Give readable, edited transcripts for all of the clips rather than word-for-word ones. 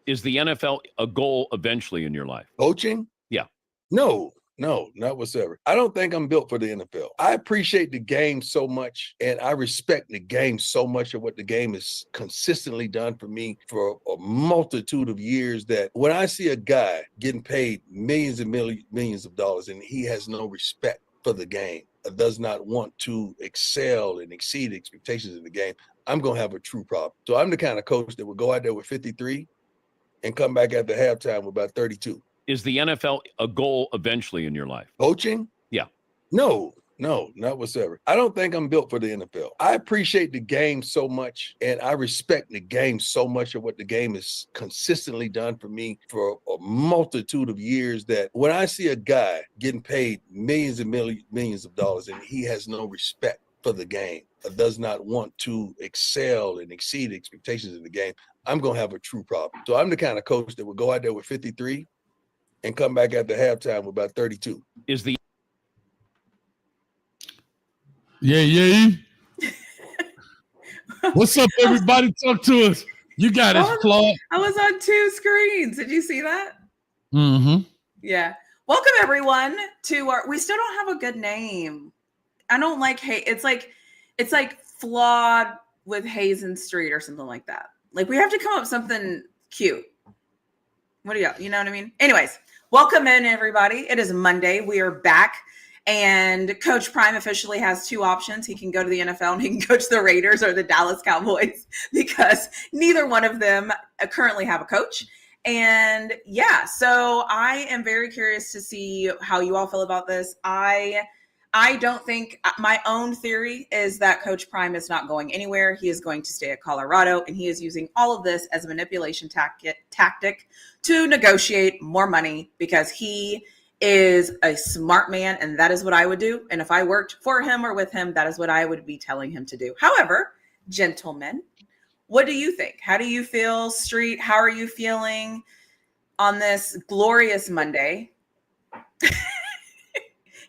Is the NFL a goal eventually in your life? Coaching? Yeah. No, not whatsoever. I don't think I'm built for the NFL. I appreciate the game so much, and I respect the game so much of what the game has consistently done for me for a multitude of years, that when I see a guy getting paid millions and millions of dollars and he has no respect for the game, does not want to excel and exceed expectations in the game, I'm going to have a true problem. So I'm the kind of coach that would go out there with 53 and come back after halftime with about 32. Is the NFL a goal eventually in your life? Coaching? Yeah. No, not whatsoever. I don't think I'm built for the NFL. I appreciate the game so much, and I respect the game so much of what the game has consistently done for me for a multitude of years, that when I see a guy getting paid millions and millions of dollars and he has no respect for the game, does not want to excel and exceed expectations in the game, I'm going to have a true problem. So I'm the kind of coach that would go out there with 53 and come back after halftime with about 32. Is the Yeah. What's up, everybody? Talk to us. You got it, Claude. I was on two screens. Did you see that? Mm-hmm. Yeah. Welcome, everyone, to our. We still don't have a good name. I don't like hate. It's like flawed with Hazen Street or something like that. Like, we have to come up with something cute. What do you know what I mean? Anyways, welcome in, everybody. It is Monday. We are back. And Coach Prime officially has two options. He can go to the NFL and he can coach the Raiders or the Dallas Cowboys, because neither one of them currently have a coach. And yeah, so I am very curious to see how you all feel about this. I don't think, my own theory is that Coach Prime is not going anywhere. He is going to stay at Colorado, and he is using all of this as a manipulation tactic to negotiate more money, because he is a smart man, and that is what I would do. And if I worked for him or with him, that is what I would be telling him to do. However, gentlemen, what do you think? How do you feel, Street? How are you feeling on this glorious Monday?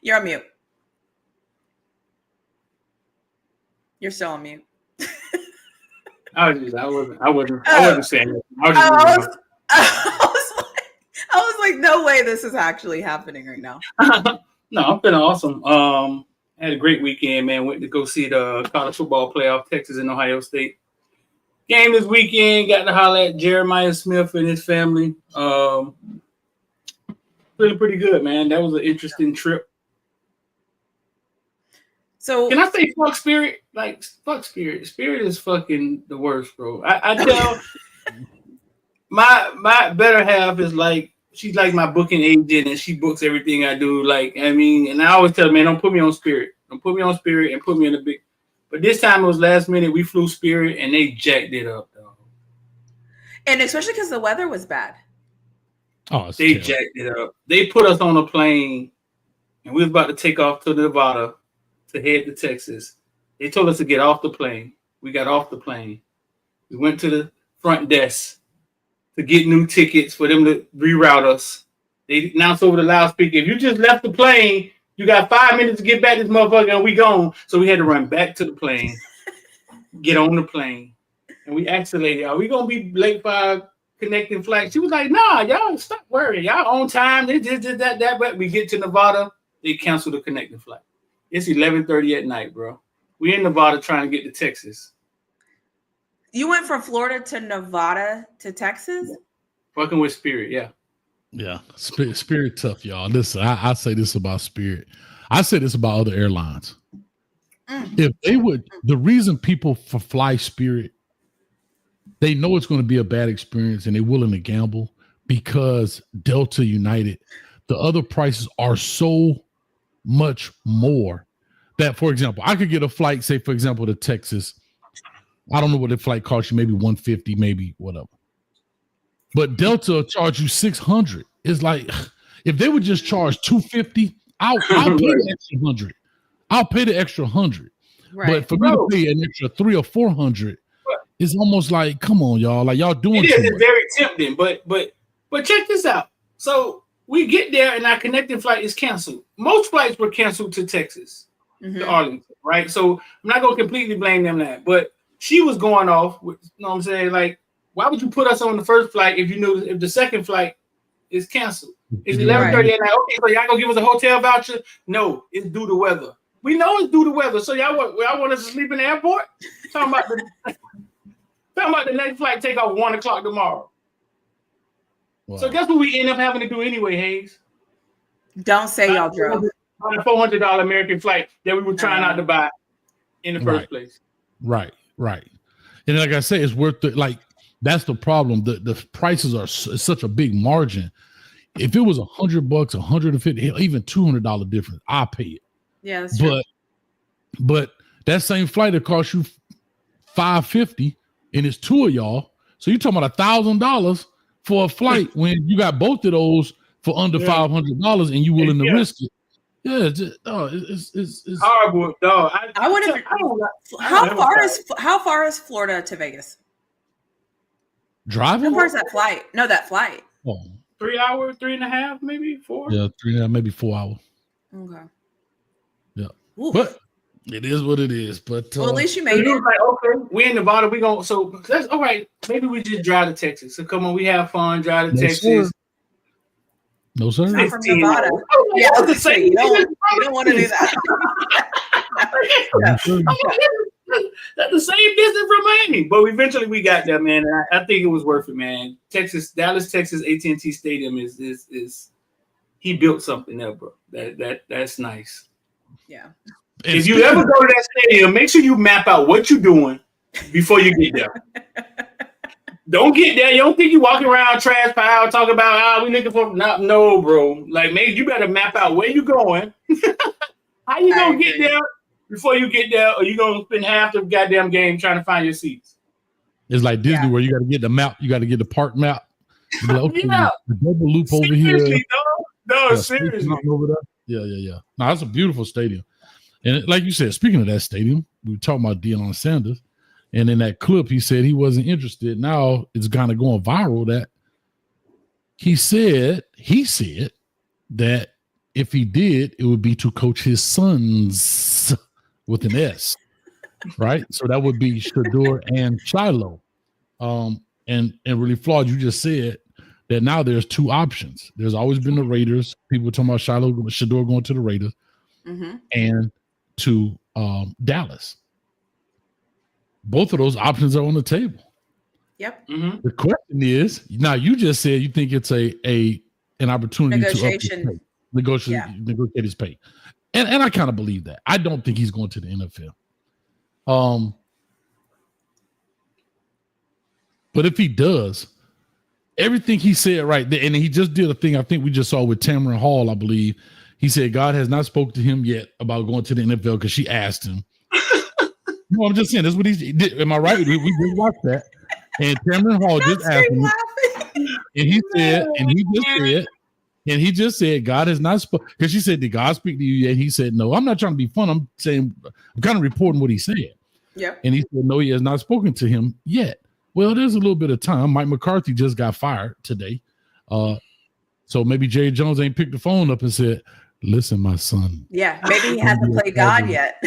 You're on mute. You're still on mute. I wasn't saying it. I was like, no way this is actually happening right now. No, I'm feeling awesome. Had a great weekend, man. Went to go see the college football playoff, Texas and Ohio State. Game this weekend, got to holler at Jeremiah Smith and his family. Feeling pretty good, man. That was an interesting trip. So can I say fuck Spirit? Like, fuck Spirit. Spirit is fucking the worst, bro. I tell my better half is like, she's like my booking agent, and she books everything I do. Like, I mean, and I always tell her, man, don't put me on Spirit. Don't put me on Spirit and put me in a big. But this time it was last minute. We flew Spirit, and they jacked it up, though. And especially because the weather was bad. Oh, they jacked it up. They put us on a plane, and we was about to take off to Nevada to head to Texas. They told us to get off the plane. We got off the plane. We went to the front desk to get new tickets for them to reroute us. They announced over the loudspeaker, if you just left the plane, you got 5 minutes to get back this motherfucker, and we gone. So we had to run back to the plane, get on the plane, and we asked the lady, are we going to be late for our connecting flight? She was like, nah, y'all stop worrying. Y'all on time. They just did that. But we get to Nevada, they canceled the connecting flight. It's 11:30 at night, bro. We in Nevada trying to get to Texas. You went from Florida to Nevada to Texas? Fucking with Spirit, yeah. Yeah, Spirit tough, y'all. Listen, I say this about Spirit. I say this about other airlines. If they would, the reason people fly Spirit, they know it's going to be a bad experience and they're willing to gamble, because Delta, United, the other prices are so much more that, for example, I could get a flight, say, for example, to Texas. I don't know what the flight costs you, maybe $150, maybe whatever. But Delta will charge you $600. It's like, if they would just charge $250, I'll pay the extra $100. I'll pay the extra $100. Right. But for me to pay an extra $300 or $400, it's almost like, come on, y'all, like y'all doing. It is very tempting, but check this out. So we get there and our connecting flight is canceled. Most flights were canceled to Texas, to Arlington, right? So I'm not gonna completely blame them that, but she was going off with, you know what I'm saying, like Why would you put us on the first flight if you knew if the second flight is canceled? It's 11:30 at night. Okay, so y'all gonna give us a hotel voucher? No, it's due to weather. We know it's due to weather. So y'all want us to sleep in the airport? Talking about the next flight take off 1 o'clock tomorrow. Wow. So guess what we end up having to do anyway, Hayes? Don't say y'all drove. On a $400 American flight that we were trying not to buy in the first place. Right. And like I say, it's worth it. Like, that's the problem. The prices are such a big margin. If it was $100, $150, even $200 difference, I'll pay it. Yeah, that's true. But that same flight that cost you $550 and it's two of y'all. So you're talking about $1,000 for a flight when you got both of those for under $500 and you willing to risk it. Yeah, it's horrible. No, I would have. How far is Florida to Vegas? Driving? How far is that flight? No, that flight. Oh. 3 hours, 3.5, maybe 4. Yeah, 3.5, maybe 4 hours. Okay. Yeah, Oof. But it is what it is. But well, at least you made it. Like, okay, we in Nevada. We gonna that's all right. Maybe we just drive to Texas. So come on, we have fun. Drive to Texas. Sir. No, sir. Not from Nevada. Yeah, I was gonna say you don't want to do that. That's the same distance from Miami, but eventually we got there, man. And I think it was worth it, man. Dallas, Texas, AT&T Stadium is he built something there, bro. That's nice. Yeah. If you ever go to that stadium, make sure you map out what you're doing before you get there. Don't get there. You don't think you walking around trash pile talking about we looking for no, bro. Like maybe you better map out where you going. How you gonna get there before you get there, or you gonna spend half the goddamn game trying to find your seats? It's like Disney where you got to get the map, you got to get the park map. Like, okay, the double loop over here. No, seriously. Over there. Yeah. No, that's a beautiful stadium. And like you said, speaking of that stadium, we were talking about Deion Sanders. And in that clip, he said he wasn't interested. Now it's kind of going viral that he said that if he did, it would be to coach his sons with an S, right? So that would be Shador and Shiloh. And really flawed. You just said that now there's two options. There's always been the Raiders. People talking about Shador going to the Raiders and to Dallas. Both of those options are on the table. Yep. Mm-hmm. The question is, now you just said you think it's an opportunity to negotiate his pay. And I kind of believe that. I don't think he's going to the NFL. But if he does, everything he said right there, and he just did a thing I think we just saw with Tampering Hall, I believe. He said God has not spoken to him yet about going to the NFL because she asked him. No, I'm just saying that's what he did. Am I right? We did watch that. And Tampering Hall just asked him. And he just said, God has not spoken. Because she said, did God speak to you yet? He said, no. I'm not trying to be fun. I'm saying, I'm kind of reporting what he said. Yep. And he said, no, he has not spoken to him yet. Well, there's a little bit of time. Mike McCarthy just got fired today. So maybe Jerry Jones ain't picked the phone up and said, listen, my son. Yeah, maybe he hasn't played God yet.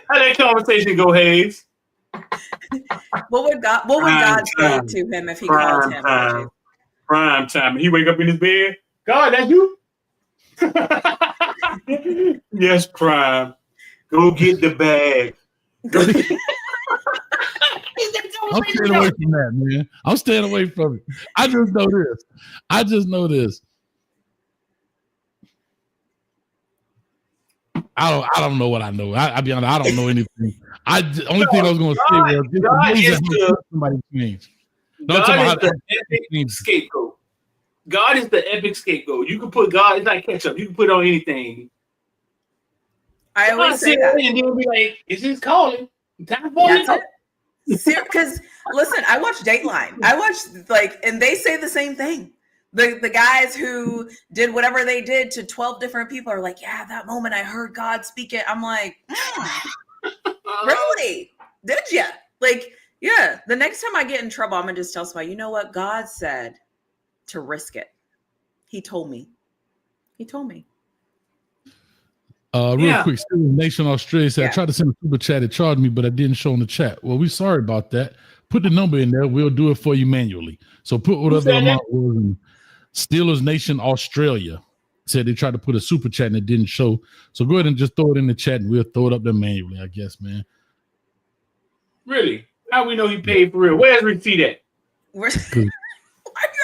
How that conversation go, Hayes? What would God say to him if he called him? Prime time. He wake up in his bed. God, that's you? Yes, Prime. Go get the bag. I'm staying away from that, man. I'm staying away from it. I just know this. I don't know what I know. I'll be honest. I don't know anything. Only thing I was going to say was God is somebody changed. The epic scapegoat. God is the epic scapegoat. You can put God. It's like ketchup. You can put it on anything. I always say that. And you'll be like, "It's his calling. Time for it." Because listen, I watch Dateline. I watch and they say the same thing. The guys who did whatever they did to 12 different people are like, yeah, that moment I heard God speak it. I'm like, really? Did you? Like, yeah. The next time I get in trouble, I'm gonna just tell somebody, you know what? God said to risk it. He told me. Real quick, Nation Australia said, I tried to send a super chat, it charged me, but I didn't show in the chat. Well, we're sorry about that. put the number in there. We'll do it for you manually. So put whatever the amount was in Steelers Nation Australia. Said they tried to put a super chat and it didn't show. So go ahead and just throw it in the chat and we'll throw it up there manually, I guess, man. Really? How we know he paid for real? Where's receipt at? Why are you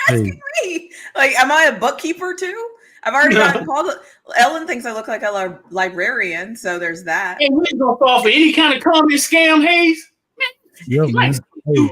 asking me? Like, am I a bookkeeper too? I've already gotten called. Ellen thinks I look like a librarian, so there's that. Hey, we ain't gonna fall for any kind of comment scam, Hayes. Yeah, man. Hey,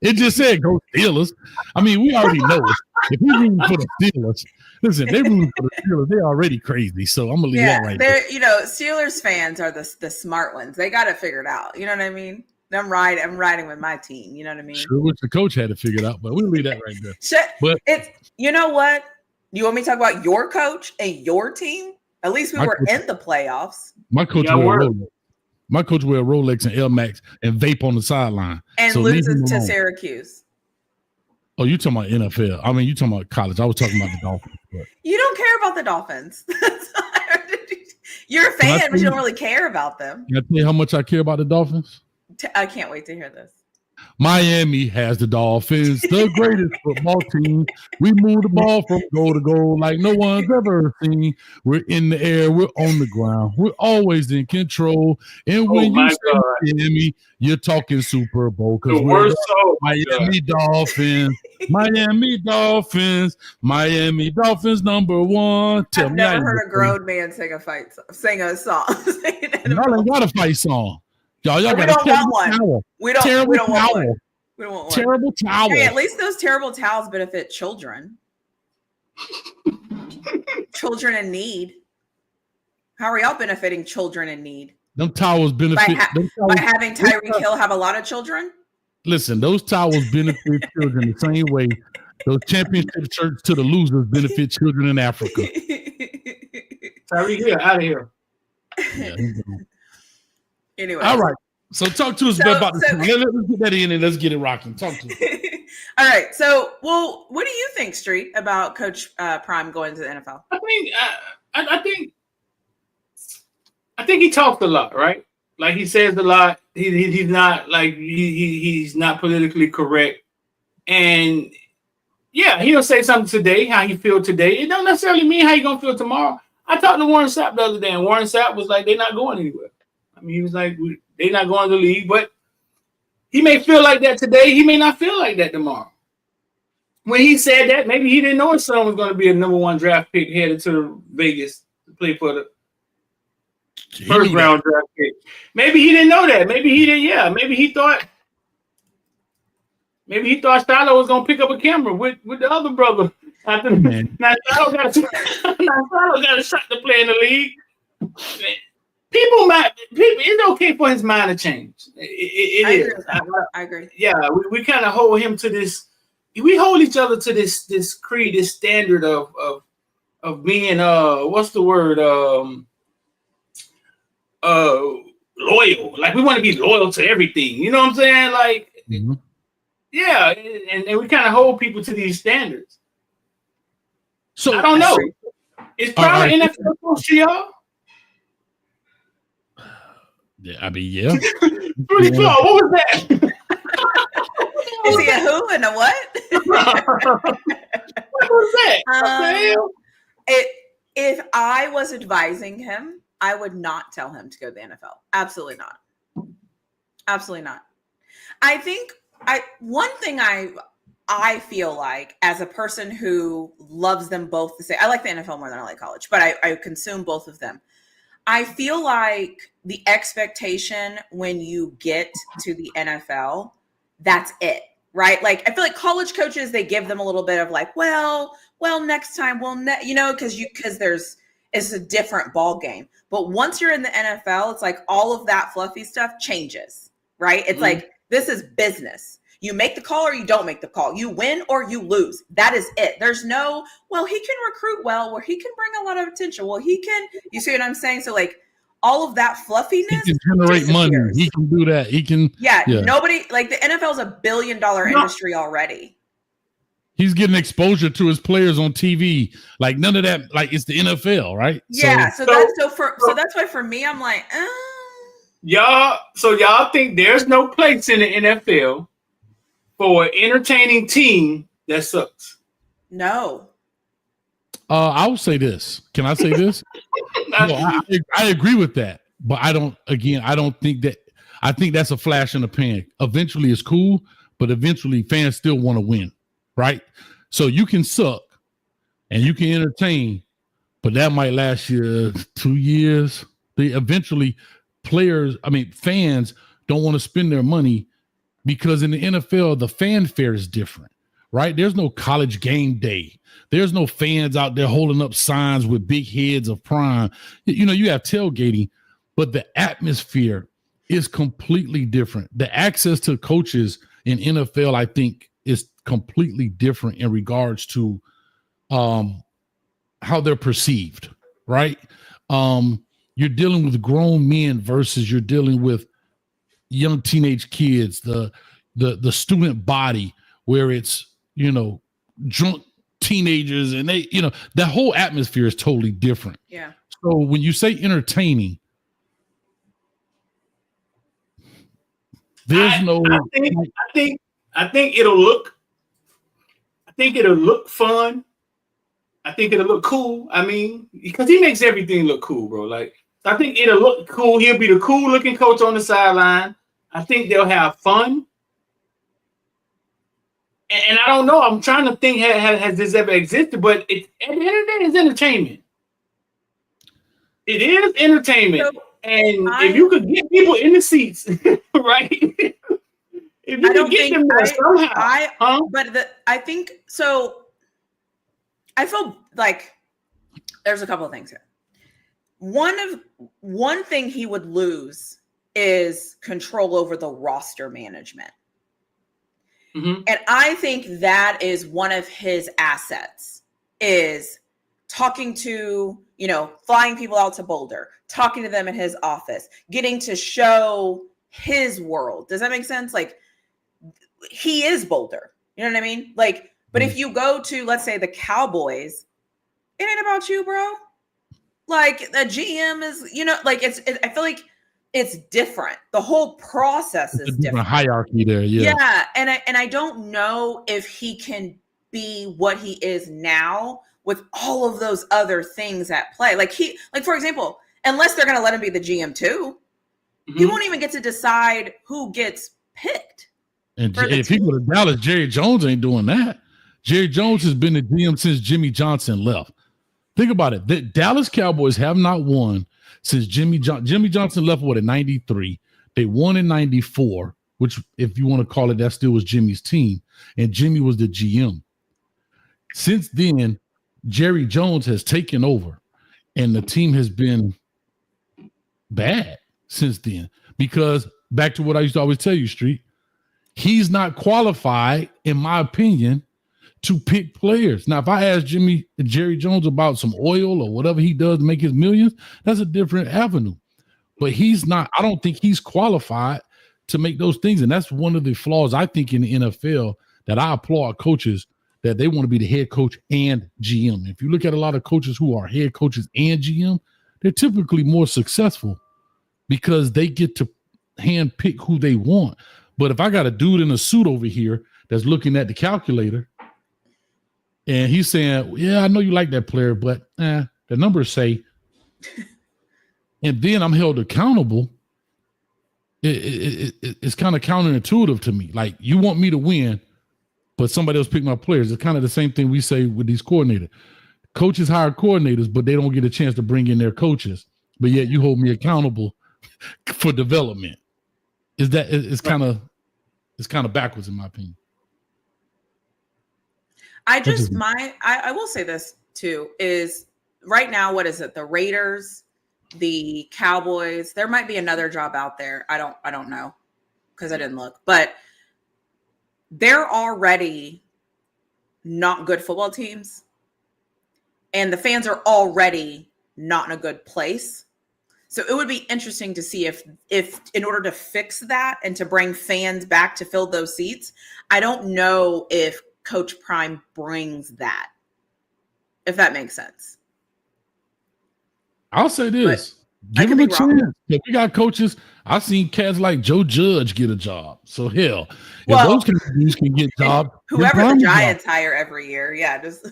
it just said go Steelers. I mean, we already know it. If we rooting for the Steelers, listen, they rooting for the Steelers. They're already crazy. So I'm gonna leave that right there. Steelers fans are the smart ones. They got it figured out. You know what I mean? I'm riding with my team. You know what I mean? Sure, wish the coach had it figured out, but we'll leave that right there. But it's, you know what? You want me to talk about your coach and your team? At least we were in the playoffs. My coach wear Rolex. My coach wear Rolex and Air Max and vape on the sideline and loses to Syracuse. Oh, you talking about NFL? I mean, you talking about college? I was talking about the Dolphins. But. You don't care about the Dolphins. You're a fan, but you don't really care about them. Can I tell you how much I care about the Dolphins? I can't wait to hear this. Miami has the Dolphins, the greatest football team. We move the ball from goal to goal like no one's ever seen. We're in the air. We're on the ground. We're always in control. And when you say Miami, you're talking Super Bowl because we're Miami Dolphins. Miami Dolphins. Miami Dolphins #1. I've never heard a grown man sing a song. Y'all ain't got a fight song. Y'all got a terrible towel. We don't want one. We don't want one. Terrible towel. Hey, at least those terrible towels benefit children. Children in need. How are y'all benefiting children in need? Them towels benefit by having Tyreek Hill have a lot of children? Listen, those towels benefit children the same way those championship shirts to the losers benefit children in Africa. Tyreek Hill, out of here. Yeah, anyway. All right. So talk to us about this. Let's get that in and let's get it rocking. Talk to us. All right. So, what do you think, Street, about Coach Prime going to the NFL? I think he talks a lot, right? Like he says a lot. He's not like he's not politically correct, and yeah, he'll say something today, how he feel today. It don't necessarily mean how you gonna feel tomorrow. I talked to Warren Sapp the other day, and Warren Sapp was like, "They're not going anywhere." I mean, he was like, "They're not going to the league," but he may feel like that today. He may not feel like that tomorrow. When he said that, maybe he didn't know his son was going to be a #1 draft pick headed to Vegas to play for the first round draft pick. Maybe he didn't know that. Maybe he didn't. Yeah. Maybe he thought Shiloh was going to pick up a camera with the other brother. Now Shiloh got a shot to play in the league. It's okay for his mind to change. It is. I agree. Yeah, we kind of hold him to this. We hold each other to this creed, this standard of being what's the word? Loyal. Like we want to be loyal to everything. You know what I'm saying? Like, yeah, and we kind of hold people to these standards. So I don't know. Is Prime an NFL coach to y'all? Yeah, I mean, yeah. Pretty cool. What was that? Is he a who and a what? What was that? If I was advising him, I would not tell him to go to the NFL. Absolutely not. Absolutely not. I think one thing I feel like as a person who loves them both the same. I like the NFL more than I like college, but I consume both of them. I feel like the expectation when you get to the NFL, that's it, right? Like I feel like college coaches, they give them a little bit of like, well, next time, because it's a different ball game. But once you're in the NFL, it's like all of that fluffy stuff changes, right? It's like this is business. You make the call or you don't make the call. You win or you lose. That is it. There's no, well, he can recruit well, or he can bring a lot of attention. Well, he can, you see what I'm saying? So like all of that fluffiness. He can generate money. He can do that. He can. Yeah. Nobody, like the NFL is $1 billion industry already. He's getting exposure to his players on TV. Like none of that, like it's the NFL, right? Yeah. So that's why for me, I'm like, y'all think there's no place in the NFL for an entertaining team that sucks? No. I will say this. Can I say this? No, I agree with that, but I don't think that. I think that's a flash in the pan. Eventually, it's cool, but eventually, fans still want to win, right? So you can suck and you can entertain, but that might last you 2 years. Eventually, fans don't want to spend their money because in the NFL, the fanfare is different, right? There's no college game day. There's no fans out there holding up signs with big heads of prime. You have tailgating, but the atmosphere is completely different. The access to coaches in NFL, I think, is completely different in regards to how they're perceived, right? You're dealing with grown men versus you're dealing with young teenage kids, the student body where it's, drunk teenagers and they, the whole atmosphere is totally different. Yeah. So when you say entertaining, there's I think it'll look fun. I think it'll look cool. I mean, because he makes everything look cool, bro. Like, I think it'll look cool. He'll be the cool looking coach on the sideline. I think they'll have fun. And I don't know. I'm trying to think, has this ever existed? But at the end of the day, it's entertainment. It is entertainment. So if you could get people in the seats, right? If you could get them there somehow. I think so. I feel like there's a couple of things here. One thing he would lose is control over the roster management. Mm-hmm. And I think that is one of his assets, is talking to, flying people out to Boulder, talking to them in his office, getting to show his world. Does that make sense? Like, he is Boulder. You know what I mean? Like, but if you go to, let's say, the Cowboys, it ain't about you, bro. Like, the GM is, I feel like it's different. The whole process is different. Hierarchy there, yeah. Yeah, and I don't know if he can be what he is now with all of those other things at play. Like, for example, unless they're going to let him be the GM too, he won't even get to decide who gets picked. And if he go to Dallas, Jerry Jones ain't doing that. Jerry Jones has been the GM since Jimmy Johnson left. Think about it. The Dallas Cowboys have not won since Jimmy Johnson left, in 93. They won in 94, which, if you want to call it, that still was Jimmy's team. And Jimmy was the GM. Since then, Jerry Jones has taken over, and the team has been bad since then. Because, back to what I used to always tell you, Street, he's not qualified, in my opinion, to pick players. Now, if I ask Jerry Jones about some oil or whatever he does to make his millions, that's a different avenue. But he's not, I don't think he's qualified to make those things. And that's one of the flaws, I think, in the NFL, that I applaud coaches, that they want to be the head coach and GM. If you look at a lot of coaches who are head coaches and GM, they're typically more successful because they get to hand pick who they want. But if I got a dude in a suit over here that's looking at the calculator, and he's saying, yeah, I know you like that player, but the numbers say, and then I'm held accountable, it's kind of counterintuitive to me. Like, you want me to win, but somebody else pick my players. It's kind of the same thing we say with these coordinators. Coaches hire coordinators, but they don't get a chance to bring in their coaches. But yet you hold me accountable for development. It's kind of backwards, in my opinion. I will say this too, is right now, what is it? The Raiders, the Cowboys, there might be another job out there. I don't know, because I didn't look, but they're already not good football teams, and the fans are already not in a good place. So it would be interesting to see if in order to fix that and to bring fans back to fill those seats, I don't know if Coach Prime brings that, if that makes sense. I'll say this. Give him a chance. Yeah, we got coaches. I've seen cats like Joe Judge get a job. So hell, if those kind of dudes can get jobs, whoever the Giants hire every year, just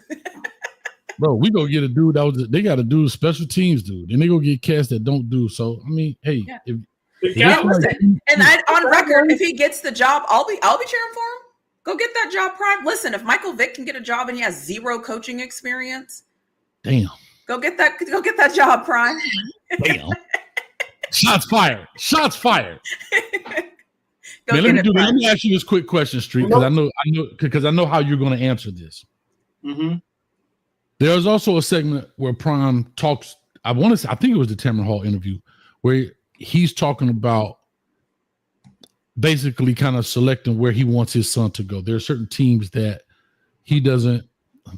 bro, we go get a dude they got to do special teams, dude, and they go get cats that don't do. So I mean, hey, listen, and on record, if he gets the job, I'll be cheering for him. Go get that job, Prime. Listen, if Michael Vick can get a job and he has zero coaching experience, damn. Go get that job, Prime. Damn. Shots fired. Man, let me ask you this quick question, Street, because I know how you're going to answer this. Mm-hmm. There's also a segment where Prime talks. I think it was the Tamron Hall interview where he's talking about basically kind of selecting where he wants his son to go. There are certain teams that he doesn't.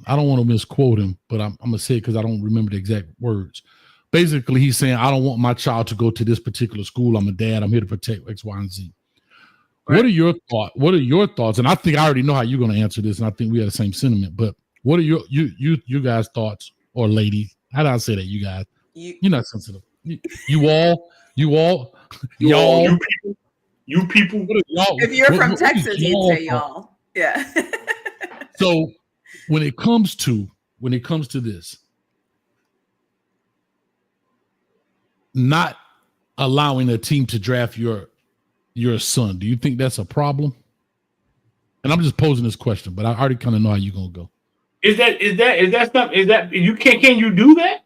I don't want to misquote him, but I'm going to say it because I don't remember the exact words. Basically, he's saying, I don't want my child to go to this particular school. I'm a dad. I'm here to protect X, Y, and Z. Right. What are your thoughts? And I think I already know how you're going to answer this, and I think we have the same sentiment. But what are you guys' thoughts, or ladies? How do I say that, you guys? You're not sensitive. You all. You people. If you're from Texas, you'd say y'all. Yeah. So when it comes to this, not allowing a team to draft your son, do you think that's a problem? And I'm just posing this question, but I already kind of know how you're gonna go. Is that something? Is that you can you do that?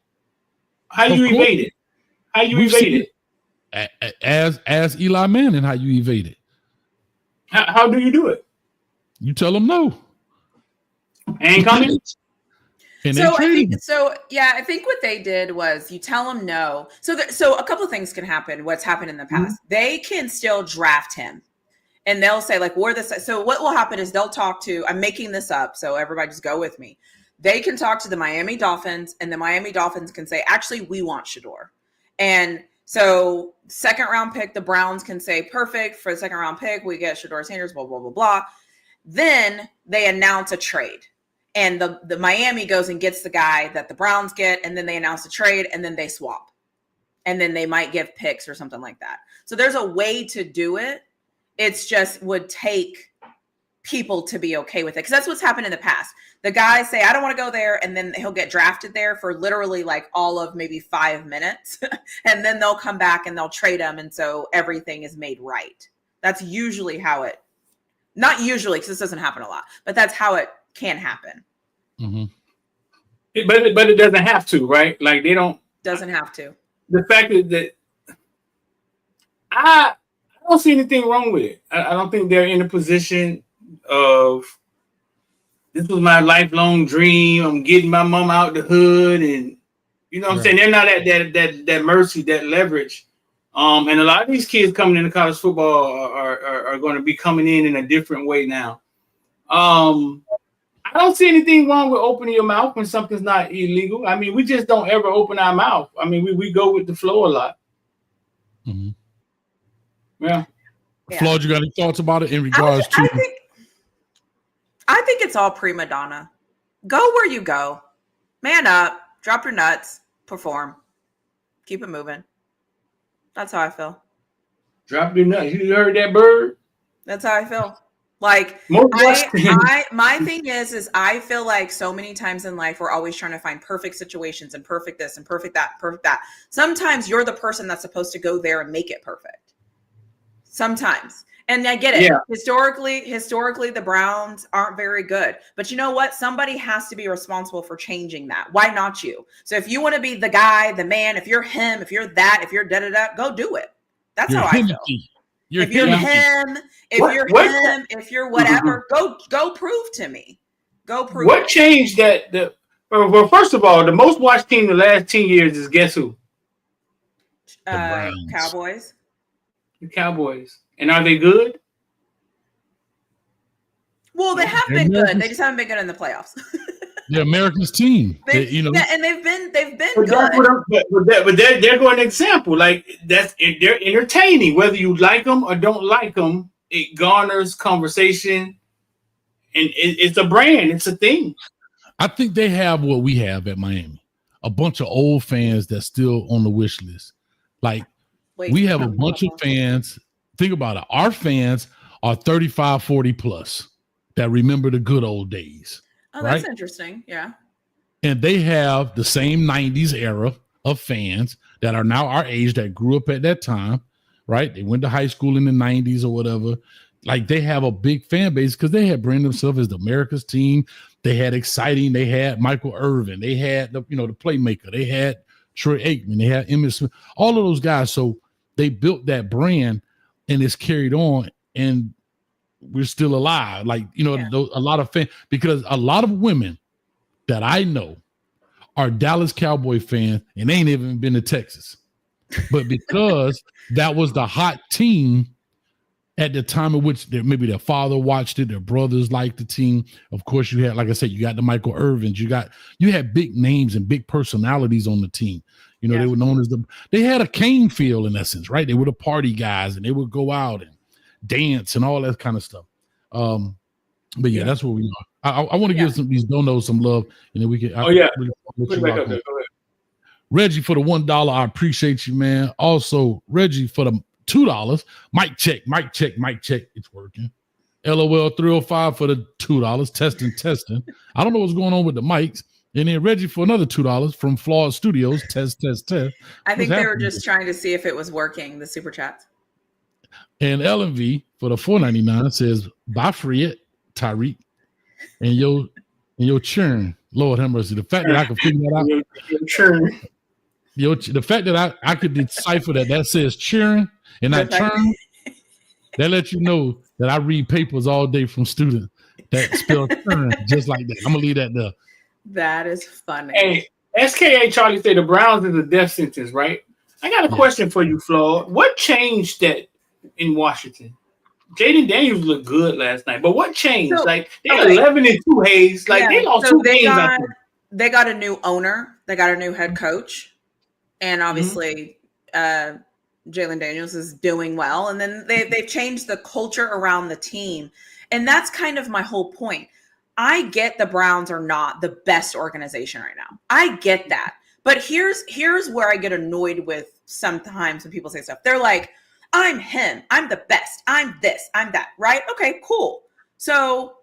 How you evade it? How you evade it? As Eli Manning, how you evade it? How do you do it? You tell them no. Ain't coming. I think what they did was you tell them no. So a couple of things can happen. What's happened in the past, they can still draft him, and they'll say like, "We're this." So what will happen is they'll talk to. I'm making this up, so everybody just go with me. They can talk to the Miami Dolphins, and the Miami Dolphins can say, "Actually, we want Shedeur," and so second round pick, the Browns can say, "Perfect for the second round pick, we get Shedeur Sanders." Blah blah blah blah. Then they announce a trade. And the Miami goes and gets the guy that the Browns get, and then they announce a trade, and then they swap. And then they might give picks or something like that. So there's a way to do it. It's just would take people to be okay with it. Because that's what's happened in the past. The guys say, I don't want to go there, and then he'll get drafted there for literally like all of maybe 5 minutes. And then they'll come back and they'll trade him, and so everything is made right. That's usually how it, not usually, because this doesn't happen a lot, but that's how it can happen. Mm-hmm. But it doesn't have to, right? Like they don't. Doesn't have to. The fact that I don't see anything wrong with it. I don't think they're in a position of this was my lifelong dream. I'm getting my mom out the hood, and you know what I'm saying. They're not at that mercy, that leverage. And a lot of these kids coming into college football are going to be coming in a different way now. I don't see anything wrong with opening your mouth when something's not illegal. I mean, we just don't ever open our mouth. I mean, we go with the flow a lot. Mm-hmm. Yeah. Floyd, you got any thoughts about it in regards to? I think it's all prima donna. Go where you go. Man up. Drop your nuts. Perform. Keep it moving. That's how I feel. Drop your nuts. You heard that bird? That's how I feel. Like my thing is I feel like so many times in life we're always trying to find perfect situations and perfect this and perfect that, perfect that. Sometimes you're the person that's supposed to go there and make it perfect. Sometimes. And I get it. Yeah. Historically, the Browns aren't very good. But you know what? Somebody has to be responsible for changing that. Why not you? So if you want to be the guy, the man, if you're him, if you're that, if you're da-da-da, go do it. That's how I feel. If you're him, if you're whatever, go prove to me. Go prove. What changed that? Well, first of all, the most watched team the last 10 years is guess who? Cowboys. The Cowboys. And are they good? Well, they have been good. They just haven't been good in the playoffs. The Americans team, and they've been good. But they're going an example. Like they're entertaining. Whether you like them or don't like them, it garners conversation, and it's a brand. It's a thing. I think they have what we have at Miami: a bunch of old fans that's still on the wish list. Like Wait, we have a bunch of fans. Think about it. Our fans are 35, 40 plus that remember the good old days. Oh, right? That's interesting. Yeah. And they have the same 90s era of fans that are now our age that grew up at that time, right? They went to high school in the 90s or whatever. Like they have a big fan base because they had branded themselves as the America's team. They had exciting. They had Michael Irvin. They had the playmaker. They had Troy Aikman. They had Emmitt Smith. All of those guys. So they built that brand, and it's carried on. And we're still alive. Like a lot of fans, because a lot of women that I know are Dallas Cowboy fans, and they ain't even been to Texas. But because that was the hot team at the time in which maybe their father watched it, their brothers liked the team. Of course, you had, like I said, you got the Michael Irvins, you had big names and big personalities on the team. They were known as they had a Kane feel in essence, right? They were the party guys, and they would go out and dance and all that kind of stuff. But that's what we are. I want to give these donos some love, and then we can. Put it back up there. Go ahead. Reggie for the $1, I appreciate you, man. Also, Reggie for the $2. Mic check. It's working. LOL 305 for the $2. Testing. I don't know what's going on with the mics. And then Reggie for another $2 from Flawed Studios. Test. I think they were just trying to see if it was working, the super chats. And LMV for the $4.99 says, "Bye Friet, Tyreek, and your churn." Lord have mercy. The fact that I can figure that out. Your churn. The fact that I could decipher that says churn and not churn, that lets you know that I read papers all day from students that spell churn just like that. I'm gonna leave that there. That is funny. Hey, SKA Charlie said the Browns is a death sentence, right? I got a question for you, Flo. What changed that in Washington? Jaden Daniels looked good last night, but what changed? So, they 11-2 Hayes. They lost two games. They got a new owner. They got a new head coach, and obviously, Jalen Daniels is doing well. And then they've changed the culture around the team, and that's kind of my whole point. I get the Browns are not the best organization right now. I get that, but here's where I get annoyed with sometimes when people say stuff. They're like, "I'm him. I'm the best. I'm this. I'm that." Right? Okay, cool. So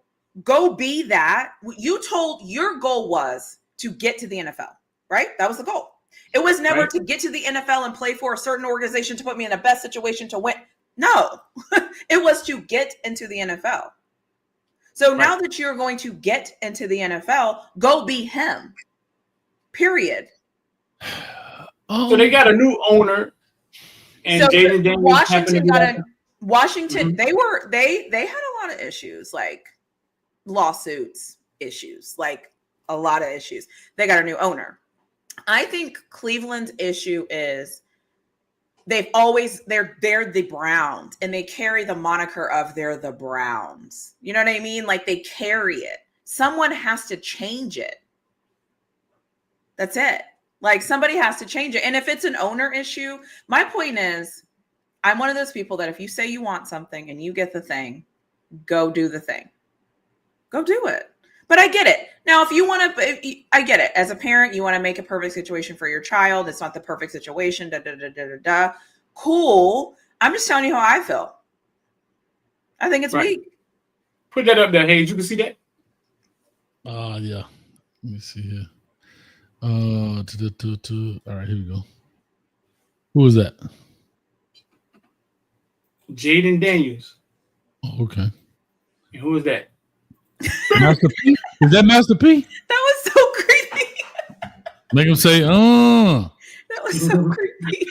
go be that. You told your goal was to get to the NFL, right? That was the goal. It was never to get to the NFL and play for a certain organization to put me in the best situation to win. No, it was to get into the NFL. So now that you're going to get into the NFL, go be him. Period. So they got a new owner. And so Jaden Daniels Washington, they had a lot of issues, like lawsuits issues, like a lot of issues. They got a new owner. I think Cleveland's issue is they're the Browns, and they carry the moniker of they're the Browns. You know what I mean? Like they carry it. Someone has to change it. That's it. Like somebody has to change it. And if it's an owner issue, my point is I'm one of those people that if you say you want something and you get the thing, go do the thing. Go do it. But I get it. Now, if you want to, I get it. As a parent, you want to make a perfect situation for your child. It's not the perfect situation. Cool. I'm just telling you how I feel. I think it's weak. Put that up there, Hayes. You can see that? Yeah. Let me see here. All right, here we go. Who is that? Jaden Daniels. Oh, okay. And who is that? Master P? Is that Master P? That was so creepy. Make him say, That was so creepy.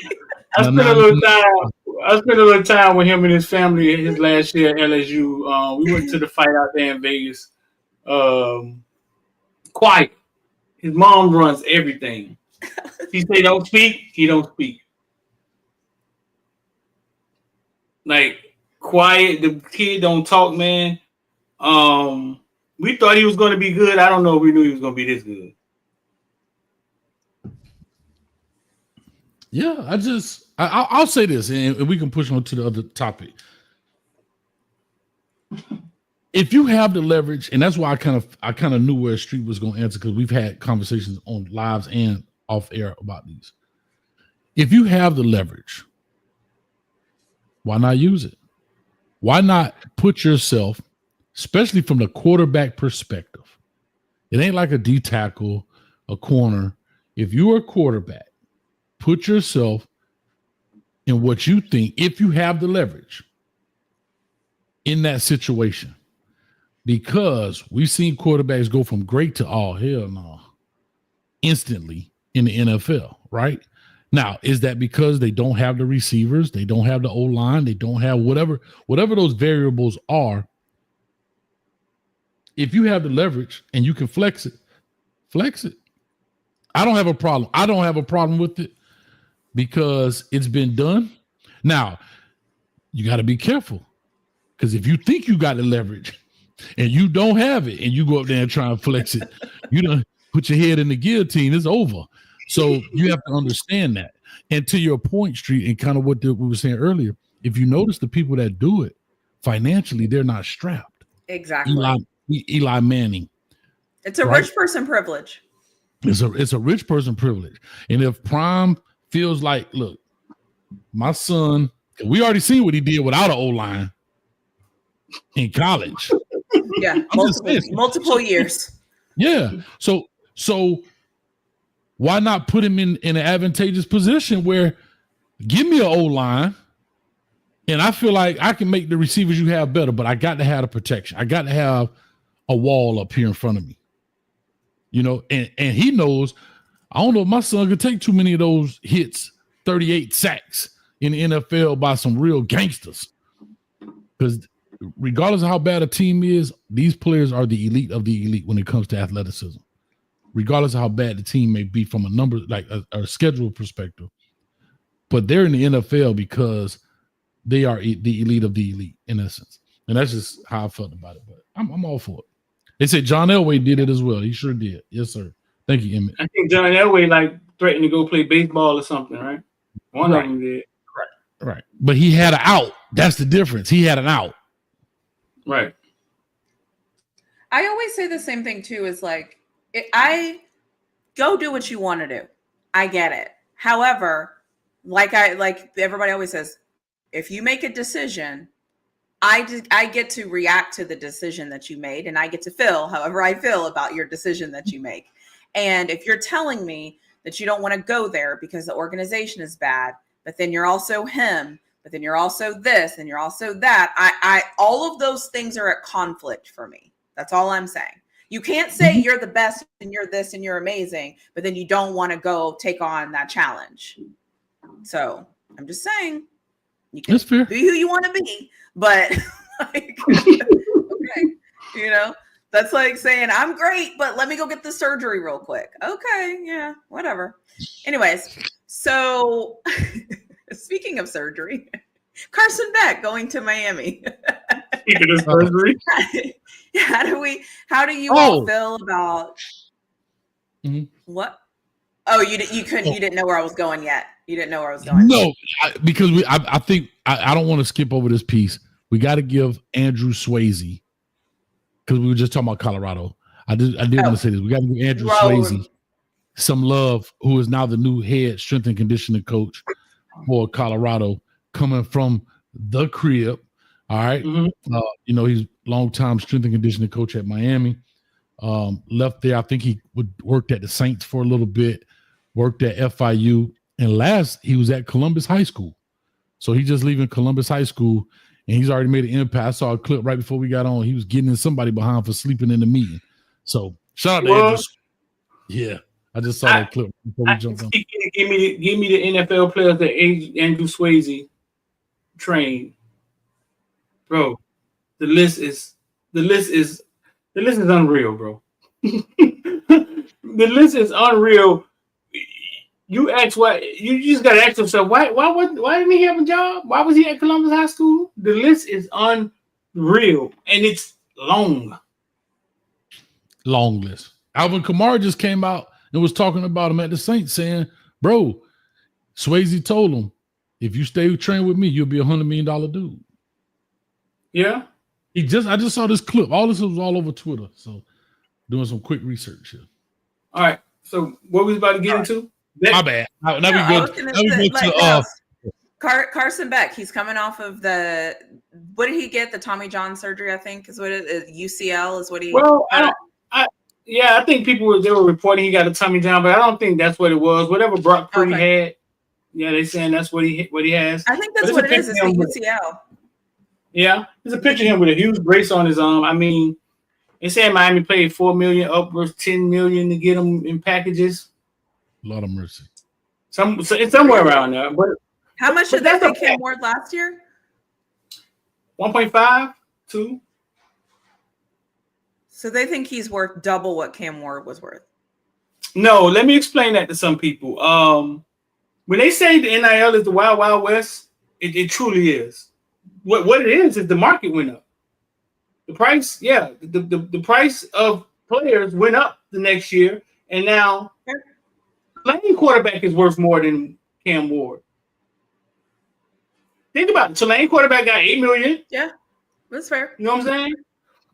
I spent a little time with him and his family his last year at LSU. We went to the fight out there in Vegas. Quiet. His mom runs everything. He say don't speak, he don't speak. Like quiet, the kid don't talk, man. We thought he was going to be good. I don't know if we knew he was going to be this good. Yeah, I'll say this, and we can push on to the other topic. If you have the leverage, and that's why I kind of knew where Street was going to answer, because we've had conversations on lives and off air about these. if you have the leverage, why not use it? Why not put yourself, especially from the quarterback perspective? It ain't like a D tackle, a corner. If you're a quarterback, put yourself in what you think, if you have the leverage in that situation. Because we've seen quarterbacks go from great to hell no instantly in the NFL, right? Now, is that because they don't have the receivers, they don't have the O-line, they don't have whatever those variables are? If you have the leverage and you can flex it, flex it. I don't have a problem. I don't have a problem with it because it's been done. Now, you got to be careful because if you think you got the leverage and you don't have it and you go up there and try and flex it, you don't put your head in the guillotine, it's over. So you have to understand that. And to your point, Street, and kind of what we were saying earlier, if you notice the people that do it financially, they're not strapped. Exactly. Eli Manning. It's a rich person privilege. It's a rich person privilege. And if Prime feels like, look, my son, we already seen what he did without an O-line in college. Yeah, multiple years. Yeah. So why not put him in an advantageous position where give me an O-line and I feel like I can make the receivers you have better, but I got to have the protection. I got to have a wall up here in front of me. You know, and he knows, I don't know if my son could take too many of those hits, 38 sacks in the NFL by some real gangsters. Because regardless of how bad a team is, these players are the elite of the elite when it comes to athleticism. Regardless of how bad the team may be from a number, like a schedule perspective. But they're in the NFL because they are the elite of the elite, in essence. And that's just how I felt about it. But I'm all for it. They said John Elway did it as well. He sure did. Yes, sir. Thank you, Emmett. I think John Elway threatened to go play baseball or something, right? One of them did. Right. But he had an out. That's the difference. He had an out. Right. I always say the same thing too, is like, I go do what you want to do. I get it. However, like everybody always says, if you make a decision, I get to react to the decision that you made, and I get to feel however I feel about your decision that you make. And if you're telling me that you don't want to go there because the organization is bad, but then you're also him, but then you're also this, and you're also that, I all of those things are at conflict for me. That's all I'm saying. You can't say you're the best and you're this and you're amazing, but then you don't want to go take on that challenge. So I'm just saying, you can be who you want to be, but like, okay, you know, that's like saying I'm great, but let me go get the surgery real quick. Okay, yeah, whatever. Anyways, so speaking of surgery, Carson Beck going to Miami. Speaking of surgery, how do you all feel about what? Oh, you didn't know where I was going yet. You didn't know where I was going. No, because I think I don't want to skip over this piece. We got to give Andrew Swayze, because we were just talking about Colorado. I did want to say this. We got to give Andrew Swayze some love, who is now the new head strength and conditioning coach for Colorado, coming from the crib. All right. You know, he's longtime strength and conditioning coach at Miami. Left there. I think he worked at the Saints for a little bit, worked at FIU, and last he was at Columbus High School. So he's just leaving Columbus High School, and he's already made an impact. I saw a clip right before we got on. He was getting somebody behind for sleeping in the meeting. So shout out to Andrew. Yeah, I just saw that clip before we jumped on. Give me the NFL players that Andrew Swayze trained. Bro, the list is unreal, bro. The list is unreal. You ask you just gotta ask yourself why didn't he have a job? Why was he at Columbus High School? The list is unreal, and it's long list. Alvin Kamara just came out and was talking about him at the Saints, saying, "Bro, Swayze told him, if you stay trained with me, you'll be $100 million dude." Yeah. I just saw this clip. All this was all over Twitter. So doing some quick research here. All right. So what we was about to get into? My bad. Now we go to Carson Beck. He's coming off of what did he get? The Tommy John surgery, I think, is what it is. UCL is what he. Well, I think they were reporting he got a Tommy John, but I don't think that's what it was. Whatever Brock Purdy had, yeah, they saying that's what he has. I think that's what it is. It's the UCL. Yeah, there's a picture of him with a huge brace on his arm. I mean, they say Miami paid $4 million, upwards $10 million to get him in packages. Lot of mercy. It's somewhere around there. But how much did they pay Cam Ward last year? 1.5, 2. So they think he's worth double what Cam Ward was worth. No, let me explain that to some people. When they say the NIL is the Wild Wild West, it truly is. What it is the market went up. The price, the price of players went up the next year, and now Tulane quarterback is worth more than Cam Ward. Think about it. Tulane quarterback got $8 million. Yeah, that's fair. You know what I'm saying?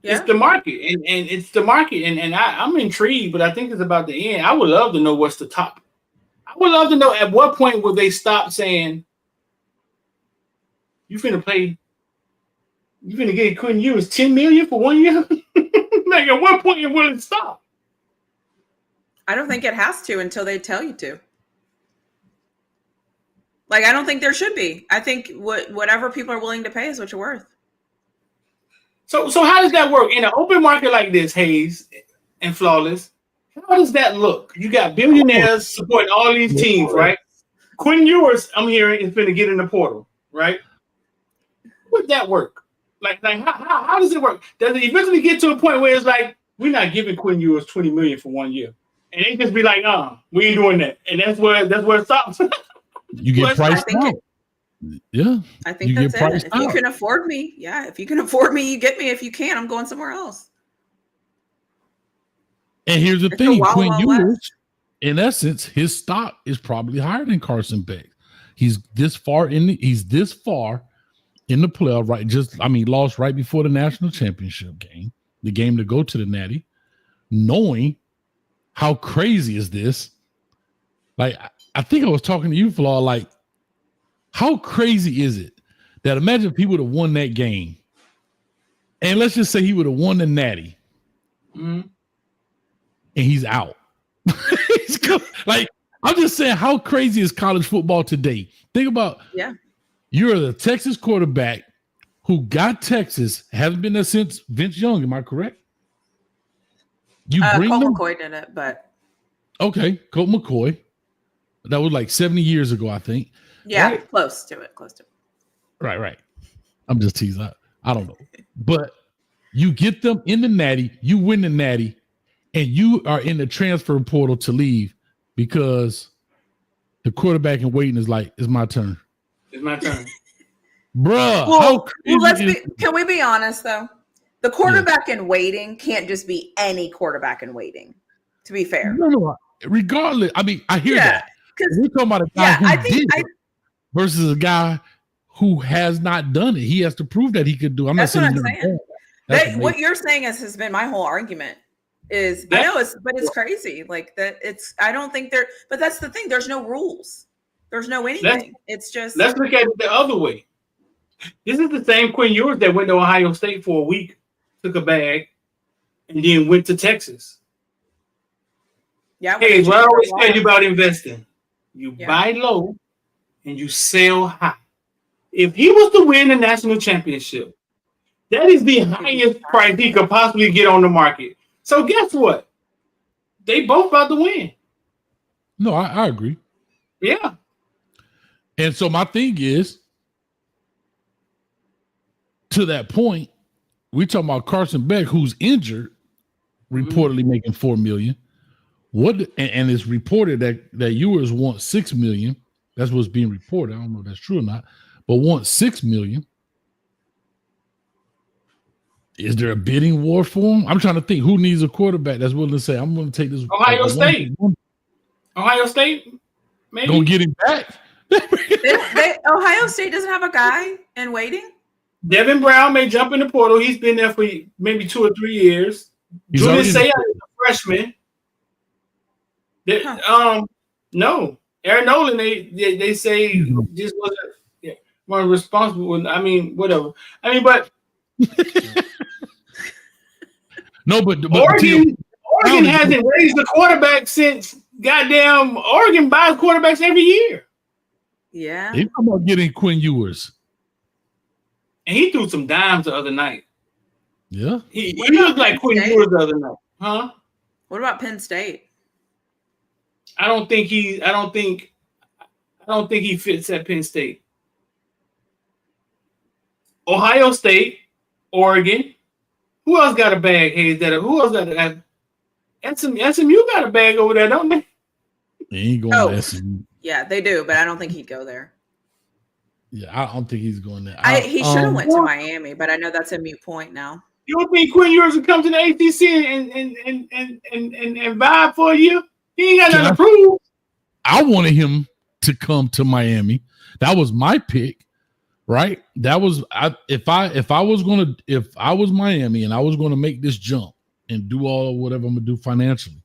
Yeah. It's the market, and it's the market, and I'm intrigued, but I think it's about the end. I would love to know what's the top. I would love to know at what point will they stop saying, you finna get Quinn Ewers $10 million for 1 year? Like, at what point will it stop? I don't think it has to until they tell you to. Like, I don't think there should be. I think whatever people are willing to pay is what you're worth. So how does that work in an open market like this, Hayes and Flawless? How does that look? You got billionaires supporting all these teams, right? Quinn Ewers, I'm hearing, is going to get in the portal, right? Would that work? Like how does it work? Does it eventually get to a point where it's like, we're not giving Quinn Ewers $20 million for 1 year, and they just be like, we ain't doing that, and that's where it stops. You get priced out. Yeah, I think that's it. If you can afford me, if you can afford me, you get me. If you can't, I'm going somewhere else. And here's the thing, Quinn Ewers, in essence, his stock is probably higher than Carson Beck. He's this far in the playoff, right? Lost right before the national championship game, the game to go to the Natty, knowing how crazy is this. Like, I think I was talking to you, Flaw, like, how crazy is it that imagine if he would have won that game, and let's just say he would have won the Natty, and he's out. Like, I'm just saying, how crazy is college football today? Think about, you're the Texas quarterback who got Texas, hasn't been there since Vince Young. Am I correct? You bring Colt McCoy did it, but okay, Colt McCoy. That was like 70 years ago, I think. Yeah, right? Close to it. Right. I'm just teasing. I don't know. But you get them in the Natty, you win the Natty, and you are in the transfer portal to leave because the quarterback in waiting is like, it's my turn. It's my turn. Bruh. Can we be honest, though? The quarterback in waiting can't just be any quarterback in waiting, to be fair. No. Regardless, I hear that. We're talking about a guy who did it versus a guy who has not done it. He has to prove that he could do it. That's what I'm saying. What you're saying has been my whole argument. I know it's crazy. Like that, I don't think but that's the thing. There's no rules. There's no anything. It's just. Let's look at it the other way. This is the same Quinn Ewers that went to Ohio State for a week, took a bag, and then went to Texas. Yeah. Hey, what I always tell you about investing. You buy low and you sell high. If he was to win the national championship, that is the highest price he could possibly get on the market. So guess what? They both about to win. No, I agree. Yeah. And so my thing is, to that point, we talking about Carson Beck, who's injured, reportedly making $4 million. And it's reported that Ewers wants $6 million. That's what's being reported. I don't know if that's true or not, but wants $6 million. Is there a bidding war for him? I'm trying to think who needs a quarterback that's willing to say, I'm going to take this. Ohio State. Ohio State, maybe. Gonna get him back. Ohio State doesn't have a guy in waiting. Devin Brown may jump in the portal. He's been there for maybe 2 or 3 years. Julius Sayers is a freshman. No, Aaron Nolan. They say just wasn't responsible. I mean, whatever. I mean, but no, but Oregon hasn't raised the quarterback since goddamn Oregon buys quarterbacks every year. Yeah, they talking about getting Quinn Ewers, and he threw some dimes the other night. Yeah, he looked like Quinn Ewers the other night, huh? What about Penn State? I don't think he fits at Penn State. Ohio State, Oregon. Who else got a bag? Hey, who else got a SMU got a bag over there, don't they? They ain't going to SMU. Yeah, they do, but I don't think he'd go there. Yeah, I don't think he's going there. He should have went to Miami, but I know that's a moot point now. You don't think Quinn Ewers would come to the ACC and vibe for you? He ain't got nothing to prove. I wanted him to come to Miami. That was my pick, right? That was if I was Miami and I was gonna make this jump and do all whatever I'm gonna do financially.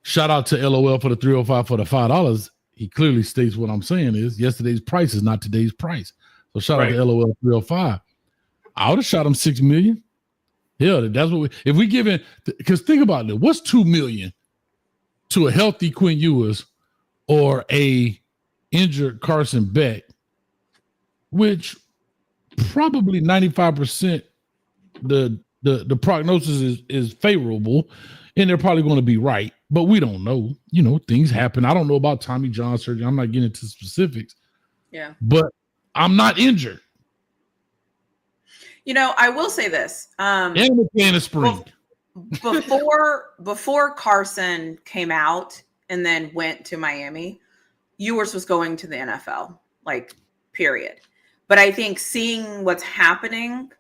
Shout out to LOL for the 305 for the $5. He clearly states what I'm saying is yesterday's price is not today's price. So shout out to LOL 305. I would have shot him $6 million. Yeah, that's what if we give in, because think about it. What's $2 million to a healthy Quinn Ewers or a injured Carson Beck, which probably 95% the prognosis is favorable, and they're probably going to be right, but we don't know. You know, things happen. I don't know about Tommy John surgery. I'm not getting into specifics. Yeah, but I'm not injured. You know, I will say this. And we're playing a spring. Before Carson came out and then went to Miami, Ewers was going to the NFL, like, period. But I think seeing what's happening,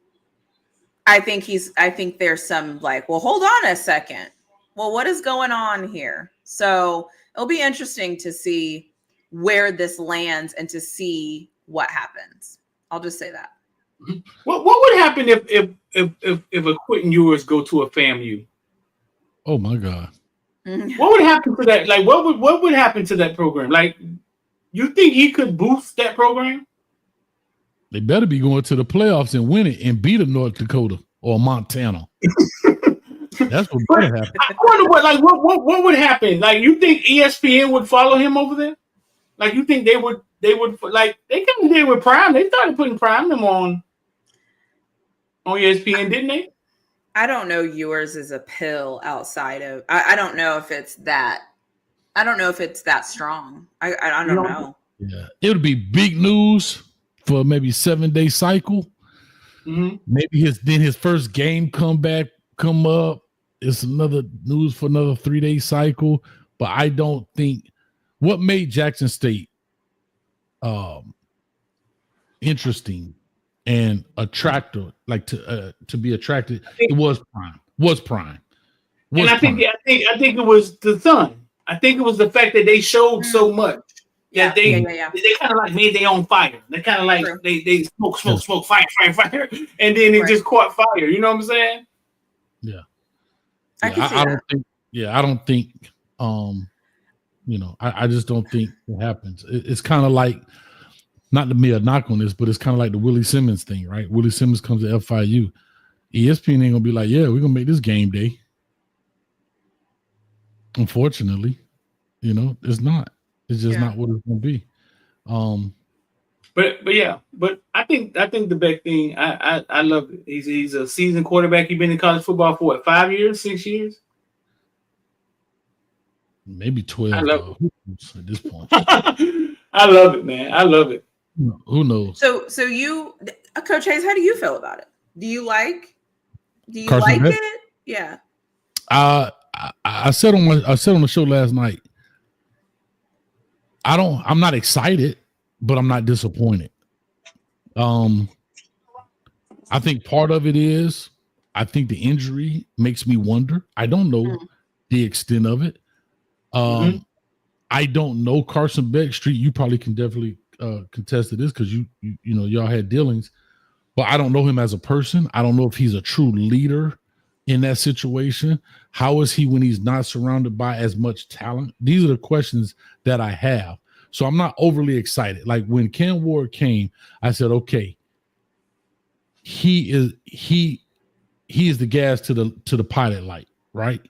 I think there's some like, well, hold on a second. Well, what is going on here? So it'll be interesting to see where this lands and to see what happens. I'll just say that. What would happen if a Quinn Ewers go to a FAMU? Oh my God! What would happen to that? Like, what would happen to that program? Like, you think he could boost that program? They better be going to the playoffs and win it and beat a North Dakota or Montana. That's what better happen. I wonder what would happen? Like, you think ESPN would follow him over there? Like, you think they would like they came there with Prime? They started putting Prime them on ESPN, didn't they? I don't know Ewers is a pill outside of. I don't know if it's that. I don't know if it's that strong. I don't know. Yeah, it would be big news for maybe 7-day cycle. Mm-hmm. Maybe his first game come up. It's another news for another 3-day cycle. But I don't think what made Jackson State interesting and attractive, like to be attracted. It was prime. And I think it was the sun. I think it was the fact that they showed so much that they kind of like made their own fire. They kind of like they smoke, fire, and then it just caught fire. You know what I'm saying? Yeah. I don't think. I just don't think it happens. It's kind of like, not to be a knock on this, but it's kind of like the Willie Simmons thing, right? Willie Simmons comes to FIU. ESPN ain't gonna be like, yeah, we're gonna make this game day. Unfortunately, it's not. It's just not what it's gonna be. But I think the Beck thing, I love it. He's a seasoned quarterback. He's been in college football for what, 5 years, 6 years? Maybe 12 at this point. I love it, man. I love it. Who knows? So you, Coach Hayes, how do you feel about it? Do you like Carson Beck? it? Yeah. I said on the show last night, I'm not excited, but I'm not disappointed. I think part of it is I think the injury makes me wonder. I don't know the extent of it. I don't know Carson Beck. Street, you probably can definitely contest to this because y'all had dealings, but I don't know him as a person. I don't know if he's a true leader in that situation? How is he when he's not surrounded by as much talent? These are the questions that I have. So I'm not overly excited. Like when Ken Ward came, I said, okay, he is the gas to the pilot light, right?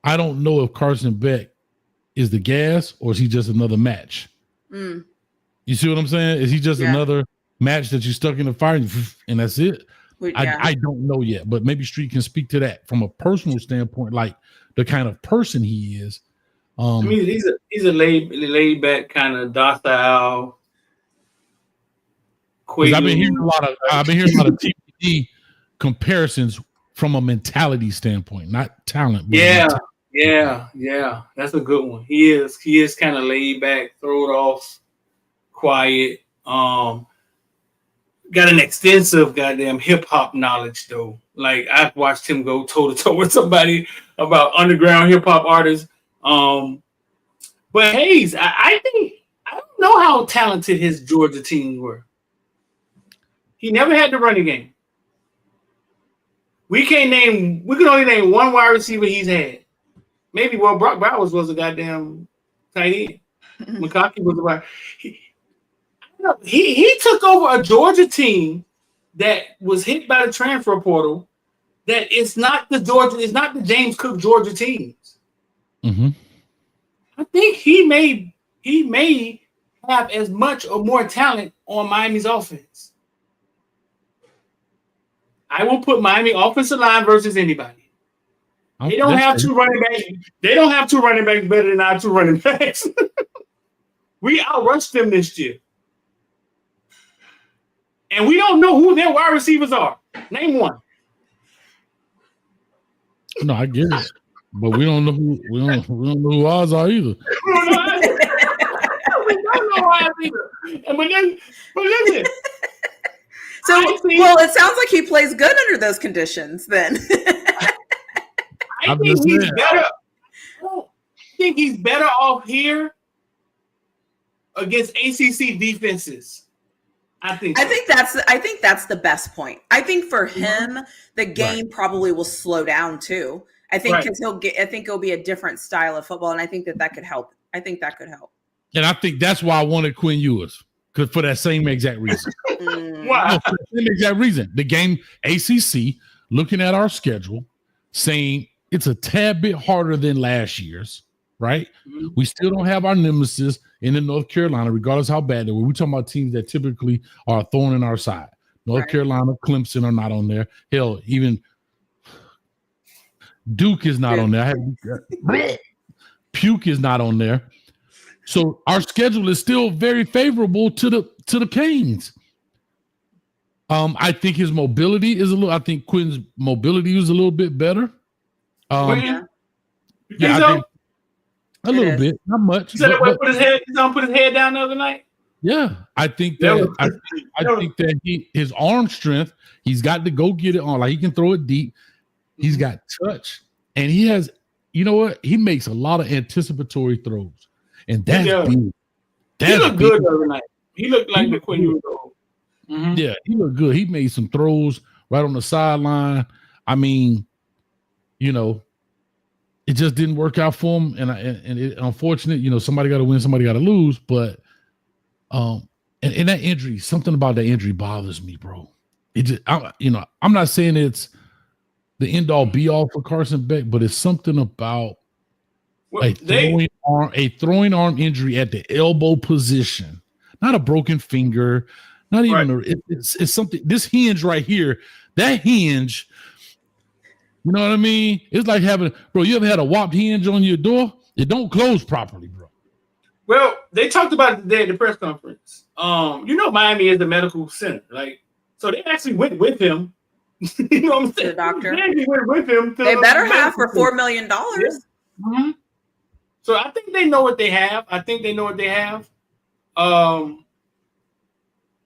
I don't know if Carson Beck is the gas or is he just another match? You see what I'm saying? Is he just another match that you stuck in the fire and that's it? I don't know yet, but maybe Street can speak to that from a personal standpoint, like the kind of person he is. I mean, he's a laid back kind of docile. I've been hearing a lot of TPD comparisons from a mentality standpoint, not talent. Yeah. That's a good one. He is kind of laid back, throw it off, quiet. Got an extensive goddamn hip hop knowledge though. Like I've watched him go toe to toe with somebody about underground hip hop artists. But Hayes, I don't know how talented his Georgia teams were. He never had the running game. We can only name one wide receiver he's had. Maybe Brock Bowers was a goddamn tight end. McConkey was a wide. He took over a Georgia team that was hit by the transfer portal. That it's not the James Cook Georgia teams. Mm-hmm. I think he may have as much or more talent on Miami's offense. I will put Miami offensive line versus anybody. They don't have two running backs. They don't have two running backs better than our two running backs. We outrushed them this year. And we don't know who their wide receivers are. Name one. No, I get it. But we don't know who ours are either. We don't know ours either. But listen. So, it sounds like he plays good under those conditions then. I think he's better. I think he's better off here against ACC defenses. I think that's the best point. I think for him, the game probably will slow down too. I think because I think it'll be a different style of football, and I think that could help. I think that could help. And I think that's why I wanted Quinn Ewers, because for that same exact reason. Why? No, for the same exact reason. The game ACC, looking at our schedule, saying it's a tad bit harder than last year's, right? Mm-hmm. We still don't have our nemesis in North Carolina, regardless how bad they were. We're talking about teams that typically are a thorn in our side. North Carolina, Clemson are not on there. Hell, even Duke is not on there. Puke is not on there. So our schedule is still very favorable to the Canes. I think his mobility is I think Quinn's mobility is a little bit better. I think a little bit, not much. He put his head down the other night. Yeah, I think that I think that his arm strength, he's got to go get it on. Like he can throw it deep. He's got touch, and he has. You know what? He makes a lot of anticipatory throws, and that's big. He looked good the other night. He looked like the Quinn Ewers. Mm-hmm. Yeah, he looked good. He made some throws right on the sideline. I mean, it just didn't work out for him, and it unfortunate. Somebody got to win, somebody got to lose. But and that injury, something about that injury bothers me, bro. It just, I'm not saying it's the end all be all for Carson Beck, but it's something about a throwing arm injury at the elbow position, not a broken finger, not even it's something. This hinge right here, that hinge. You know what I mean? It's like having, bro, you ever had a whopped hinge on your door? It don't close properly, bro. Well, they talked about it today at the press conference. Miami is the medical center. So they actually went with him. You know what I'm saying? The doctor. They went with him. They better have for $4 million. Yeah. Mm-hmm. So I think they know what they have.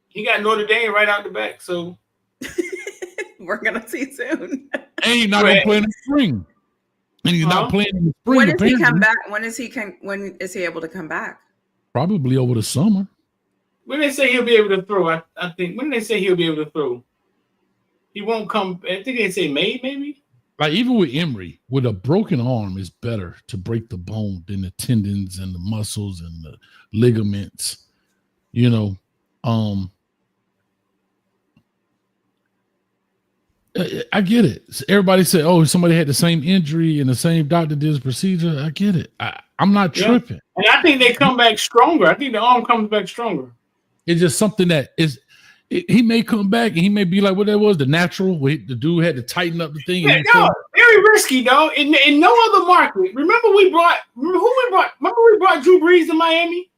He got Notre Dame right out the back, so we're gonna see soon. And he's not gonna play in the spring. And he's not playing in the spring. When does he come back? When is he able to come back? Probably over the summer. When they say he'll be able to throw, I think when they say he'll be able to throw, he won't come. I think they say May, maybe. like even with Emory, with a broken arm, it's better to break the bone than the tendons and the muscles and the ligaments. You know, I get it. Everybody said, "Oh, somebody had the same injury and the same doctor did his procedure." I get it. I'm not tripping. And I think they come back stronger. I think the arm comes back stronger. It's just something that is. He may come back and he may be like what that was, the natural. The dude had to tighten up the thing. Yeah, no, very risky, though. In no other market. Remember we brought Drew Brees to Miami,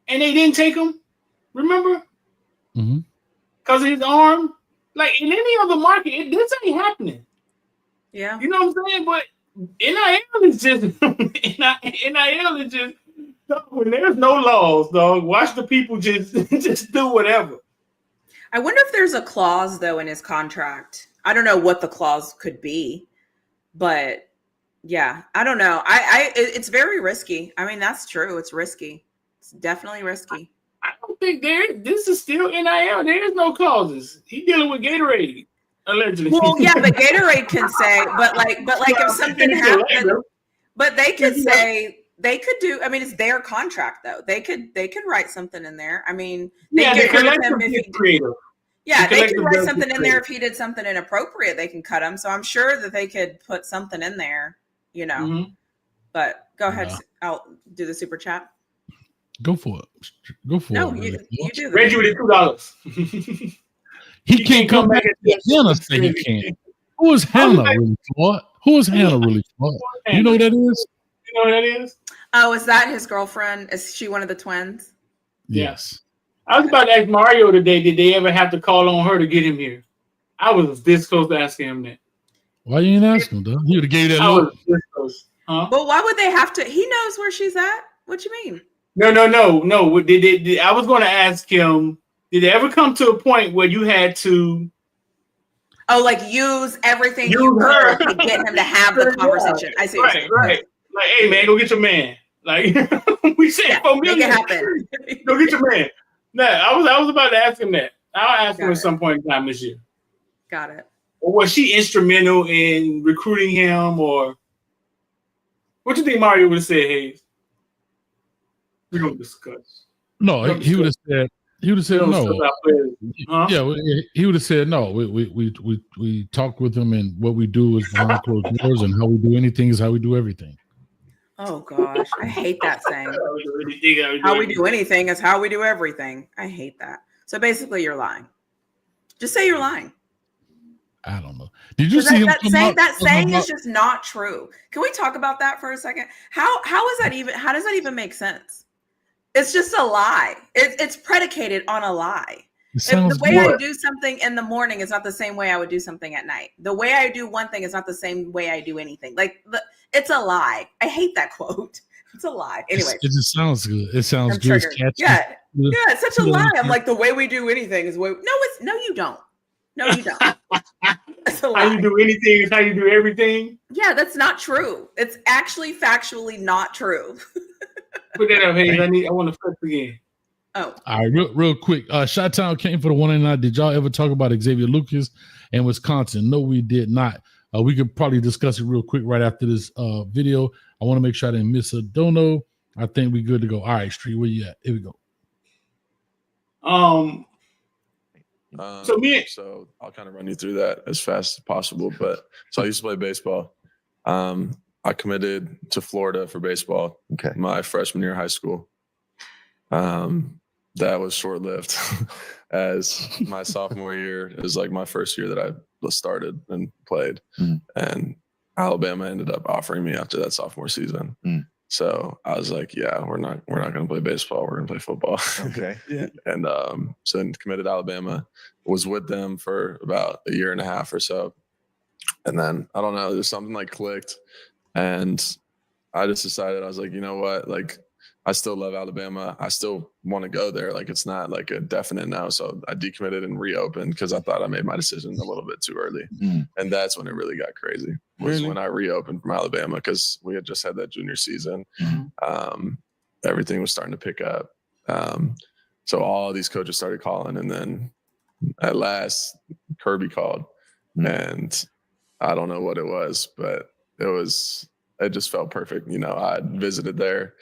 and they didn't take him. Remember? Because of his arm. Like in any other market, this ain't happening. Yeah, you know what I'm saying. But NIL is just NIL is just when there's no laws, dog. Watch the people just do whatever. I wonder if there's a clause though in his contract. I don't know what the clause could be, but yeah, I don't know. It's very risky. I mean, that's true. It's risky. It's definitely risky. I don't think this is still NIL. There is no clauses. He's dealing with Gatorade, allegedly. Well, yeah, but Gatorade can say, but like if something happened, but they could say they could do. I mean, it's their contract though. They could write something in there. I mean, they get rid of him if he creative. Yeah, they could write something in there if he did something inappropriate. They can cut him. So I'm sure that they could put something in there. You know, but go ahead. I'll do the super chat. Go for it. Go for it. No, you do. Reggie with $2. He can't come back. Hannah say he can't. Who is Hannah really for? Who is Hannah really for? You know who that is? You know who that is? Oh, is that his girlfriend? Is she one of the twins? Yes. I was about to ask Mario today, did they ever have to call on her to get him here? I was this close to asking him that. Why you didn't ask him, though? He would have gave that look. This close. Huh? But why would they have to? He knows where she's at. What you mean? No. Did I was going to ask him, did it ever come to a point where you had to use everything you could to get him to have the conversation? I see what you're saying. Right. Like, hey man, go get your man. Like we said, $4 million. Make it happen. Go get your man. No, I was about to ask him that. I'll ask him at some point in time this year. Got it. Or was she instrumental in recruiting him, or what do you think Mario would have said, Hayes? We don't discuss. No, he would have said. He would have said no. Huh? Yeah, he would have said no. We talk with him, and what we do is behind closed doors, and how we do anything is how we do everything. Oh gosh, I hate that saying. How we do anything is how we do everything. I hate that. So basically, you're lying. Just say you're lying. I don't know. Did you see that saying is just not true. Can we talk about that for a second? How does that even make sense? It's just a lie. It's predicated on a lie. The way I do something in the morning is not the same way I would do something at night. The way I do one thing is not the same way I do anything. It's a lie. I hate that quote. It's a lie. Anyway, it just sounds good. It sounds good. Yeah, it's such a lie. I'm like, the way we do anything is no, you don't. No, you don't. It's a lie. How you do anything is how you do everything. Yeah, that's not true. It's actually factually not true. Put that up, Hayes. I want to flip again. Oh. All right, real quick. Chi-Town came for the 199. Did y'all ever talk about Xavier Lucas and Wisconsin? No, we did not. We could probably discuss it real quick right after this video. I want to make sure I didn't miss a dono. I think we're good to go. All right, Street, where you at? Here we go. So I'll kind of run you through that as fast as possible. But so I used to play baseball. I committed to Florida for baseball. Okay. My freshman year of high school. That was short-lived. As my sophomore year is like my first year that I started and played, and Alabama ended up offering me after that sophomore season. So I was like, yeah, we're not going to play baseball. We're going to play football. Okay. Yeah. And so then committed to Alabama, was with them for about a year and a half or so. And then I don't know, there's something like clicked, and I just decided, I was like, you know what? Like, I still love Alabama. I still want to go there. Like, it's not like a definite no. So I decommitted and reopened because I thought I made my decision a little bit too early. And that's when it really got crazy, was when I reopened from Alabama, because we had just had that junior season. Everything was starting to pick up. So all these coaches started calling. And then at last, Kirby called. And I don't know what it was, but it just felt perfect. You know, I visited there,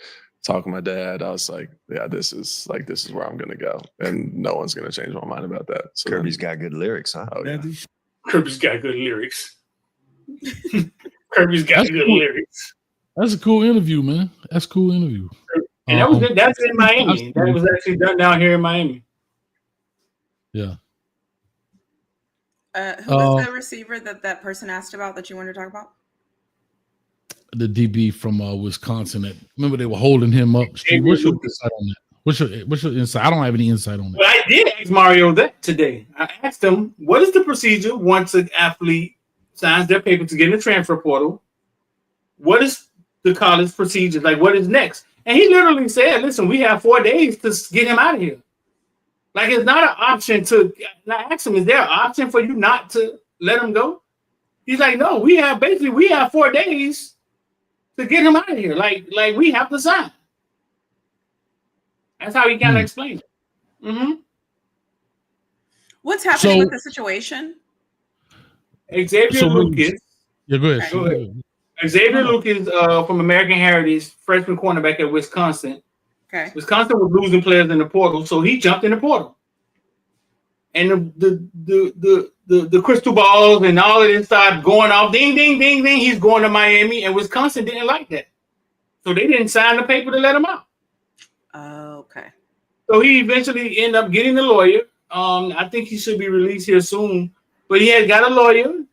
talked to my dad. I was like, yeah, this is where I'm gonna go, and no one's gonna change my mind about that. So Kirby's got good lyrics, huh? Oh yeah. Kirby's got good lyrics. Kirby's got That's good cool. lyrics. That's a cool interview, man. That's a cool interview. And that was good. That's in Miami. That was actually done down here in Miami. Yeah. Who was the receiver that person asked about that you wanted to talk about? The DB from Wisconsin. Remember they were holding him up. Steve, what's your insight on that? What's your insight? I don't have any insight on that. Well, I did ask Mario that today. I asked him, what is the procedure once an athlete signs their paper to get in the transfer portal? What is the college procedure? Like, what is next? And he literally said, listen, we have 4 days to get him out of here. Like, it's not an option to, and I asked him, is there an option for you not to let him go? He's like, no, we have 4 days to get him out of here. Like we have to sign. That's how he kind of explained it. Mm-hmm. What's happening with the situation? Xavier Lucas. Yeah, go ahead. Go ahead. Xavier Lucas from American Heritage, freshman cornerback at Wisconsin. Okay. Wisconsin was losing players in the portal, so he jumped in the portal. And the crystal balls and all of this started going off. Ding, ding, ding, ding. He's going to Miami, and Wisconsin didn't like that. So they didn't sign the paper to let him out. Okay. So he eventually ended up getting a lawyer. I think he should be released here soon. But he had got a lawyer.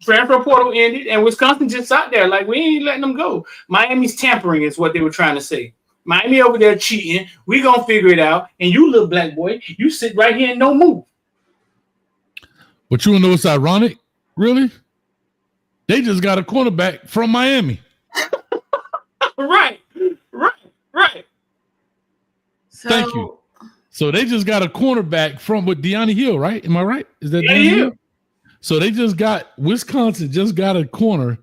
Transfer portal ended, and Wisconsin just sat there like, we ain't letting them go. Miami's tampering is what they were trying to say. Miami over there cheating. We gonna figure it out. And you little black boy, you sit right here and don't move. But you know what's ironic? Really? They just got a cornerback from Miami. Right. So, Thank you. So they just got a cornerback from with Deion Hill, right? Am I right? Is that Deion Hill? So they just got Wisconsin just got a corner,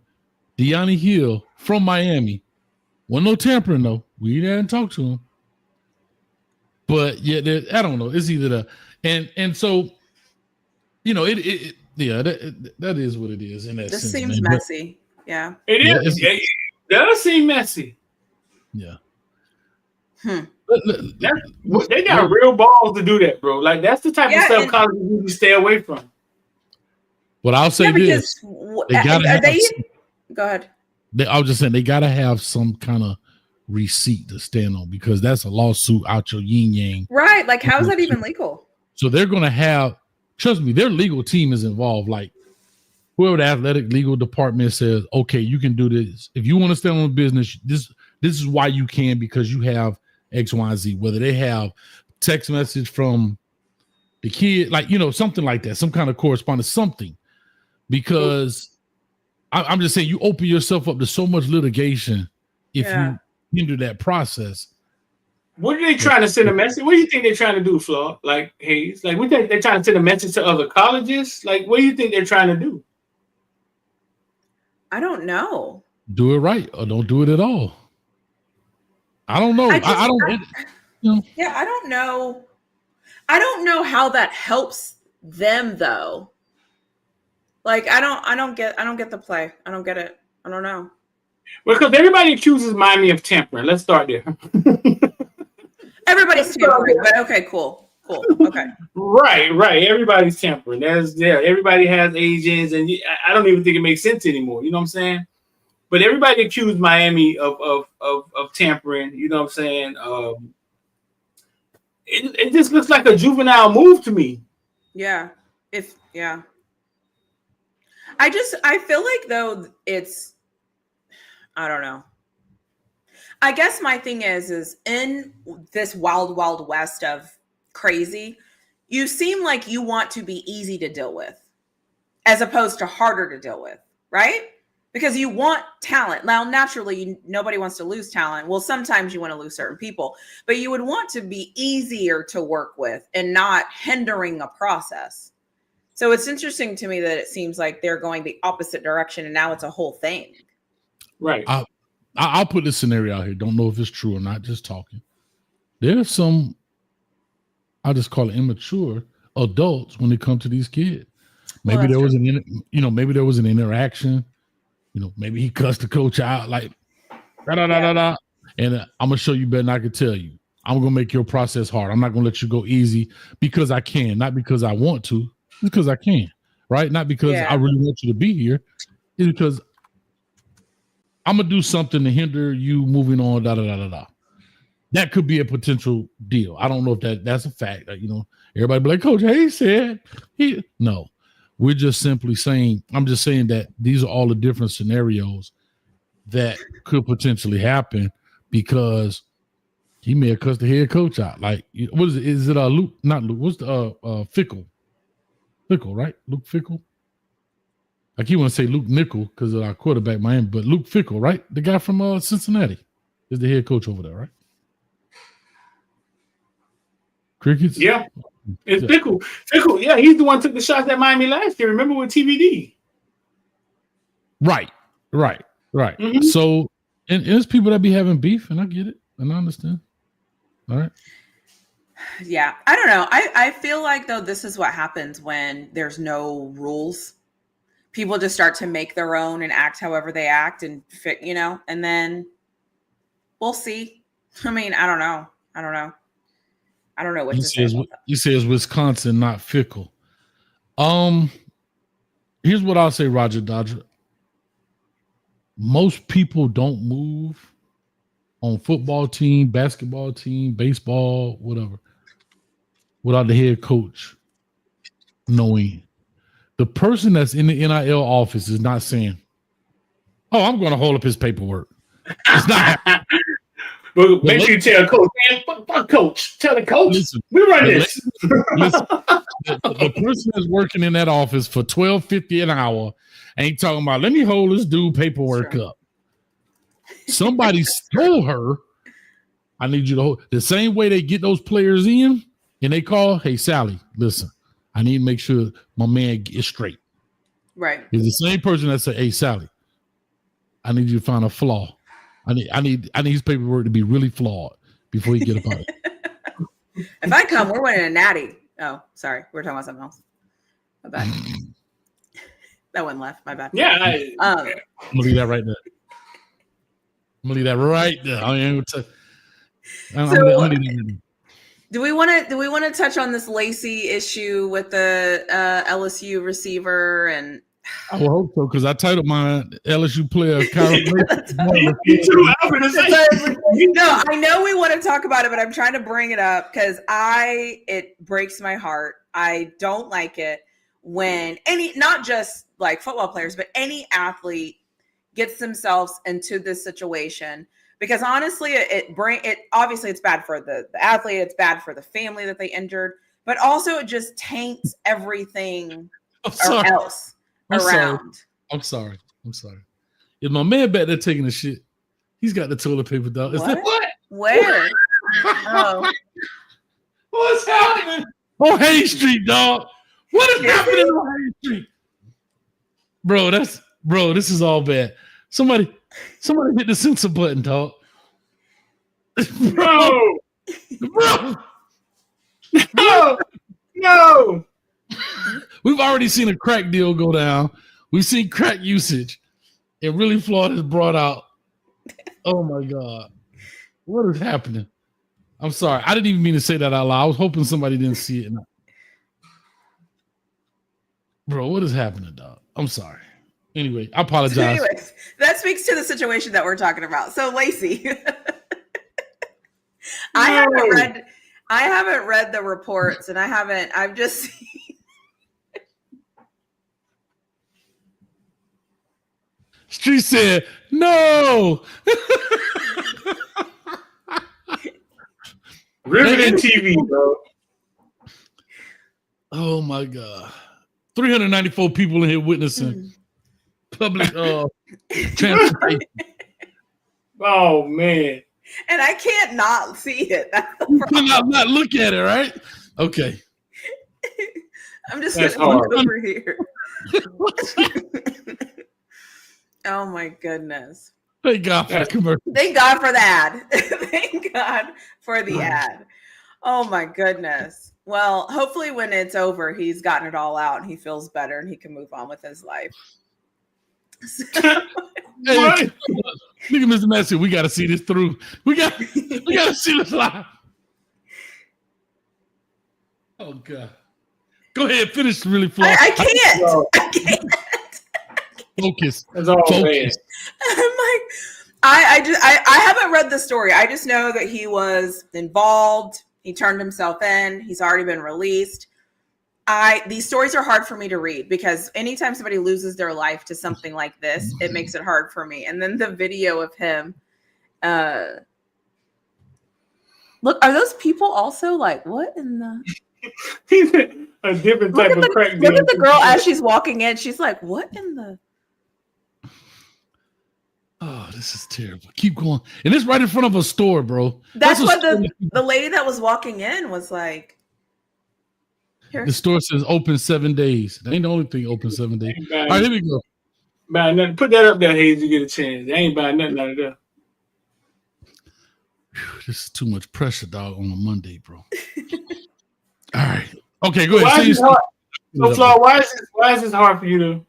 Deion Hill from Miami. Well, no tampering though. We didn't talk to him. But yeah, I don't know. It's either the and so you know that is what it is. In that this sense, seems man. messy. Yeah. It is. It does seem messy. Yeah. They got real balls to do that, bro. Like that's the type of stuff colleges need to stay away from. But I'll say this: they gotta go ahead. I was just saying they gotta have some kind of receipt to stand on because that's a lawsuit out your yin yang. Right? Like, how is that even legal? So they're gonna have. Trust me, their legal team is involved. Like whoever the athletic legal department says, okay, you can do this. If you want to stay on business, this is why you can because you have X, Y, and Z. Whether they have text message from the kid, like something like that, some kind of correspondence, something. Because I'm just saying you open yourself up to so much litigation if you hinder that process. What are they trying to send a message? What do you think they're trying to do, Flaw? Like Hayes? Like what they're trying to send a message to other colleges? Like what do you think they're trying to do? I don't know. Do it right or don't do it at all. I don't know. I don't. Yeah, I don't know. I don't know how that helps them though. Like I don't get the play. I don't get it. I don't know. Well, because everybody accuses Miami of tampering. Let's start there. Everybody's tampering, but okay, cool. Okay. Right. Everybody's tampering. Everybody has agents, and I don't even think it makes sense anymore. You know what I'm saying? But everybody accused Miami of tampering. You know what I'm saying? It just looks like a juvenile move to me. Yeah. I feel like though I don't know. I guess my thing is in this wild, wild west of crazy, you seem like you want to be easy to deal with as opposed to harder to deal with, right? Because you want talent. Now, naturally, nobody wants to lose talent. Well, sometimes you want to lose certain people, but you would want to be easier to work with and not hindering a process. So it's interesting to me that it seems like they're going the opposite direction and now it's a whole thing. Right. I'll put this scenario out here. Don't know if it's true or not, just talking. There's some, I'll just call it immature adults when it comes to these kids. Maybe there was maybe there was an interaction. Maybe he cussed the coach out like da. And I'm gonna show you better than I could tell you. I'm gonna make your process hard. I'm not gonna let you go easy because I can, not because I want to, because I can, right? Not because I really want you to be here. It's because I'm gonna do something to hinder you moving on. Da. That could be a potential deal. I don't know if that's a fact. Everybody be like, Coach, he said he. No, we're just simply saying. I'm just saying that these are all the different scenarios that could potentially happen because he may have cussed the head coach out. Like, what is it? Is it Luke? Not Luke. What's the Fickle? Fickle, right? Luke Fickle. I keep want to say Luke Nickel because of our quarterback, Miami, but Luke Fickle, right? The guy from Cincinnati is the head coach over there, right? Crickets? Yeah. It's Fickle. Fickle, yeah, he's the one who took the shots at Miami last year. Remember with TBD? Right. Mm-hmm. So, and there's people that be having beef, and I get it, and I understand. All right. Yeah, I don't know. I feel like, though, this is what happens when there's no rules. People just start to make their own and act however they act and fit, and then we'll see. I mean, I don't know what to say about that. You say it's Wisconsin, not Fickle. Here's what I'll say, Roger Dodger. Most people don't move on football team, basketball team, baseball, whatever, without the head coach knowing. The person that's in the NIL office is not saying, "Oh, I'm going to hold up his paperwork." It's not happening. Well, make sure you tell coach, man, fuck coach. Tell the coach. Listen, we run this. Listen, the person that's working in that office for $12.50 an hour ain't talking about, let me hold this dude paperwork up. Somebody stole her. I need you to hold the same way they get those players in and they call, hey, Sally, listen, I need to make sure my man is straight. Right. It's the same person that said, hey, Sally, I need you to find a flaw. I need his paperwork to be really flawed before he get up on it. If I come, we're winning a natty. Oh, sorry. We're talking about something else. My bad. That one left. My bad. Yeah. I'm going to leave that right there. Do we want to touch on this Lacy issue with the LSU receiver? And I will hope so, because I titled my LSU player Kyren Lacy. No, I know we want to talk about it, but I'm trying to bring it up because it breaks my heart. I don't like it when not just like football players, but any athlete gets themselves into this situation. Because honestly, obviously it's bad for the athlete, it's bad for the family that they injured, but also it just taints everything else around. I'm sorry. Is my man back there taking the shit? He's got the toilet paper, dog. What? Where? Oh. What's happening? On Hay Street, dog. What is happening on Hay Street? Bro, this is all bad. Somebody hit the censor button, dog. Bro. No. We've already seen a crack deal go down. We've seen crack usage. And really flawed is brought out. Oh my God. What is happening? I'm sorry. I didn't even mean to say that out loud. I was hoping somebody didn't see it. Bro, what is happening, dog? I'm sorry. Anyway, I apologize. Anyways, that speaks to the situation that we're talking about. So Lacy, I haven't read the reports, and I've just seen. She said, no. Riveting TV, bro. Oh my God. 394 people in here witnessing public transportation. Oh man. And I can't not see it. You cannot not look at it, right? Okay. I'm just going to look over here. Oh my goodness. Thank God for the commercial. Thank God for the ad. Thank God for the ad. Oh my goodness. Well, hopefully when it's over, he's gotten it all out and he feels better and he can move on with his life. Hey, look at Mr. Massey. We got to see this through. We got to see this live. Oh God! Go ahead, finish really far. I can't. I can't. Focus. That's all Focus. I'm like, I haven't read the story. I just know that he was involved. He turned himself in. He's already been released. These stories are hard for me to read because anytime somebody loses their life to something like this, it makes it hard for me. And then the video of him, look, are those people also like, what in the? He's a different type of crack. Look at the girl as she's walking in. She's like, what in the? Oh, this is terrible. Keep going. And it's right in front of a store, bro. That's what the lady that was walking in was like. The store says open 7 days. That ain't the only thing open 7 days. All right, here we go. Nothing. Put that up there, Hayes. You get a chance. They ain't buying nothing out of there. This is too much pressure, dog, on a Monday, bro. All right. Okay, go ahead. So, Flaw, why is this hard for you to?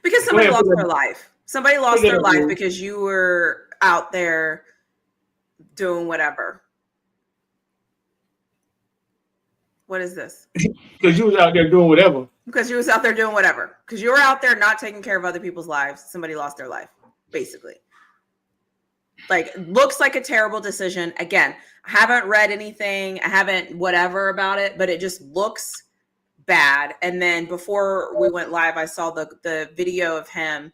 Because somebody lost their life. Somebody lost their life because you were out there doing whatever. What is this? Because you was out there doing whatever. Because you was out there doing whatever. Because you were out there not taking care of other people's lives. Somebody lost their life, basically. Like, looks like a terrible decision. Again, I haven't read anything. I haven't whatever about it, but it just looks bad. And then before we went live, I saw the video of him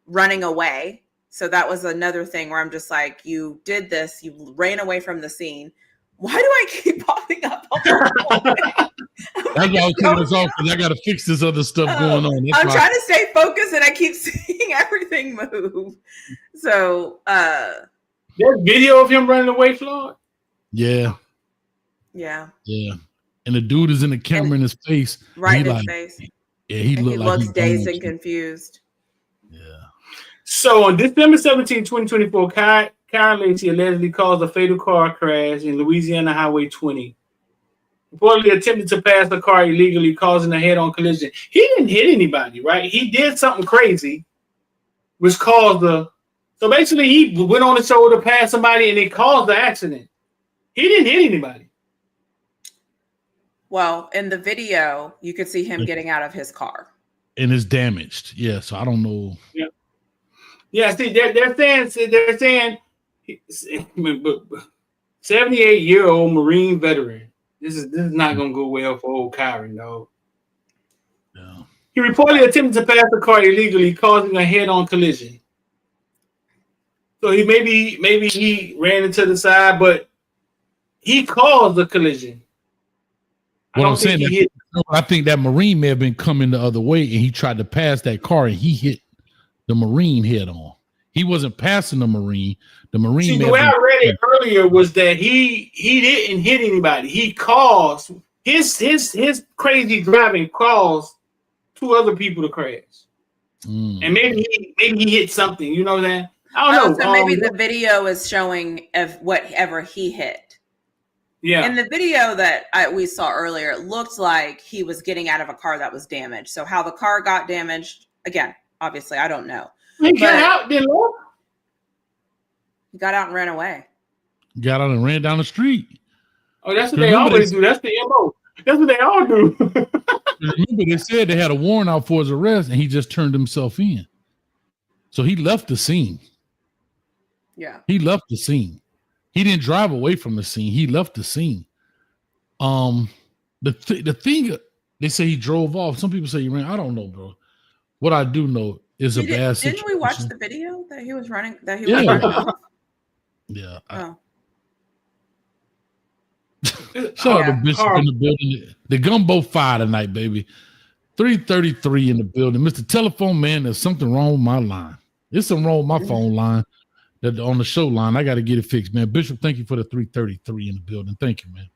running away. So that was another thing where I'm just like, you did this. You ran away from the scene. Why do I keep popping up? I gotta turn this off because I gotta fix this other stuff going on. I'm trying to stay focused and I keep seeing everything move. So there's video of him running away, Floyd? Yeah. Yeah. Yeah. And the dude is in the camera in his face. Right in his face. Yeah, he looks dazed and confused. Yeah. So on December 17, 2024, Kyren Lacy allegedly caused a fatal car crash in Louisiana Highway 20. Reportedly attempted to pass the car illegally, causing a head-on collision. He didn't hit anybody, right? He did something crazy, which caused the... So basically, he went on the shoulder, passed somebody, and it caused the accident. He didn't hit anybody. Well, in the video, you could see him getting out of his car. And it's damaged. Yeah, so I don't know. Yeah. Yeah, see, they're saying 78-year-old Marine veteran. This is not gonna go well for old Kyren, though. No. He reportedly attempted to pass the car illegally, causing a head-on collision. So he maybe he ran into the side, but he caused the collision. What I'm saying, I think that Marine may have been coming the other way, and he tried to pass that car, and he hit the Marine head on. He wasn't passing the Marine. The Marine. See, the way I read it earlier was that he didn't hit anybody. He caused his crazy driving caused two other people to crash, and maybe he hit something. You know what I'm saying? I don't know. So maybe the video is showing of whatever he hit. Yeah. In the video that we saw earlier, it looked like he was getting out of a car that was damaged. So how the car got damaged, again, obviously, I don't know. He got out, didn't he? He got out and ran away. Got out and ran down the street. Oh, that's what they always do. That's the MO. That's what they all do. Remember, they said they had a warrant out for his arrest, and he just turned himself in. So he left the scene. Yeah. He left the scene. He didn't drive away from the scene. He left the scene. The thing, they say he drove off. Some people say he ran. I don't know, bro. What I do know is a bad situation. Didn't we watch the video that he was running? That he was running off? Yeah. Oh. Shout out to Bishop in the building. The gumbo fire tonight, baby. 3:33 in the building. Mr. Telephone Man, there's something wrong with my line. There's something wrong with my phone line. That on the show line, I got to get it fixed, man. Bishop, thank you for the 3:33 in the building. Thank you, man.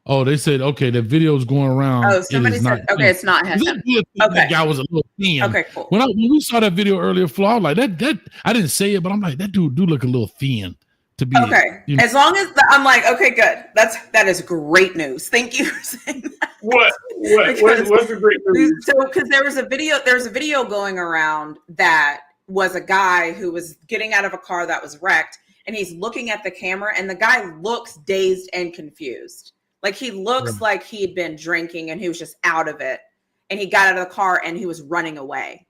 Oh, they said, okay, that video's going around. Oh, somebody said, okay, it's not him. Okay. That guy was a little thin. Okay, cool. When we saw that video earlier, Flo, I was like, that I didn't say it, but I'm like, that dude do look a little thin to be okay. You know, As long as I'm like, okay, good. That is great news. Thank you for saying that. What's the great news? So, because there's a video going around that was a guy who was getting out of a car that was wrecked, and he's looking at the camera, and the guy looks dazed and confused. Like he looks like he'd been drinking and he was just out of it, and he got out of the car and he was running away.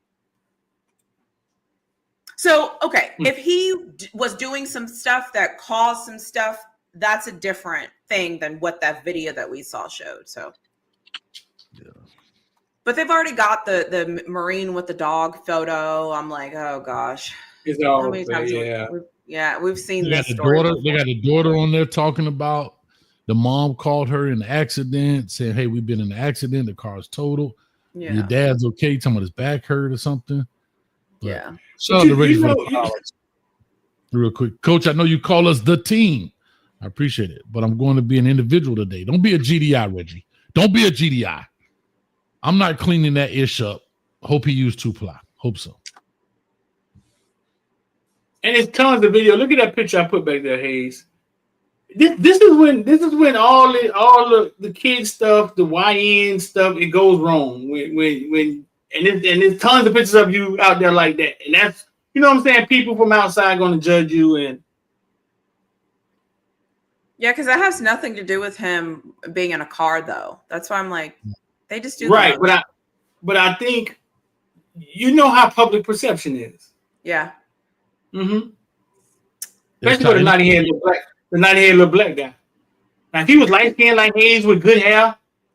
So, okay, if he was doing some stuff that caused some stuff, that's a different thing than what that video that we saw showed. So, yeah. But they've already got the Marine with the dog photo. I'm like, oh gosh. It's all, how many times we've seen they this got story. they got a daughter on there talking about the mom called her in an accident, saying, hey, we've been in an accident, the car is totaled. Yeah. Your dad's okay, talking about his back hurt or something. But yeah. shout out to Reggie for the $5. Real quick. Coach, I know you call us the team. I appreciate it, but I'm going to be an individual today. Don't be a GDI, Reggie. Don't be a GDI. I'm not cleaning that ish up. Hope he used 2-ply. Hope so. And it's tons of video. Look at that picture I put back there, Hayes. This is when all the kids stuff, the YN stuff, it goes wrong. When there's tons of pictures of you out there like that, and that's, you know what I'm saying. People from outside going to judge you, and yeah, because that has nothing to do with him being in a car, though. That's why I'm like, they just do right. But I think you know how public perception is. Yeah. Mm-hmm. Especially with the 90-head little black guy. Now, if he was light skinned like Hayes with good hair,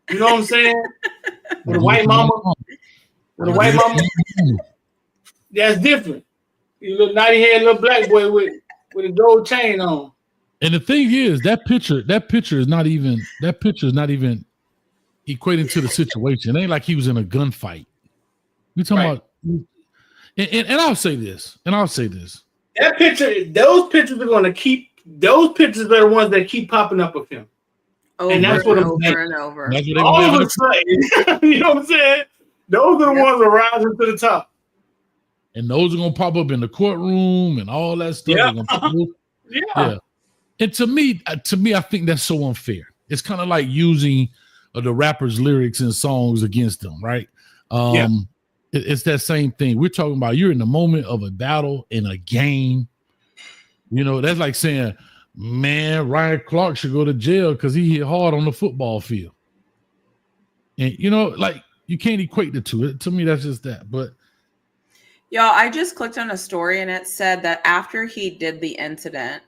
you know what I'm saying? With a white mama, that's different. You little 90-head little black boy with a gold chain on. And the thing is, that picture is not even equating to the situation. It ain't like he was in a gunfight. We talking about, and I'll say this. That picture, those pictures are going to keep. Those pictures are the ones that keep popping up of him. And that's what I'm saying. And over. All of a sudden, you know what I'm saying? Those are the ones that are rising to the top. And those are gonna pop up in the courtroom and all that stuff. Yeah. And to me, I think that's so unfair. It's kind of like using the rappers' lyrics and songs against them, right? It's that same thing. We're talking about you're in the moment of a battle in a game. You know, that's like saying, man, Ryan Clark should go to jail because he hit hard on the football field. And, you know, like, you can't equate the two. To me, that's just that. But y'all, I just clicked on a story and it said that after he did the incident,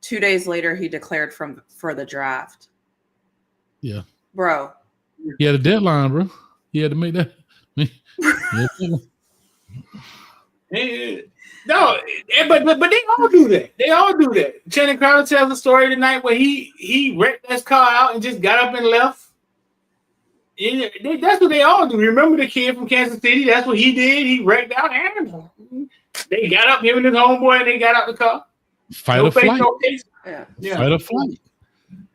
2 days later, he declared for the draft. Yeah. Bro. He had a deadline, bro. He had to make that. No, but they all do that. They all do that. Channing Crowder tells a story tonight where he wrecked his car out and just got up and left. That's what they all do. Remember the kid from Kansas City? That's what he did. He wrecked out and they got up, him and his homeboy, and they got out the car. Fight or flight. Yeah. Fight or flight.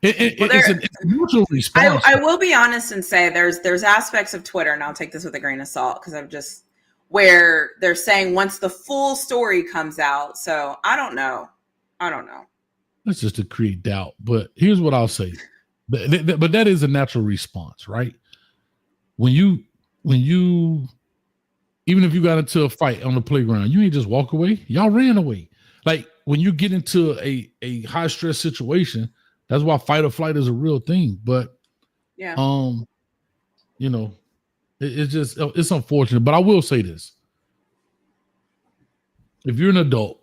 It's a mutual response. I will be honest and say there's aspects of Twitter, and I'll take this with a grain of salt because I'm just where they're saying once the full story comes out. So I don't know. That's just to create doubt. But here's what I'll say. But that is a natural response, right? When you even if you got into a fight on the playground, you ain't just walk away. Y'all ran away. Like when you get into a high stress situation, that's why fight or flight is a real thing. But yeah, you know, it's unfortunate. But I will say this: if you're an adult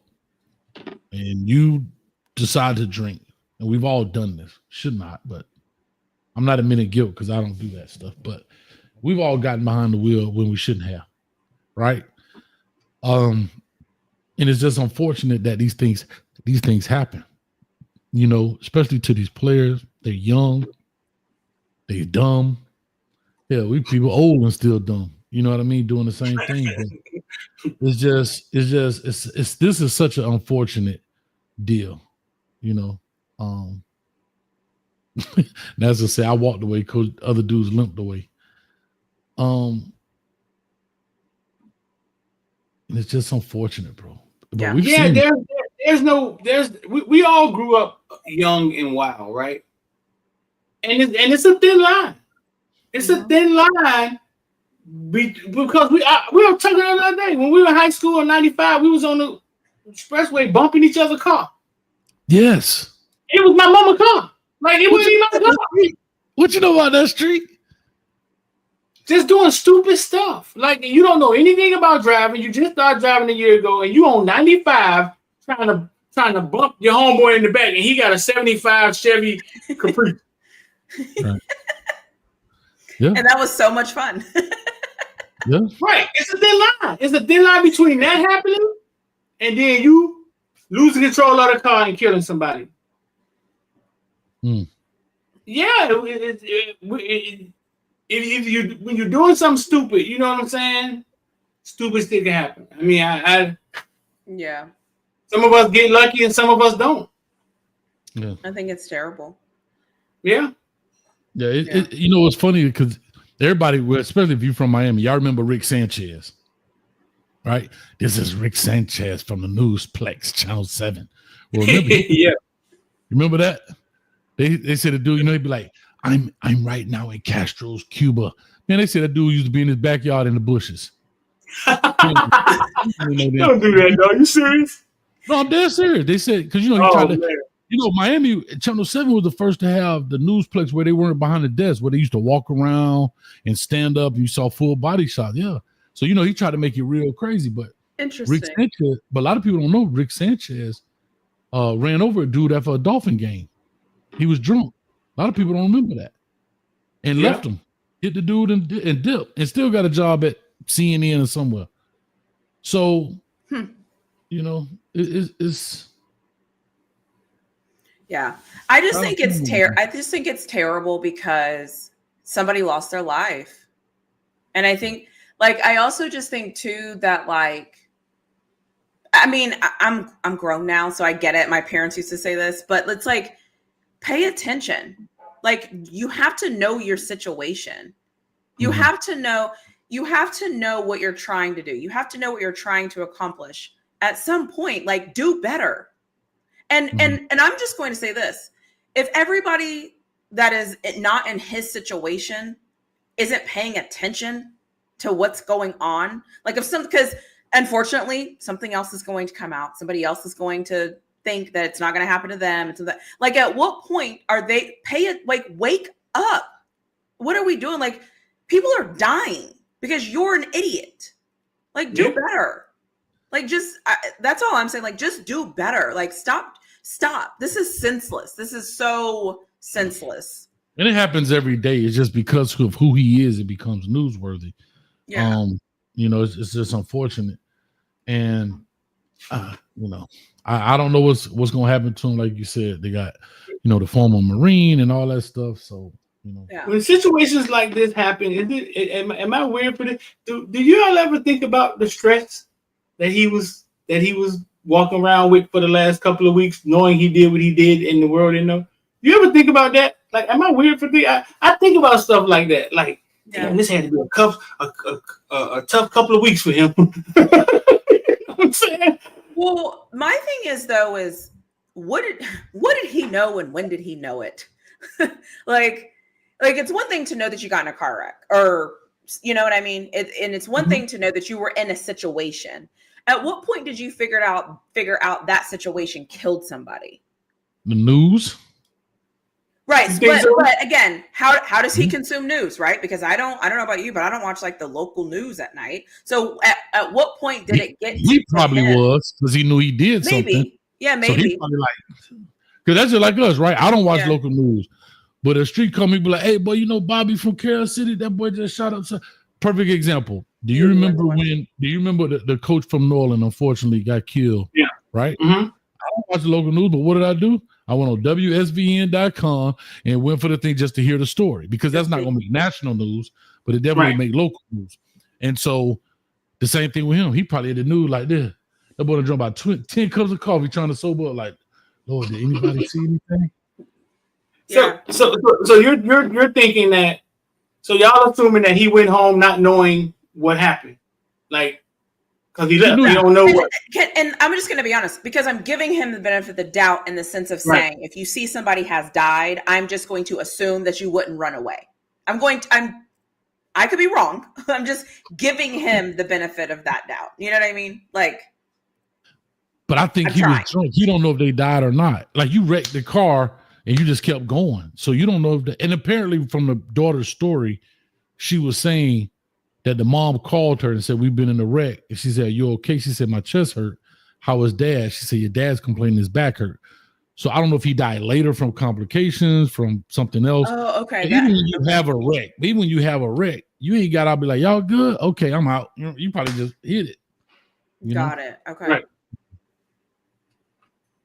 and you decide to drink, and we've all done this, should not, but I'm not admitting guilt because I don't do that stuff. But we've all gotten behind the wheel when we shouldn't have, right? And it's just unfortunate that these things happen. You know, especially to these players. They're young, they're dumb. Yeah, we people old and still dumb. You know what I mean? Doing the same thing. But this is such an unfortunate deal. You know, that's to say, I walked away because other dudes limped away. And it's just unfortunate, bro. But yeah, there's we all grew up young and wild, right? And it's a thin line. It's a thin line because we were talking the other day when we were in high school in '95. We was on the expressway bumping each other's car. Yes, it was my mama's car. Like it wasn't even my car. What you know about that street? Just doing stupid stuff. Like you don't know anything about driving. You just started driving a year ago, and you on 95 trying to bump your homeboy in the back, and he got a '75 Chevy Caprice. Right. Yeah. And that was so much fun. Yeah. Right. It's a thin line. It's a thin line between that happening and then you losing control of the car and killing somebody. Yeah. If when you're doing something stupid, you know what I'm saying? Stupid shit can happen. I mean, yeah. Some of us get lucky and some of us don't. Yeah. I think it's terrible. Yeah. Yeah. You know, it's funny because everybody, especially if you're from Miami, y'all remember Rick Sanchez, right? This is Rick Sanchez from the Newsplex, Channel 7. Well, remember, yeah. Remember that? They said the dude, you know, he'd be like, I'm right now in Castro's Cuba. Man, they said that dude used to be in his backyard in the bushes. Don't do that, though. You serious? No, I'm dead serious. They said, because, you know, he tried to, you know, Miami, Channel 7 was the first to have the newsplex where they weren't behind the desk, where they used to walk around and stand up. You saw full body shots. Yeah. So, you know, he tried to make it real crazy, but Interesting. Rick Sanchez, but a lot of people don't know Rick Sanchez ran over a dude after a Dolphin game. He was drunk. A lot of people don't remember that. And left him. Hit the dude and dipped and still got a job at CNN or somewhere. So, you know, it's yeah. I just think it's terrible because somebody lost their life. And I think, like, I also just think too that, like, I mean, I'm grown now, so I get it. My parents used to say this, but it's like, pay attention. Like, you have to know your situation. You have to know what you're trying to do. You have to know what you're trying to accomplish. At some point, like, do better. And I'm just going to say this. If everybody that is not in his situation isn't paying attention to what's going on, like because unfortunately something else is going to come out. Somebody else is going to think that it's not going to happen to them. It's that, like, at what point are they wake up? What are we doing? Like, people are dying because you're an idiot. Like, do better. Like, that's all I'm saying. Like, just do better. Like, stop. This is senseless. This is so senseless. And it happens every day. It's just because of who he is, it becomes newsworthy. Yeah. You know, it's just unfortunate. And you know, I don't know what's going to happen to him. Like you said, they got, you know, the former Marine and all that stuff. So, you know, when situations like this happen, am I weird for this? Do you all ever think about the stress that he was walking around with for the last couple of weeks, knowing he did what he did in the world? You know, you ever think about that? Like, am I weird for this? I think about stuff like that. Like, damn, this had to be a tough couple of weeks for him. You know what I'm saying? Well, my thing is, though, is what did he know and when did he know it? like it's one thing to know that you got in a car wreck, or, you know what I mean? And it's one thing to know that you were in a situation. At what point did you figure out that situation killed somebody? The news. Right. But again, how does he consume news? Right. Because I don't know about you, but I don't watch, like, the local news at night. So at what point did it get? He probably was, because he knew he did something. Yeah, maybe. So he probably, like, because that's just like us, right? I don't watch local news, but a street come, he be like, "Hey, boy, you know Bobby from Carol City? That boy just shot up." Perfect example. Do you remember the coach from New Orleans unfortunately got killed? Yeah. Right. I don't watch the local news, but what did I do? I went on WSVN.com and went for the thing just to hear the story, because that's not going to make national news, but it definitely make local news. And so the same thing with him. He probably had the news like this. That boy done drunk about 10 cups of coffee trying to sober up. Like, Lord, did anybody see anything? So you're thinking that. So y'all assuming that he went home not knowing what happened, like, because he left. We don't know what. And I'm just going to be honest, because I'm giving him the benefit of the doubt in the sense of Right. saying, if you see somebody has died, I'm just going to assume that you wouldn't run away. I could be wrong. I'm just giving him the benefit of that doubt. You know what I mean? Like, But I think I'm he trying. was drunk. You don't know if they died or not. Like you wrecked the car and you just kept going. So you don't know if and apparently from the daughter's story, she was saying that the mom called her and said, we've been in a wreck. And she said, you okay? She said, my chest hurt. How was dad? She said, your dad's complaining his back hurt. So I don't know if he died later from complications, from something else. oh, okay. And even when you have a wreck, you ain't got to be like, y'all good? Okay, I'm out. You probably just hit it. Got it. Okay. Right.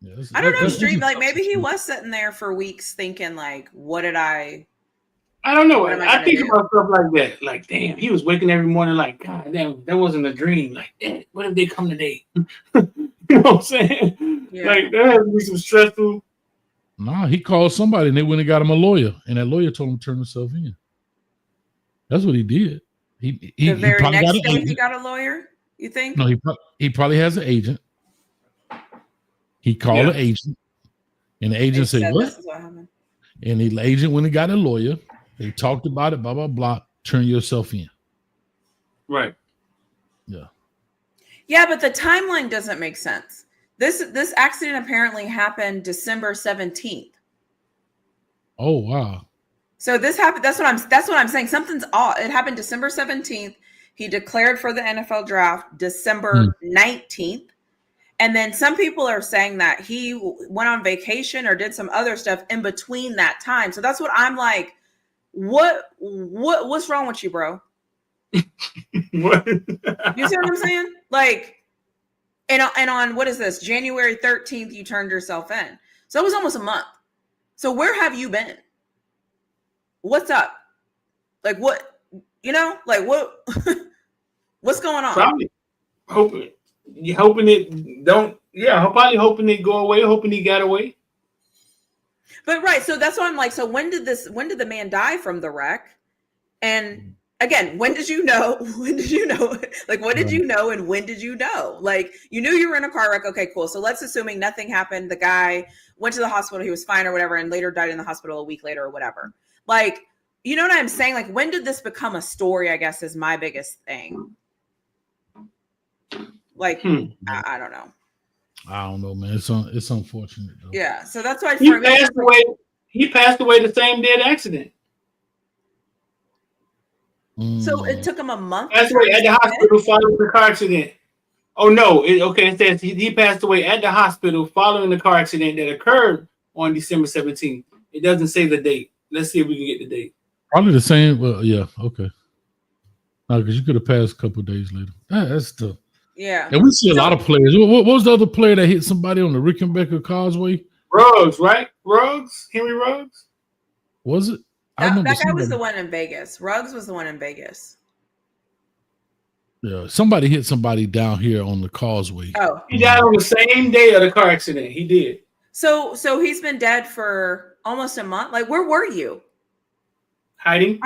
Yeah, I don't know, Street. Like maybe he was sitting there for weeks thinking, like, what did I? I don't know. What am I I gonna think do? about stuff like that. Like, damn, he was waking every morning like, God damn, that wasn't a dream. Like, damn, what if they come today? You know what I'm saying? Yeah. Like, that has to be some stressful. Nah, he called somebody and they went and got him a lawyer. And that lawyer told him to turn himself in. That's what he did. He The very probably got next an day, he agent. got a lawyer. You think? No, he probably has an agent. He called Yeah. an agent. And the agent They said, said what? this is what happened. And the agent went and got a lawyer. They talked about it, blah, blah, blah. Turn yourself in. Right. Yeah. Yeah, but the timeline doesn't make sense. This accident apparently happened December 17th. Oh, wow. So this happened. That's what I'm saying. Something's off. It happened December 17th. He declared for the NFL draft December 19th. And then some people are saying that he went on vacation or did some other stuff in between that time. So that's what I'm like, what's wrong with you, bro? What? You see what I'm saying? Like, and on what is this? January 13th, you turned yourself in. So it was almost a month. So where have you been? What's up? Like what, like what, what's going on? Probably hoping it don't. Yeah, probably hoping it go away. Hoping he got away. But right, so that's why I'm like, so when did the man die from the wreck? And again, when did you know? When did you know? Like, what did you know and when did you know? Like, you knew you were in a car wreck. Okay, cool. So let's assuming nothing happened. The guy went to the hospital, he was fine or whatever, and later died in the hospital a week later or whatever. Like, you know what I'm saying? Like, when did this become a story, I guess, is my biggest thing. Like, I don't know. I don't know, man. It's unfortunate, though. Yeah, so that's why He passed away the same day of the accident. So it took him a month. Passed away at the hospital following the car accident. Oh no! It says he passed away at the hospital following the car accident that occurred on December 17th. It doesn't say the date. Let's see if we can get the date. Probably the same. Well, yeah, okay. No, because you could have passed a couple of days later. That's tough. Yeah. And we see a lot of players. What was the other player that hit somebody on the Rickenbacker Causeway? Ruggs, right? Henry Ruggs. Was it? That guy was the one in Vegas. Ruggs was the one in Vegas. Yeah, somebody hit somebody down here on the Causeway. Oh, He died on the same day of the car accident. He did. So he's been dead for almost a month. Like, where were you? Hiding.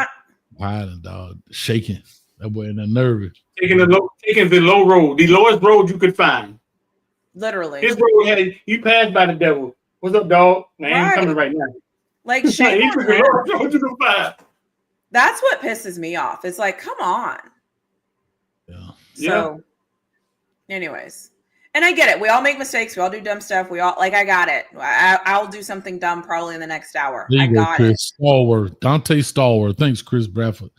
Hiding, dog. Shaking. That boy in that nervous. Taking the low road, the lowest road you could find. Literally. His road you passed by the devil. What's up, dog? Man, I ain't coming right now. Like, shame He on took the him. lowest road you could find. That's what pisses me off. It's like, come on. Yeah. So, anyways, and I get it. We all make mistakes. We all do dumb stuff. We all I got it. I'll do something dumb probably in the next hour. There you I go, got Chris. Stallworth. Dante Stallworth. Thanks, Chris Bradford.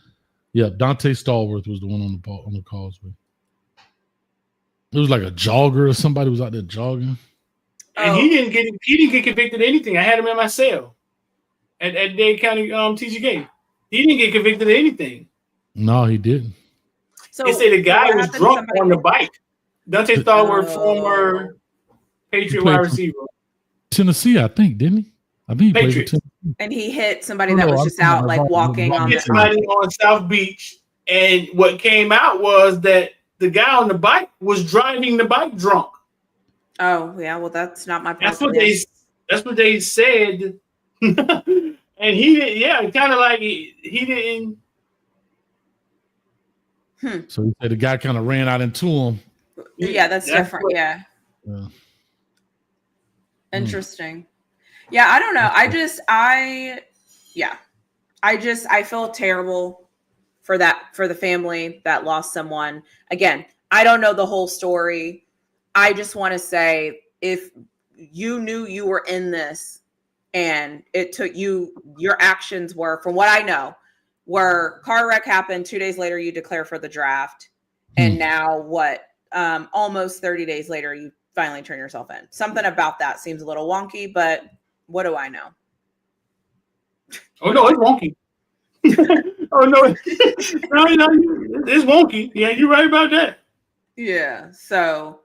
Yeah, Dante Stallworth was the one on the Causeway. It was like a jogger or somebody was out there jogging. And he didn't get convicted of anything. I had him in my cell at Dade County TGK. He didn't get convicted of anything. No, he didn't. So they say the guy was drunk on the bike. Dante Stallworth, Oh. former Patriot wide receiver. Tennessee, I think, didn't he? I think he played for Patriots. Tennessee. And he hit somebody that was just out, like walking on Hit the. somebody on South Beach, and what came out was that the guy on the bike was driving the bike drunk. Oh yeah, well that's not my problem. That's what they said. And he didn't. Yeah, kind of like he didn't. So he said the guy kind of ran out into him. Yeah, that's different. what- Yeah. Yeah. Interesting. Yeah, I don't know. I feel terrible for the family that lost someone. Again, I don't know the whole story. I just want to say, if you knew you were in this and it took you, your actions were, from what I know, were car wreck happened 2 days later, you declare for the draft. And now what? Almost 30 days later, you finally turn yourself in. Something about that seems a little wonky, but what do I know? Oh no, it's wonky. Oh no, it's wonky. Yeah, you're right about that. Yeah. So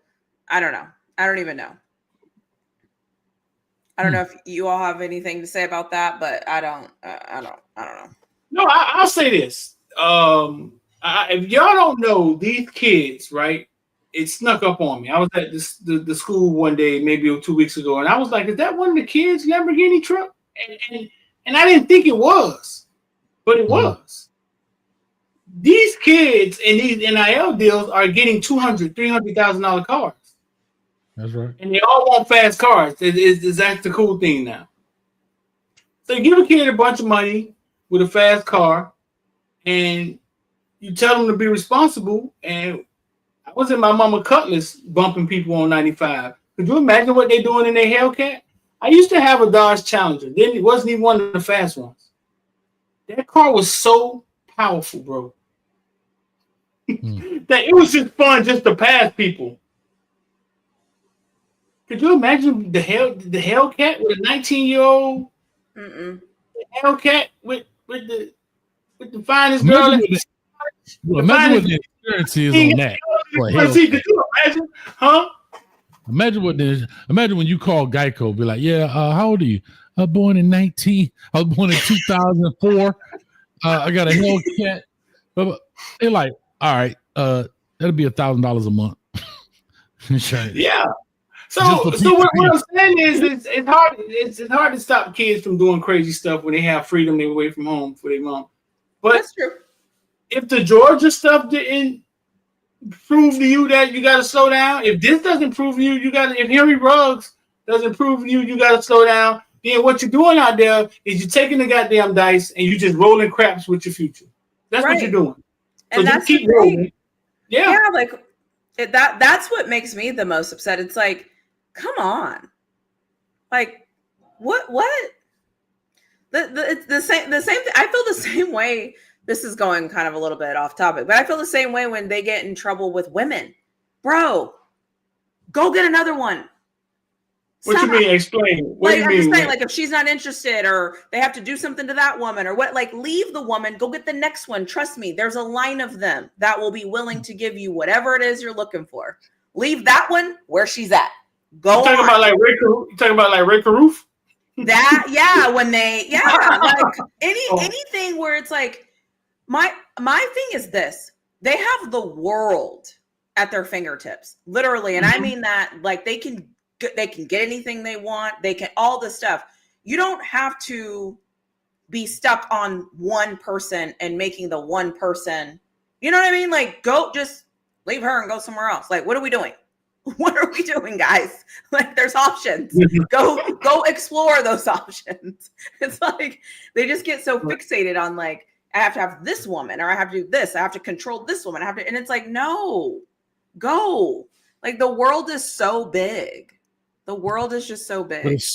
I don't know. I don't even know. I don't know if you all have anything to say about that, but I don't know. No, I'll say this. If y'all don't know, these kids, right? It snuck up on me. I was at the school one day, maybe 2 weeks ago, and I was like, "Is that one of the kids' Lamborghini truck?" And I didn't think it was, but it was. These kids in these NIL deals are getting $200,000, $300,000 cars. That's right. And they all want fast cars. That's the cool thing now. So you give a kid a bunch of money with a fast car, and you tell them to be responsible. And I was in my mama Cutlass bumping people on 95. Could you imagine what they're doing in their Hellcat? I used to have a Dodge Challenger. Then it wasn't even one of the fast ones. That car was so powerful, bro. That it was just fun just to pass people. Could you imagine the Hellcat with a 19-year-old Hellcat with the finest girl? Imagine what the experience is on that. Could you imagine? Huh? Imagine when you call Geico, be like, "Yeah, how old are you?" I was born in 2004. I got a Hellcat. They're like, "All right, that'll be $1,000 a month." Yeah. So what I'm saying is, it's hard. It's hard to stop kids from doing crazy stuff when they have freedom. They're away from home for their mom. But that's true. If the Georgia stuff didn't prove to you that you got to slow down, if this doesn't prove to you, if Henry Ruggs doesn't prove to you, you got to slow down. Then what you're doing out there is you're taking the goddamn dice and you just rolling craps with your future. That's what you're doing. So and that's keep rolling. Yeah, like that's what makes me the most upset. It's like, come on, like what? It's the same thing. I feel the same way. This is going kind of a little bit off topic, but I feel the same way when they get in trouble with women. Bro, go get another one. What you mean? Explain. What do you mean? I'm just saying, like, if she's not interested or they have to do something to that woman or what, like, leave the woman, go get the next one. Trust me, there's a line of them that will be willing to give you whatever it is you're looking for. Leave that one where she's at. Go you talking about like Ray Caruth? That, yeah, when they, like anything where it's like, my thing is this: they have the world at their fingertips, literally, and I mean that, like, they can get anything they want. They can all this stuff. You don't have to be stuck on one person and making the one person. You know what I mean? Like, go, just leave her and go somewhere else. Like, what are we doing? What are we doing, guys? Like, there's options. Go explore those options. It's like they just get so fixated on, like, I have to have this woman, or I have to do this. I have to control this woman. And it's like, no, go. Like, the world is so big. The world is just so big. But it's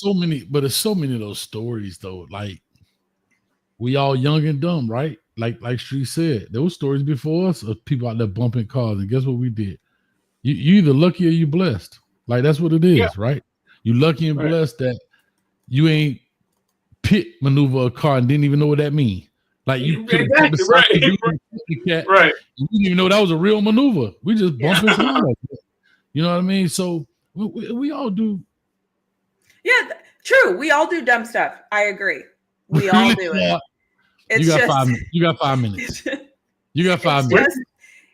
so many of those stories, though. Like, we all young and dumb, right? Like Street said, there were stories before us of people out there bumping cars, and guess what we did? You either lucky or you blessed. Like, that's what it is, right? You lucky and blessed that you ain't pit maneuver a car and didn't even know what that means. Like, you could have right. You didn't even know that was a real maneuver. We just bumped his car. You know what I mean? So we all do. Yeah, true. We all do dumb stuff. I agree. We all do it. You got 5 minutes. You got 5 minutes. You got 5 minutes.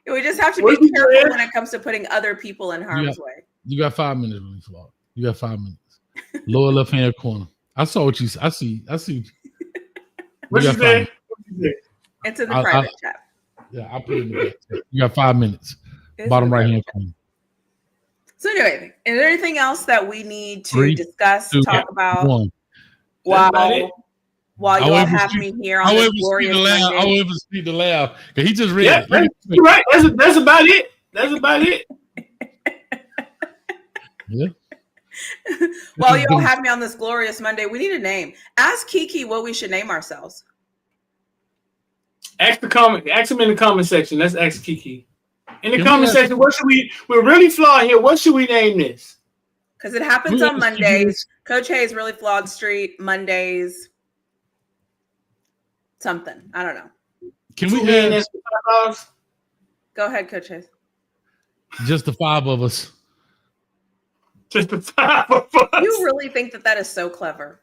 We just have to be careful when it comes to putting other people in harm's way. You got 5 minutes, really, Flaw. You got 5 minutes. Lower left hand corner. I saw what you said. I see. What you say? It's in the private chat. Yeah, I put it in the chat. You got 5 minutes. Bottom right hand corner. So anyway, is there anything else that we need to 3, discuss, 2, talk about 1. while you all have me here on this glorious Monday? I'll ever speak the laugh. He just read Yeah, it. you're right. That's about it. That's about it. Yeah. While you all have me on this glorious Monday, we need a name. Ask Kiki what we should name ourselves. Ask him in the comment section. Let's ask Kiki. In the comment section, we're really flawed here. What should we name this? Because it happens on Mondays. Coach Hayes really flawed street. Mondays. Something. I don't know. Can we add? Go ahead, Coach Hayes. Just the 5 of us. Just the 5 of us. You really think that is so clever?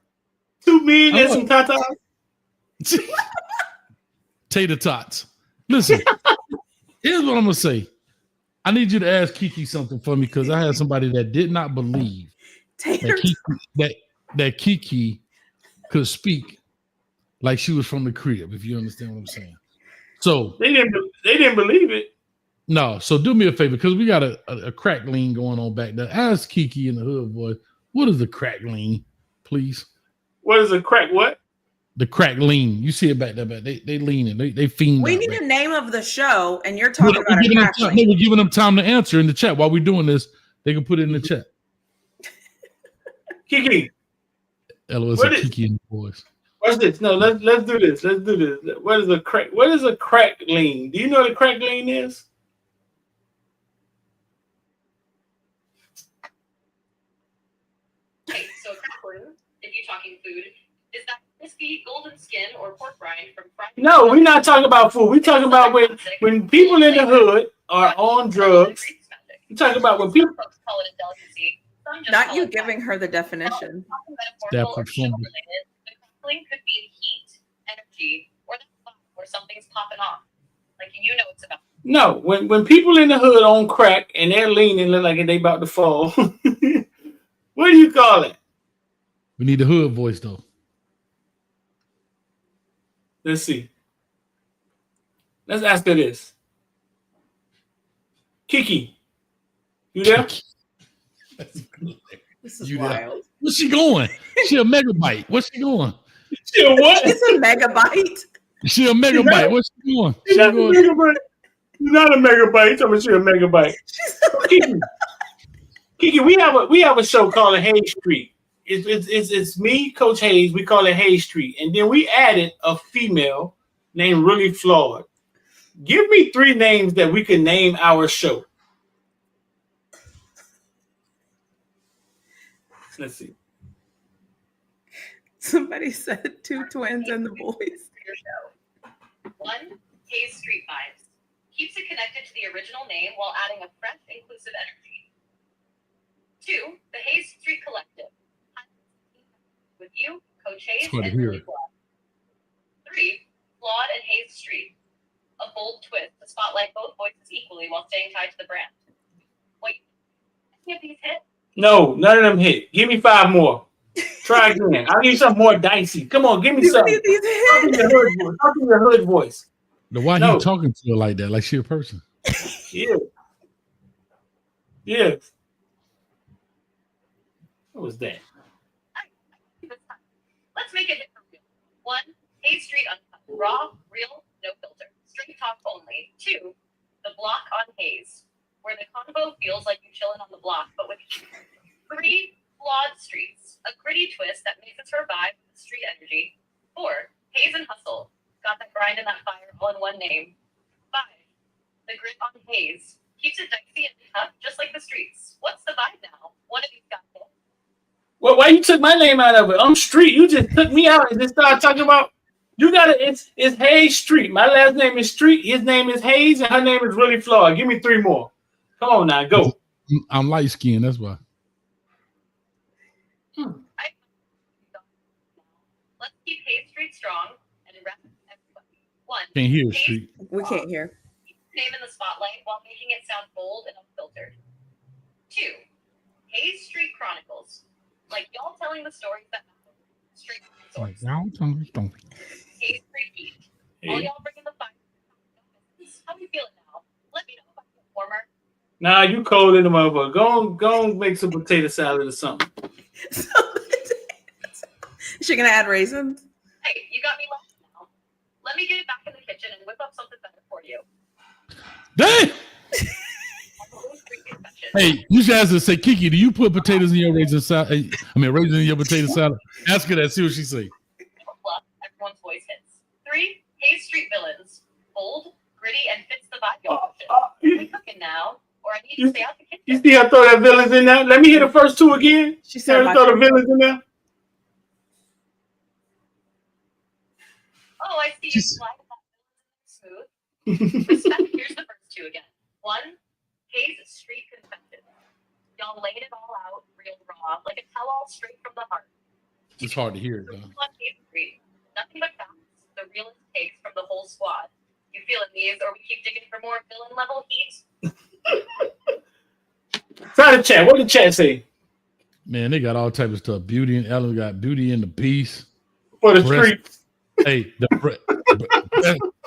2 men and some tatas. Tater tots. Listen, here's what I'm gonna say. I need you to ask Kiki something for me because I had somebody that did not believe that Kiki could speak like she was from the crib. If you understand what I'm saying. So they didn't believe it. No. So do me a favor because we got a crack lean going on back there. Ask Kiki in the hood voice, what is a crack lean, please? What is a crack? What? The crack lean. You see it back there, but they leaning. They fiend. We need a name of the show, and you're talking about a crack lean. We're giving them time to answer in the chat. While we're doing this, they can put it in the chat. Kiki. LOS Kiki in the voice. What's this? No, let's do this. Let's do this. What is a crack lean? Do you know what a crack lean is? Okay, so a crack lean, if you're talking food, is that crispy golden skin or pork rind from fried? No, we're not talking about food. We're talking about when people in the hood are on drugs. We're talking about when people call it a delicacy. Not you giving her the definition. The crackling could be heat, energy, or that spot where something's popping off. Like you know it's about. No, when people in the hood on crack and they're leaning, look like they about to fall. What do you call it? We need the hood voice though. Let's see. Let's ask her this. Kiki, you there? This is wild. Where's she going? She a megabyte. What's she going? She a what? It's a megabyte. She a megabyte. What's she going? She's not a megabyte. Not a megabyte. Tell me she a megabyte. Kiki, we have a show called Hayes Street. It's me, Coach Hayes. We call it Hayes Street, and then we added a female named Really Flawed. Give me 3 names that we can name our show. Let's see. Somebody said 2 twins and the boys. 1, Hayes Street vibes. Keeps it connected to the original name while adding a fresh, inclusive energy. 2, the Hayes Street Collective. With you, Coach Hayes, and Really Flawed. 3, Flawed and Hayes Street. A bold twist to spotlight both voices equally while staying tied to the brand. Wait, any of these hit? No, none of them hit. Give me 5 more. Try again. I need something more dicey. Come on, give me something. Talk in your hood voice. Why are you talking to her like that? Like she a person? Yeah. Yeah. What was that? Let's make it real. 1, Hayes Street Uncut. Raw, real, no filter. Straight talk only. 2, the block on Hayes, where the convo feels like you chilling on the block, but with 3, Flawed Streets, a gritty twist that makes it survive with street energy. 4, Hayes and Hustle, got that grind and that fire all in one name. 5, the grit on Hayes, keeps it dicey and tough, just like the streets. What's the vibe now? One of these got hit. Well, why you took my name out of it? I'm Street. You just took me out and just started talking about. You got it. It's Hayes Street. My last name is Street. His name is Hayes, and her name is Really Flawed. Give me 3 more. Come on now, go. I'm light skinned. That's why. Let's keep Hayes Street strong and rep everybody. 1, can't hear Hayes, Street. We can't hear. Keep his name in the spotlight while making it sound bold and unfiltered. 2, Hayes Street Chronicles. Like y'all telling the stories that matter. Straight from the source. Hayes Street Heat. All y'all bringing the fire. How do you feel it now? Let me know if I'm a performer. Nah, you cold in the motherfucker. Go on, make some potato salad or something. Is she gonna add raisins? Hey, you got me left now. Let me get it back in the kitchen and whip up something better for you. Damn. Hey, you should ask her, say, Kiki, do you put potatoes in your raisin salad? I mean, raisins in your potato salad? Ask her that, see what she say. Everyone's voice hits. 3, Hayes Street villains. Bold, gritty, and fits the vibe. We cooking now, or I need to stay out the kitchen. You see her throw that villains in there? Let me hear the first two again. She said, throw the villains in there. Oh, I see you slide that smooth. Respect. Here's the first two again. 1, Hayes Street confession. Y'all laid it all out, real raw, like a tell-all straight from the heart. It's hard to hear, though. Hayes Street. Nothing but facts. The realest takes from the whole squad. You feeling these, or we keep digging for more villain level heat? Try the chat. What did the chat say? Man, they got all type of stuff. Beauty and Ellen got Beauty and the Beast. For the streets. Hey, the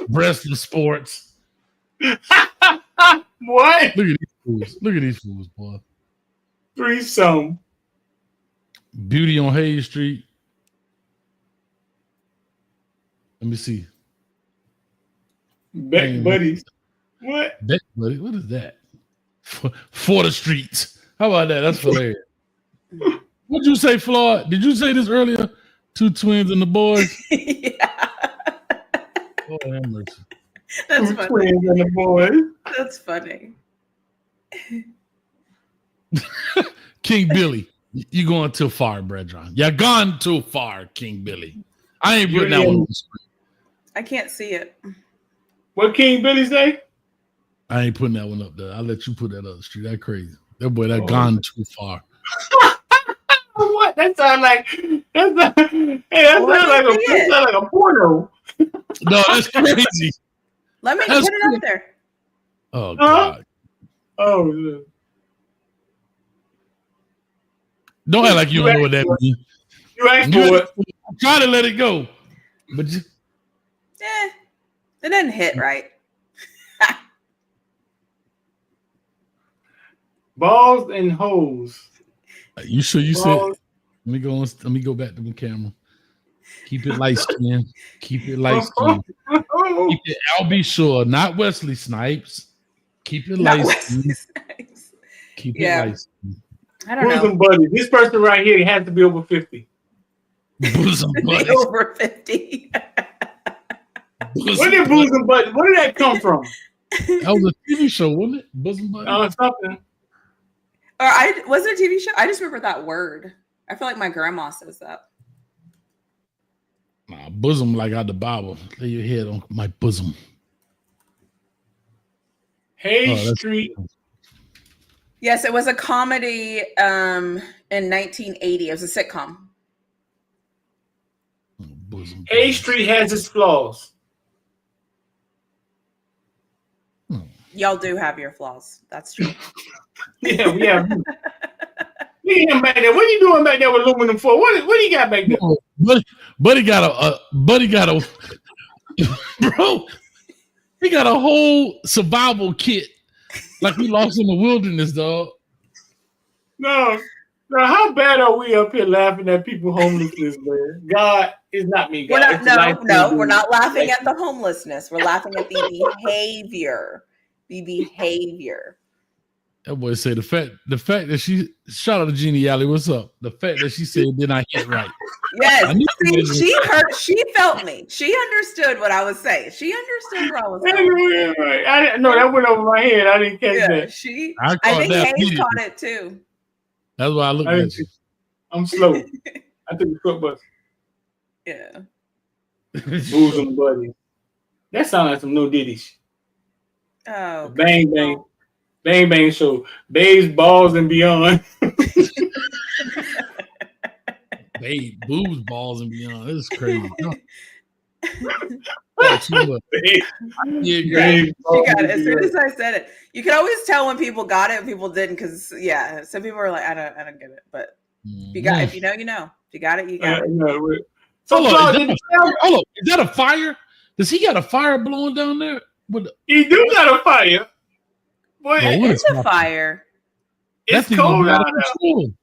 breast of sports. What? Look at these fools. Look at these fools, boy. Threesome. Beauty on Hayes Street. Let me see. Beck buddies. What? Beck buddies. What is that? For the streets. How about that? That's hilarious. What'd you say, Floyd? Did you say this earlier? 2 twins and the boys? Yeah. Oh, have mercy. That's 2 funny. twins and the boys. That's funny. King Billy, you going too far, brethren. You're gone too far, King Billy. I ain't putting that one on the screen. I can't see it. What King Billy say? I ain't putting that one up there. I'll let you put that up the street. That crazy. That boy, that gone too far. What? That sound like that sound like a porno. No, that's crazy. Let me That's put it up there. Oh God. Oh, Don't act like you don't know what that means. you asked for it. I'm trying to let it go. But just, It didn't hit right. Balls and hoes. you sure you said Balls. let me go back to the camera. Keep it light skin. Keep it light skin. Keep it Albie Shore, not Wesley Snipes. Keep it light skin. Keep it light skin. I don't know. Bosom buddy. This person right here has to be over 50. Bosom buddies. Over 50. Where did bosom buddy? Where did that come from? That was a TV show, wasn't it? Bosom buddies. Oh, something. Or was it a TV show? I just remember that word. I feel like my grandma says that. Nah, bosom like out the Bible. Lay your head on my bosom. Hayes Street. Yes, it was a comedy in 1980. It was a sitcom. Bosom. Hayes Street has its flaws. Y'all do have your flaws. That's true. Yeah, we have. Look at him back there. What are you doing back there with aluminum foil? What do you got back there? Buddy got a bro. He got a whole survival kit, like we lost in the wilderness, dog. No, how bad are we up here laughing at people homelessness, man? God is not me, God. We're not laughing at the homelessness. We're laughing at the behavior. The behavior. That boy said the fact that she shout out to Jeannie Alley. What's up? The fact that she said did not hit right. Yes, see, she felt me. She understood what I was saying. She understood what I was saying. I didn't know that went over my head. I didn't catch that. I think Hayes caught it too. That's why I looked at you. I'm slow. I took the foot bus. Yeah. Bosom buddy. That sounds like some no diddies. Oh. Bang bang. Bang bang show. Babes, balls, and beyond. Babe, boobs, balls, and beyond. This is crazy. She got it as soon as I said it. You can always tell when people got it and people didn't, because some people are like, I don't get it. But if you got, if you know, you know. If you got it, you got it. Hold on, is that a fire? Does he got a fire blowing down there? He do got a fire. Boy, Bro, It what is is a happening? fire. it's That thing cold gonna out be there. control.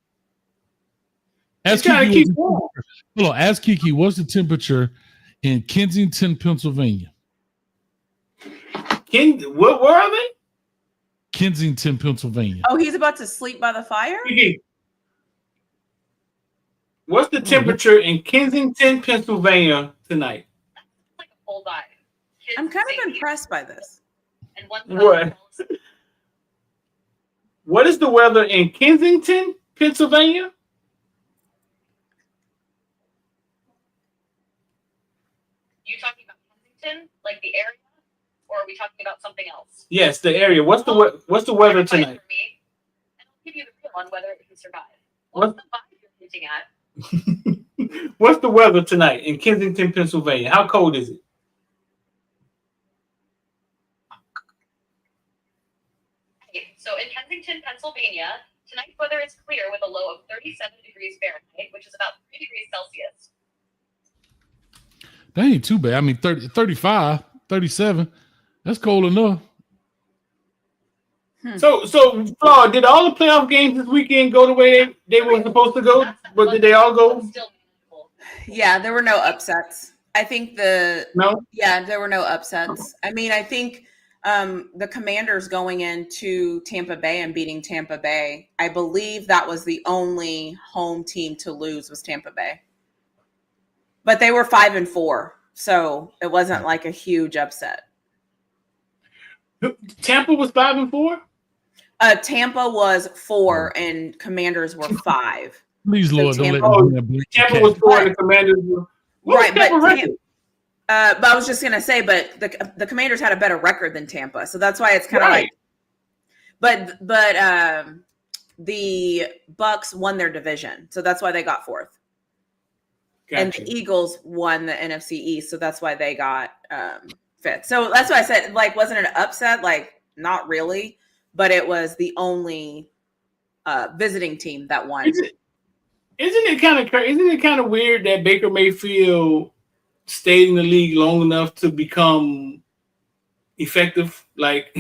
Ask Trying to Kiki, keep warm. hold on, ask Kiki, what's the temperature in Kensington, Pennsylvania? Where are they? Kensington, Pennsylvania. Oh, he's about to sleep by the fire? Kiki, what's the temperature in Kensington, Pennsylvania tonight? Like a full vibe. Kids I'm kind say of impressed by this. And one What? What is the weather in Kensington, Pennsylvania? You talking about Kensington, like the area, or are we talking about something else? Yes, the area. What's the weather Clarify tonight? for me, and I'll give you the feel on whether it can survive. What? What's the vibe you're hinting at? What's the weather tonight in Kensington, Pennsylvania? How cold is it? Okay, so in Kensington, Pennsylvania, tonight's weather is clear with a low of 37 degrees Fahrenheit, which is about 3 degrees Celsius. That ain't too bad. I mean, 30, 35, 37. That's cold enough. So, Flaw, did all the playoff games this weekend go the way they were supposed to go? But did they all go? Still manageable. Yeah, there were no upsets. I think there were no upsets. I mean, I think the Commanders going into Tampa Bay and beating Tampa Bay, I believe that was the only home team to lose was Tampa Bay. But they were 5-4, so it wasn't like a huge upset. Tampa was 5-4. Tampa was 4 and Commanders were 5. Please, Lord, don't let Tampa- me blink the Tampa cat. was 4 and the Commanders were. What was Right, but Tampa record? but I was just gonna say, but the Commanders had a better record than Tampa, so that's why it's kind of Right. like. But the Bucks won their division, so that's why they got 4th. And Gotcha. the Eagles won the NFC East, so that's why they got 5th. So that's why I said, like, wasn't it an upset? Like, not really, but it was the only visiting team that won. Isn't it kind of crazy? Isn't it kind of weird that Baker Mayfield stayed in the league long enough to become effective? Like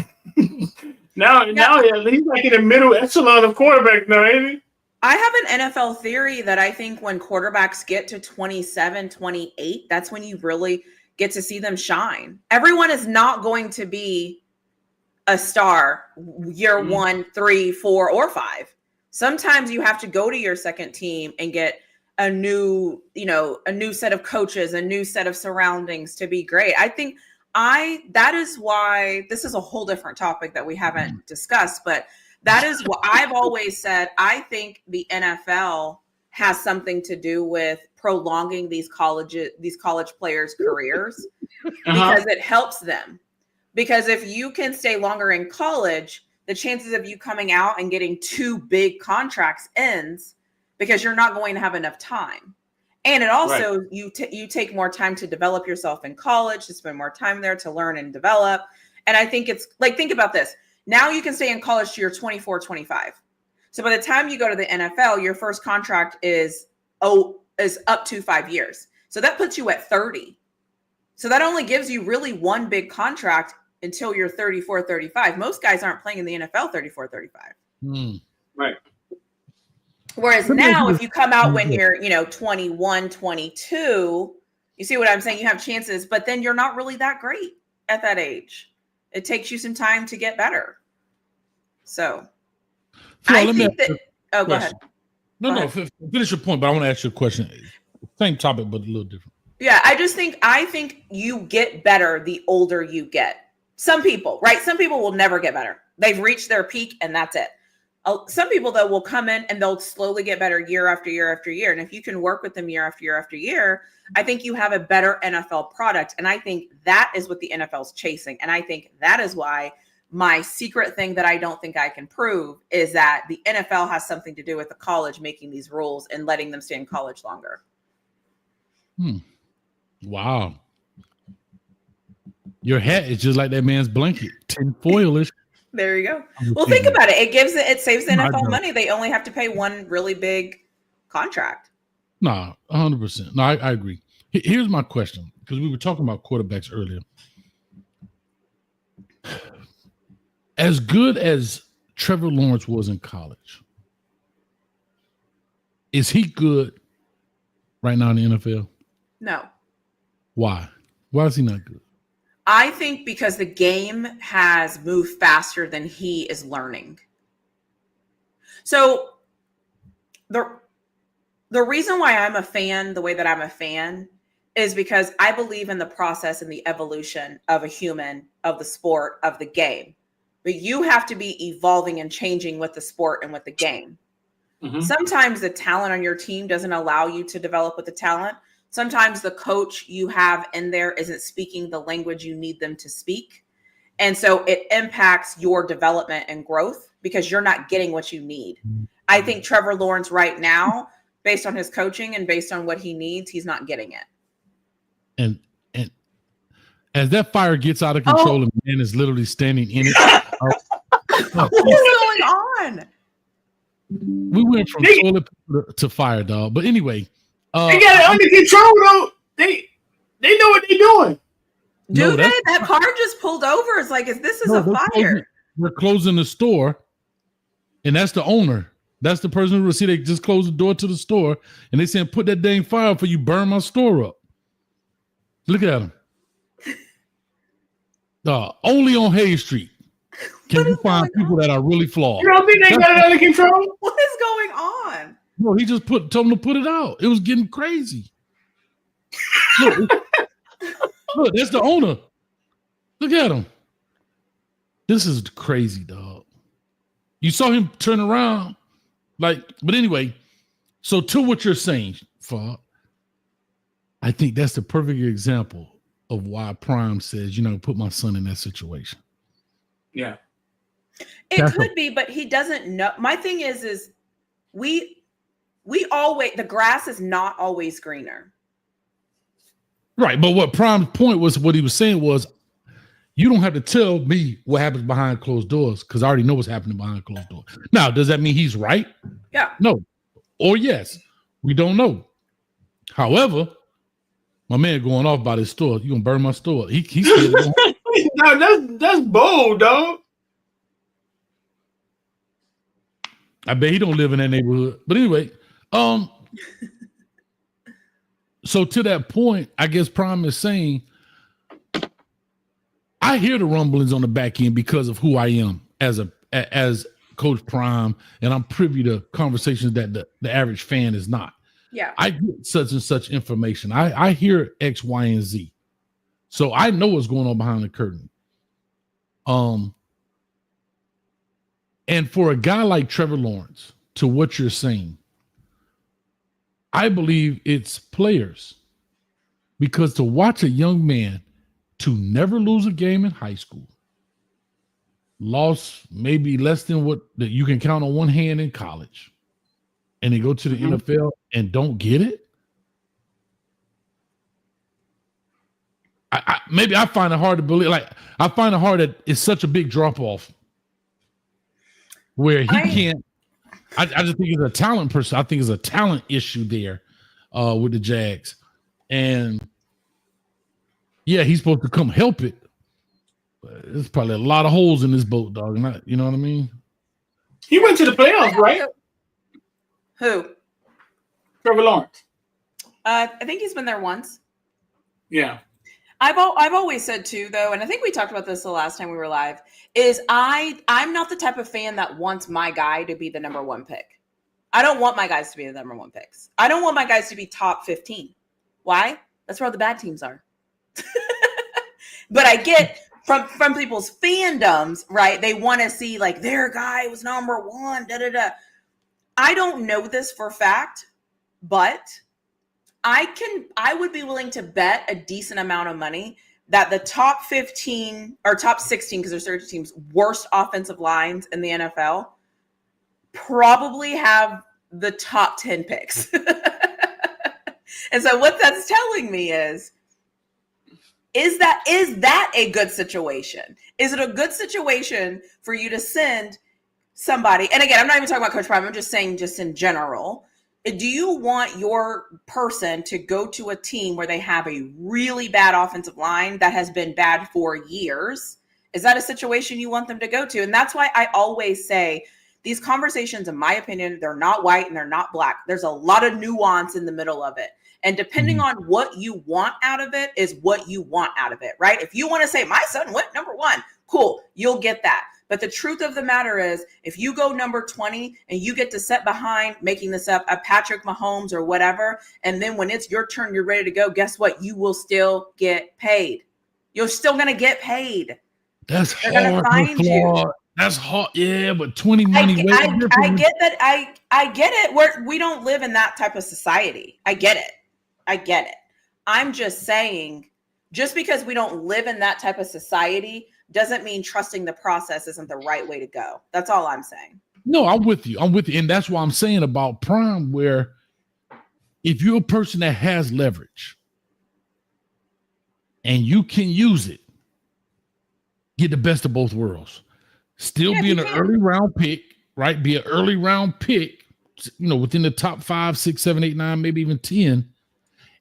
now he's like in the middle echelon of quarterbacks now, ain't he? I have an NFL theory that I think when quarterbacks get to 27, 28, that's when you really get to see them shine. Everyone is not going to be a star year 1, 3, 4, or 5. Sometimes you have to go to your second team and get a new set of coaches, a new set of surroundings to be great. I think that is why this is a whole different topic that we haven't discussed, but that is what I've always said. I think the NFL has something to do with prolonging these college players' careers because it helps them. Because if you can stay longer in college, the chances of you coming out and getting 2 big contracts ends because you're not going to have enough time. And it also, you take more time to develop yourself in college, to spend more time there to learn and develop. And I think it's like, think about this. Now you can stay in college till you're 24, 25. So by the time you go to the NFL, your first contract is up to 5 years. So that puts you at 30. So that only gives you really one big contract until you're 34, 35. Most guys aren't playing in the NFL 34, 35. Right. Whereas now, if you come out when you're, 21, 22, you see what I'm saying? You have chances, but then you're not really that great at that age. It takes you some time to get better. So I think that. Oh, go ahead. No, finish your point, but I want to ask you a question. Same topic, but a little different. Yeah, I think you get better the older you get. Some people, right? Some people will never get better. They've reached their peak and that's it. Some people, though, will come in and they'll slowly get better year after year after year. And if you can work with them year after year after year, I think you have a better NFL product. And I think that is what the NFL is chasing. And I think that is why my secret thing that I don't think I can prove is that the NFL has something to do with the college making these rules and letting them stay in college longer. Wow. Your hat is just like that man's blanket, tinfoilish. There you go. Well, think about it. It saves the NFL money. They only have to pay one really big contract. No, 100%. No, I agree. Here's my question, because we were talking about quarterbacks earlier. as good as Trevor Lawrence was in college, is he good right now in the NFL? No. Why? Why is he not good? I think because the game has moved faster than he is learning. So the reason why I'm a fan the way that I'm a fan is because I believe in the process and the evolution of a human, of the sport, of the game. But you have to be evolving and changing with the sport and with the game. Mm-hmm. Sometimes the talent on your team doesn't allow you to develop with the talent. Sometimes the coach you have in there isn't speaking the language you need them to speak. And so it impacts your development and growth because you're not getting what you need. I think Trevor Lawrence right now, based on his coaching and based on what he needs, he's not getting it. And as that fire gets out of control and man is literally standing in it. What's going on? We went from toilet paper to fire, dog. But anyway. They got it under control, though. They know what they're doing. Do they? That car just pulled over. It's like, this is a fire. We're closing the store, and that's the owner. That's the person who will see they just closed the door to the store, and they saying, put that dang fire up for you burn my store up. Look at them. Only on Hayes Street can you find people that are really flawed. You don't think they got it under control? What is going on? No, he just told them to put it out. It was getting crazy. Look, that's the owner. Look at him. This is crazy, dog. You saw him turn around. But anyway, so to what you're saying, Fog, I think that's the perfect example of why Prime says, put my son in that situation. Yeah. It could be, but he doesn't know. My thing is we always, the grass is not always greener. Right. But what Prime's point was, what he was saying was, you don't have to tell me what happens behind closed doors because I already know what's happening behind closed doors. Now, does that mean he's right? Yeah. No. Or yes. We don't know. However, my man going off about his store. You gonna burn my store? He said, no, that's bold, dog. I bet he don't live in that neighborhood. But anyway, so to that point, I guess Prime is saying, I hear the rumblings on the back end because of who I am as Coach Prime, and I'm privy to conversations that the average fan is not. Yeah. I get such and such information. I hear X, Y, and Z. So I know what's going on behind the curtain. And for a guy like Trevor Lawrence, to what you're saying, I believe it's players. Because to watch a young man to never lose a game in high school, lost maybe less than what that you can count on one hand in college, and they go to the NFL and don't get it. I find it hard to believe. I find it hard that it's such a big drop off where he can't. I just think it's a talent person. I think it's a talent issue there with the Jags, and yeah, he's supposed to come help it. But there's probably a lot of holes in this boat, dog. You know what I mean? He went to the playoffs, right? Who? Trevor Lawrence. I think he's been there once. Yeah. I've always said too, though, and I think we talked about this the last time we were live, is I'm not the type of fan that wants my guy to be the number one pick. I don't want my guys to be the number one picks. I don't want my guys to be top 15. Why? That's where all the bad teams are. But I get from people's fandoms, right? They want to see like their guy was number one, da-da-da. I don't know this for a fact, but I would be willing to bet a decent amount of money that the top 15 or top 16, because there's 30 teams, worst offensive lines in the NFL probably have the top 10 picks. And so what that's telling me is that a good situation? Is it a good situation for you to send somebody? And again, I'm not even talking about Coach Prime. I'm just saying just in general. Do you want your person to go to a team where they have a really bad offensive line that has been bad for years Is that a situation you want them to go to? And that's why I always say these conversations, in my opinion, they're not white and they're not black. There's a lot of nuance in the middle of it. And depending on what you want out of it is what you want out of it, right? If you want to say my son went number 1, cool, you'll get that. But the truth of the matter is, if you go number 20 and you get to sit behind, making this up, a Patrick Mahomes or whatever, and then when it's your turn, you're ready to go, guess what? You will still get paid. You're still going to get paid. That's They're hard. find you. That's hard. Yeah, but 20 money. I get that. I get it. We don't live in that type of society. I get it. I'm just saying, just because we don't live in that type of society doesn't mean trusting the process isn't the right way to go. That's all I'm saying. No, I'm with you. And that's why I'm saying about Prime, where if you're a person that has leverage and you can use it, get the best of both worlds. Still be an early round pick, right? Be an early round pick, within the top 5, 6, 7, 8, 9, maybe even 10,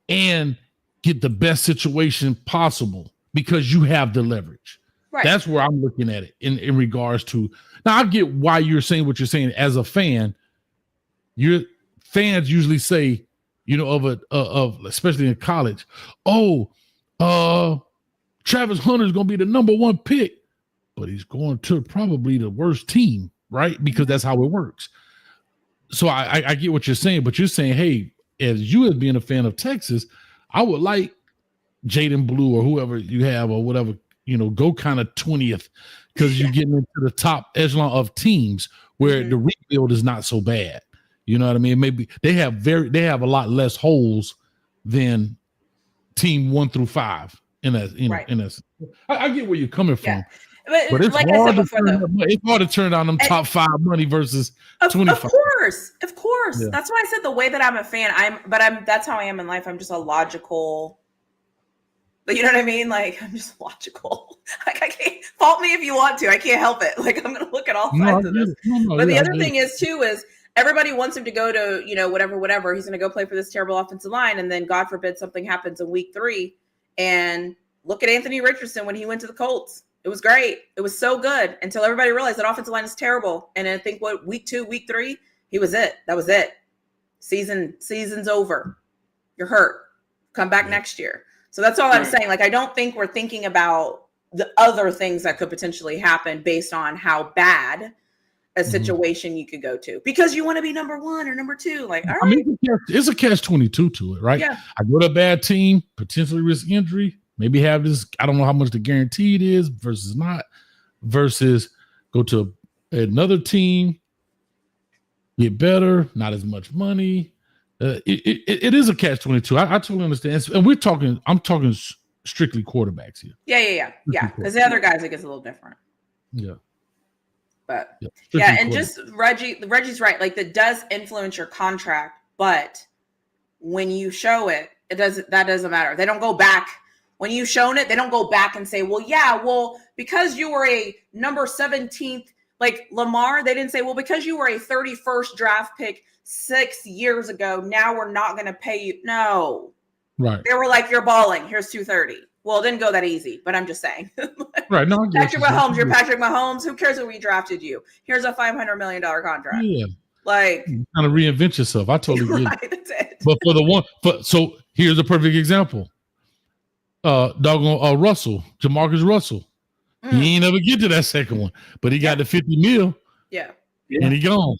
and get the best situation possible because you have the leverage. Right. That's where I'm looking at it in regards to. Now, I get why you're saying what you're saying. As a fan, your fans usually say, of especially in college, Travis Hunter is going to be the number 1 pick, but he's going to probably the worst team, right? Because that's how it works. So I get what you're saying, but you're saying, hey, as you as being a fan of Texas, I would like Jaden Blue or whoever you have or whatever, go kind of 20th because you're getting into the top echelon of teams where the rebuild is not so bad. You know what I mean? Maybe they have a lot less holes than team 1 through 5. I get where you're coming from. Yeah. But it's, like hard it's hard to turn down them top 5 money versus 25. Of course. Yeah. That's why I said the way that I'm a fan, that's how I am in life. I'm just a logical. But you know what I mean? Like, I'm just logical. Like, I can't fault me if you want to. I can't help it. Like, I'm going to look at all sides of this. But the other thing is, too, is everybody wants him to go to, whatever. He's going to go play for this terrible offensive line. And then, God forbid, something happens in week 3. And look at Anthony Richardson when he went to the Colts. It was great. It was so good until everybody realized that offensive line is terrible. And I think week 2, week 3, he was it. That was it. Season's over. You're hurt. Come back next year. So that's all I'm saying. Like, I don't think we're thinking about the other things that could potentially happen based on how bad a situation you could go to because you want to be number 1 or number 2. Like, all right. I mean, it's a catch-22 to it, right? Yeah. I go to a bad team, potentially risk injury, maybe have this. I don't know how much the guaranteed is versus not, versus go to another team, get better, not as much money. It is a catch-22. I totally understand. And I'm talking strictly quarterbacks here. Yeah. Because the other guys, it gets a little different. Yeah. But and just Reggie's right. Like, that does influence your contract, but when you show it, that doesn't matter. They don't go back. When you've shown it, they don't go back and say, because you were a number 17th, like Lamar, they didn't say, because you were a 31st draft pick 6 years ago, now we're not going to pay you. No. Right. They were like, you're balling. Here's $230. Well, it didn't go that easy, but I'm just saying. Right. No, Patrick Mahomes, you're Patrick Mahomes. Who cares if we drafted you? Here's a $500 million contract. Yeah. Like, kind of reinvent yourself. I totally get it. That's it. But so here's a perfect example. Russell, Jamarcus Russell. He ain't never get to that second one, but he got the 50 mil. Yeah. And he gone.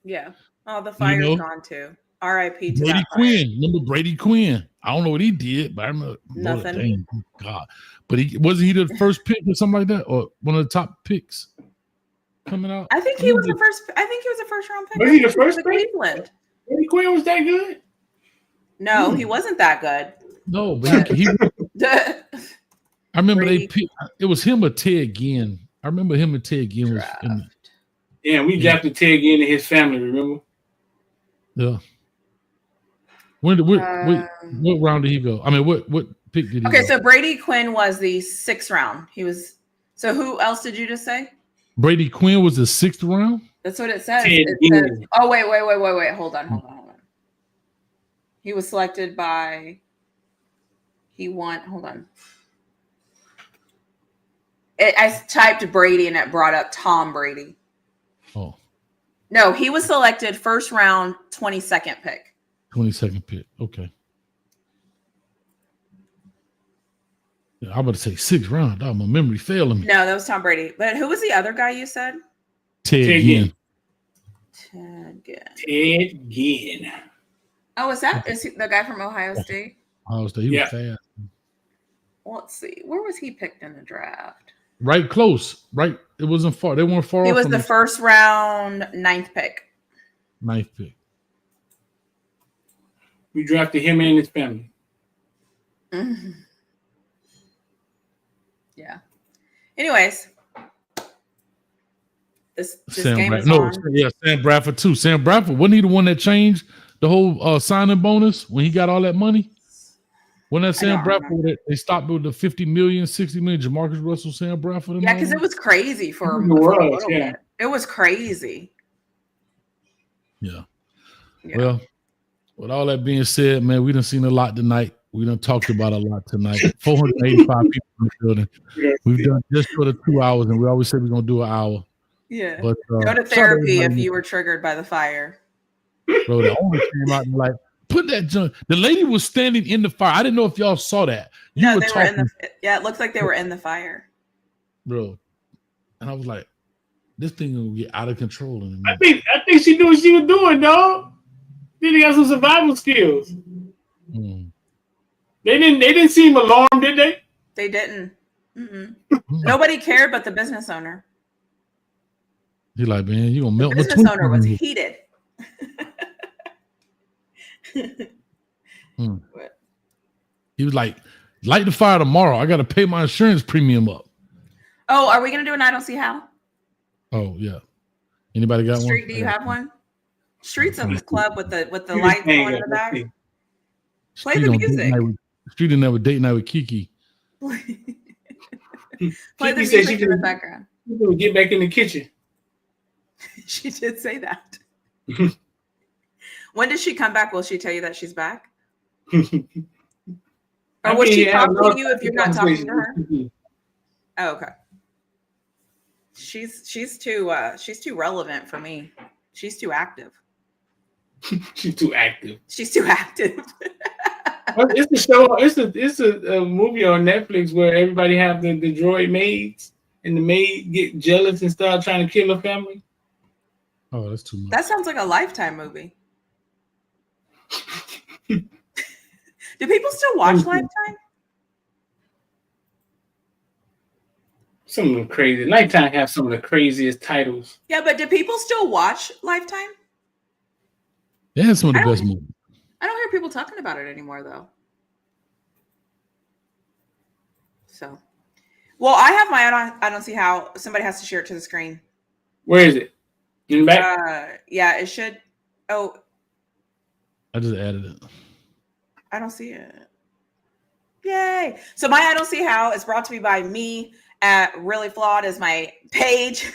Yeah. Oh, the fire's gone too. R.I.P. to Brady Quinn. Remember Brady Quinn? I don't know what he did, but I remember nothing. Dang, God. But he the first pick or something like that, or one of the top picks coming out. I think he was the first. I think he was a first round pick. Was he the first pick? Cleveland. Brady Quinn was that good? No, he wasn't that good. No, but he I remember Brady. They picked. It was him or Ted Ginn. I remember him and Ted Ginn was in the. Yeah, we drafted Ted Ginn and his family. Remember? Yeah. What round did he go? I mean, what pick did he go? Okay, so Brady Quinn was the 6th round. He was. So who else did you just say? Brady Quinn was the 6th round? That's what it says. It says, oh, wait. Hold on. He was selected by. He won. Hold on. I typed Brady and it brought up Tom Brady. Oh, No, he was selected first round, 22nd pick. 22nd pick. Okay. Yeah, I'm about to say 6th round. Oh, my memory failing me. No, that was Tom Brady. But who was the other guy you said? Ted Ginn. Ted Ginn. Ted Ginn. Oh, is he the guy from Ohio State? Ohio State. He was fast. Well, let's see. Where was he picked in the draft? Right close. Right. It wasn't far. They weren't far off. He was the first round 9th pick. 9th pick. We drafted him and his family. Mm-hmm. Yeah. Anyways, this game is on. Sam Bradford too. Sam Bradford, wasn't he the one that changed the whole signing bonus when he got all that money? When that Sam Bradford, they stopped with the 50 million, 60 million, Jamarcus Russell, Sam Bradford. Yeah, because it was crazy for a little bit. It was crazy. Yeah. Well, with all that being said, man, we done seen a lot tonight. We done talked about a lot tonight. 485 people in the building. We've done just for the 2 hours, and we always say we're gonna do an hour. Yeah. But go to therapy if you were triggered by the fire. Bro, the owner came out and like, put that junk. The lady was standing in the fire. I didn't know if y'all saw that. They were in the. Yeah, it looked like they were in the fire, bro. And I was like, this thing will get out of control. I think she knew what she was doing, dog. Then he got some survival skills. Mm. They didn't seem alarmed, did they? They didn't. Nobody cared but the business owner. He's like, man, you gonna melt the business owner was heated. He was like, light the fire tomorrow. I got to pay my insurance premium up. Oh, are we gonna do an I don't see how? Oh yeah. Anybody got Street, one? do you have one? Street's in the club with the lights going in the back. Play the music. Street in there with date night with Kiki. Play the music in the background. Get back in the kitchen. She did say that. When does she come back? Will she tell you that she's back? Or will she talk to you if you're not talking to her? Oh, okay. She's too relevant for me. She's too active. She's too active. She's too active. It's a show. It's a movie on Netflix where everybody have the droid maids, and the maid get jealous and start trying to kill her family. Oh, that's too much. That sounds like a Lifetime movie. Do people still watch Lifetime? Some of them crazy. Lifetime have some of the craziest titles. Yeah, but do people still watch Lifetime? They have some of the best movies. I don't hear people talking about it anymore, though. So, well, I have my I don't see how. Somebody has to share it to the screen. Where is it? In the back? Yeah, it should. Oh, I just added it. I don't see it. Yay! So my I don't see how is brought to me by me at Really Flawed is my page,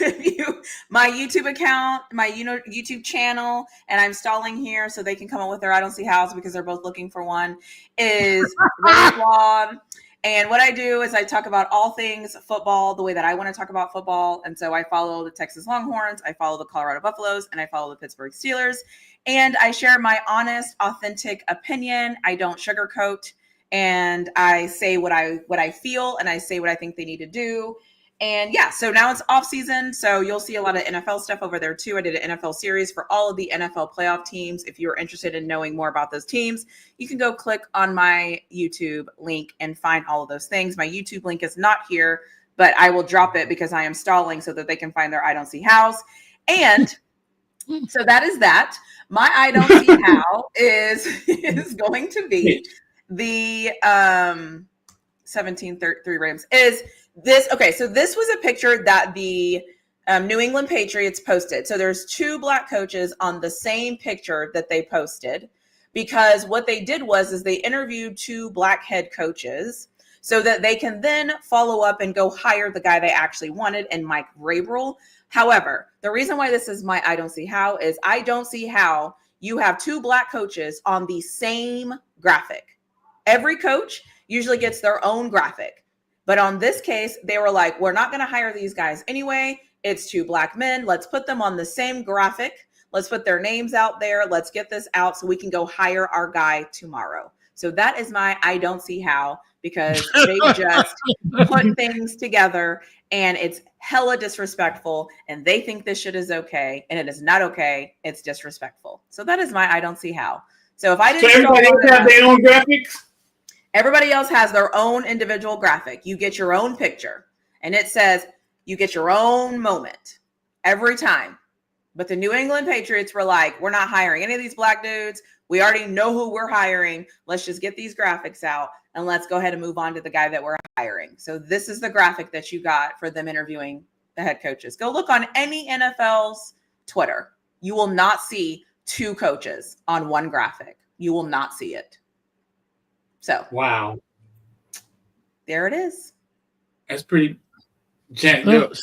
my YouTube account, my YouTube channel, and I'm stalling here so they can come up with their I don't see hows because they're both looking for one. Is Really Flawed. And what I do is I talk about all things football the way that I want to talk about football. And so I follow the Texas Longhorns, I follow the Colorado Buffaloes, and I follow the Pittsburgh Steelers. And I share my honest, authentic opinion. I don't sugarcoat. And I say what I feel, and I say what I think they need to do. And yeah, so now it's off season. So you'll see a lot of NFL stuff over there too. I did an NFL series for all of the NFL playoff teams. If you're interested in knowing more about those teams, you can go click on my YouTube link and find all of those things. My YouTube link is not here, but I will drop it because I am stalling so that they can find their I don't see hows. And so that is that. My I don't see how is going to be the 17-3 Rams is this. Okay, so this was a picture that the New England Patriots posted. So there's two black coaches on the same picture that they posted because what they did was they interviewed two black head coaches so that they can then follow up and go hire the guy they actually wanted and Mike Vrabel. However, the reason why this is my I don't see how is I don't see how you have two black coaches on the same graphic. Every coach usually gets their own graphic. But on this case, they were like, we're not going to hire these guys anyway. It's 2 Black men. Let's put them on the same graphic. Let's put their names out there. Let's get this out so we can go hire our guy tomorrow. So that is my I don't see how, because they just put things together and it's hella disrespectful and they think this shit is okay and it is not okay. It's disrespectful. So that is my I don't see how. So if I didn't, so everybody else have their own graphics? Everybody else has their own individual graphic. You get your own picture and it says you get your own moment every time. But the New England Patriots were like, we're not hiring any of these Black dudes. We already know who we're hiring. Let's just get these graphics out and let's go ahead and move on to the guy that we're hiring. So this is the graphic that you got for them interviewing the head coaches. Go look on any NFL's Twitter. You will not see 2 coaches on one graphic. You will not see it. So wow, there it is. That's pretty jacked up.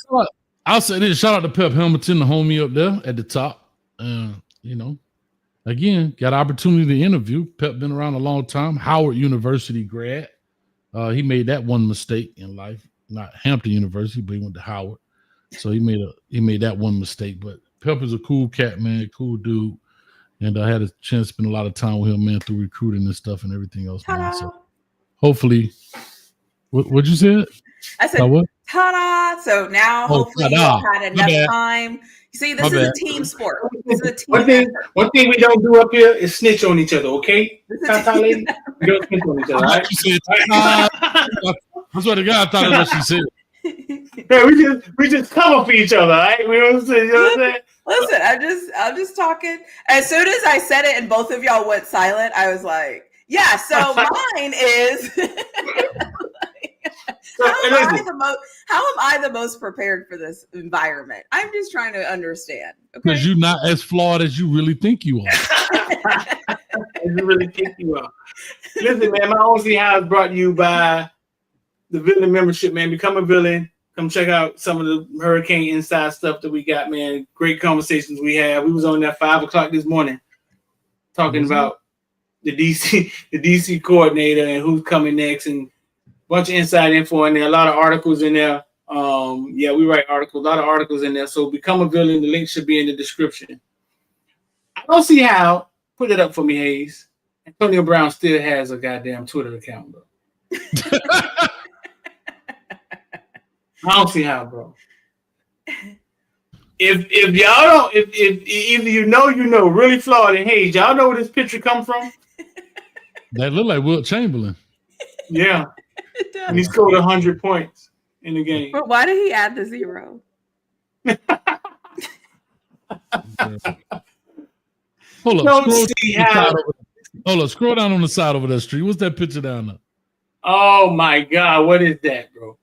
I'll say this: shout out to Pep Hamilton, the homie up there at the top. Again, got opportunity to interview. Pep been around a long time. Howard University grad. He made that one mistake in life. Not Hampton University, but he went to Howard. So he made that one mistake. But Pep is a cool cat, man, cool dude. And I had a chance to spend a lot of time with him, man, through recruiting and stuff and everything else, man. So hopefully, what'd you say? I said, what? Ta-da! So now, hopefully, you've had enough time. You see, this is a team sport. This is a team. One thing we don't do up here is snitch on each other, okay? Ta-ta, lady. We don't snitch on each other, right? I swear to God, I thought that's what she said. Yeah, we just cover for each other, right? We don't say, you know what I'm saying? Listen, I'm just talking. As soon as I said it and both of y'all went silent, I was like, yeah, so mine is how am I the most prepared for this environment? I'm just trying to understand. Because you're not as flawed as you really think you are. You really think you are. Listen, man, my own see how is brought to you by the Villain membership, man. Become a villain. Come check out some of the Hurricane Inside stuff that we got, man. Great conversations we had. We was on there 5 o'clock this morning talking about the DC coordinator and who's coming next and a bunch of inside info in there. A lot of articles in there. Yeah, we write articles. A lot of articles in there. So become a villain. The link should be in the description. I don't see how. Put it up for me, Hayes. Antonio Brown still has a goddamn Twitter account, bro. I don't see how, bro. If y'all don't, if either you know, really flawed, and Hayes, y'all know where this picture come from? That look like Wilt Chamberlain. Yeah, and he scored 100 points in the game. But why did he add the 0? Hold up, scroll down on the side over that street. What's that picture down there? Oh my God, what is that, bro?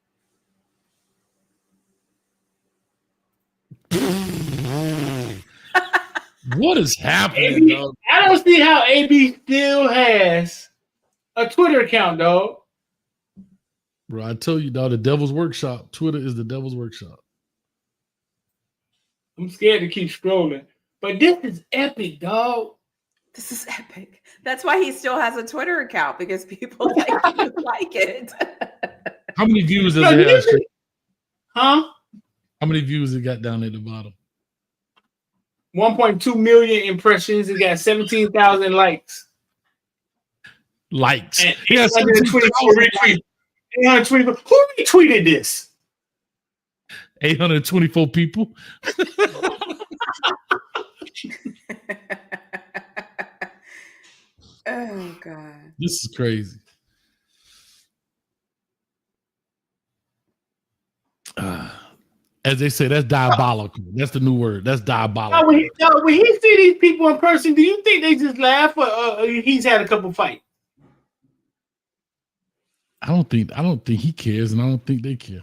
What is happening, dog? I don't see how AB still has a Twitter account, dog. Bro, I tell you, dog, the devil's workshop. Twitter is the devil's workshop. I'm scared to keep scrolling. But this is epic, dog. This is epic. That's why he still has a Twitter account, because people like it. How many views does it have? Huh? How many views it got down at the bottom? 1.2 million impressions. It got 17,000 likes. Likes. And Yeah, 824 retweets. 824. Who retweeted this? 824 people. Oh God. This is crazy. As they say, that's diabolical. That's the new word. That's diabolical. When he see these people in person, do you think they just laugh, or he's had a couple fights? I don't think he cares, and I don't think they care.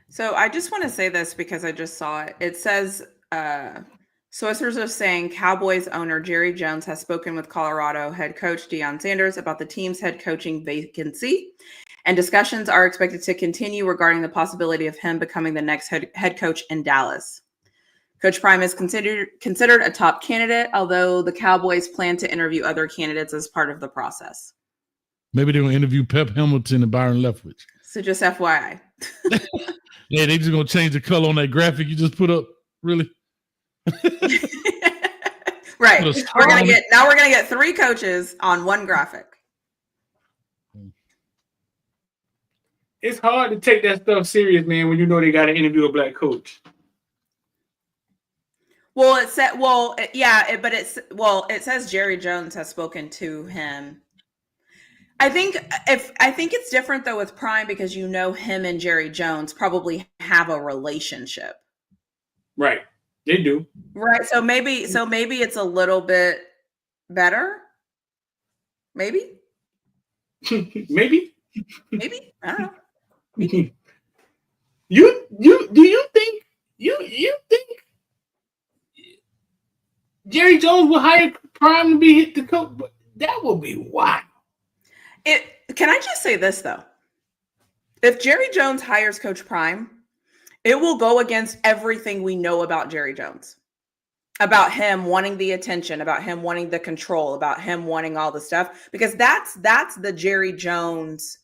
So I just want to say this because I just saw it. It says sources are saying Cowboys owner Jerry Jones has spoken with Colorado head coach Deion Sanders about the team's head coaching vacancy, and discussions are expected to continue regarding the possibility of him becoming the next head coach in Dallas. Coach Prime is considered a top candidate, although the Cowboys plan to interview other candidates as part of the process. Maybe they're gonna interview Pep Hamilton and Byron Leftwich. So just FYI. Yeah, they just gonna change the color on that graphic you just put up. Really? Right. Put a We're star on it. gonna get 3 coaches on one graphic. It's hard to take that stuff serious, man, when you know they got to interview a black coach. Well, it said, it says Jerry Jones has spoken to him. I think it's different though with Prime because him and Jerry Jones probably have a relationship. Right. They do. Right. So maybe it's a little bit better. Maybe. Maybe. I don't know. Do you think Jerry Jones will hire Prime to be the coach? That would be wild. Can I just say this though? If Jerry Jones hires Coach Prime, it will go against everything we know about Jerry Jones. About him wanting the attention, about him wanting the control, about him wanting all the stuff. Because that's the Jerry Jones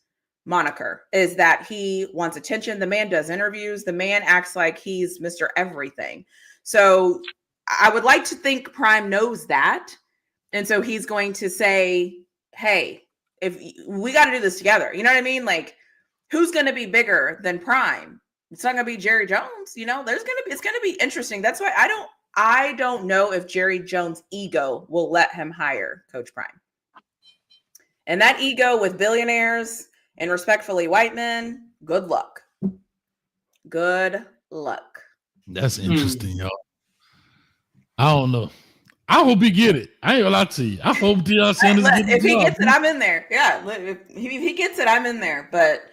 moniker, is that he wants attention. The man does interviews. The man acts like he's Mr. Everything. So I would like to think Prime knows that. And so he's going to say, hey, if we got to do this together, you know what I mean? Like, who's going to be bigger than Prime? It's not going to be Jerry Jones. It's going to be interesting. That's why I don't know if Jerry Jones' ego will let him hire Coach Prime. And that ego with billionaires and respectfully white men, good luck. Good luck. That's interesting, y'all. I don't know. I hope he get it. I ain't gonna lie to you. I hope Deion Sanders get it. If he gets it, I'm in there. Yeah, if he gets it, I'm in there. But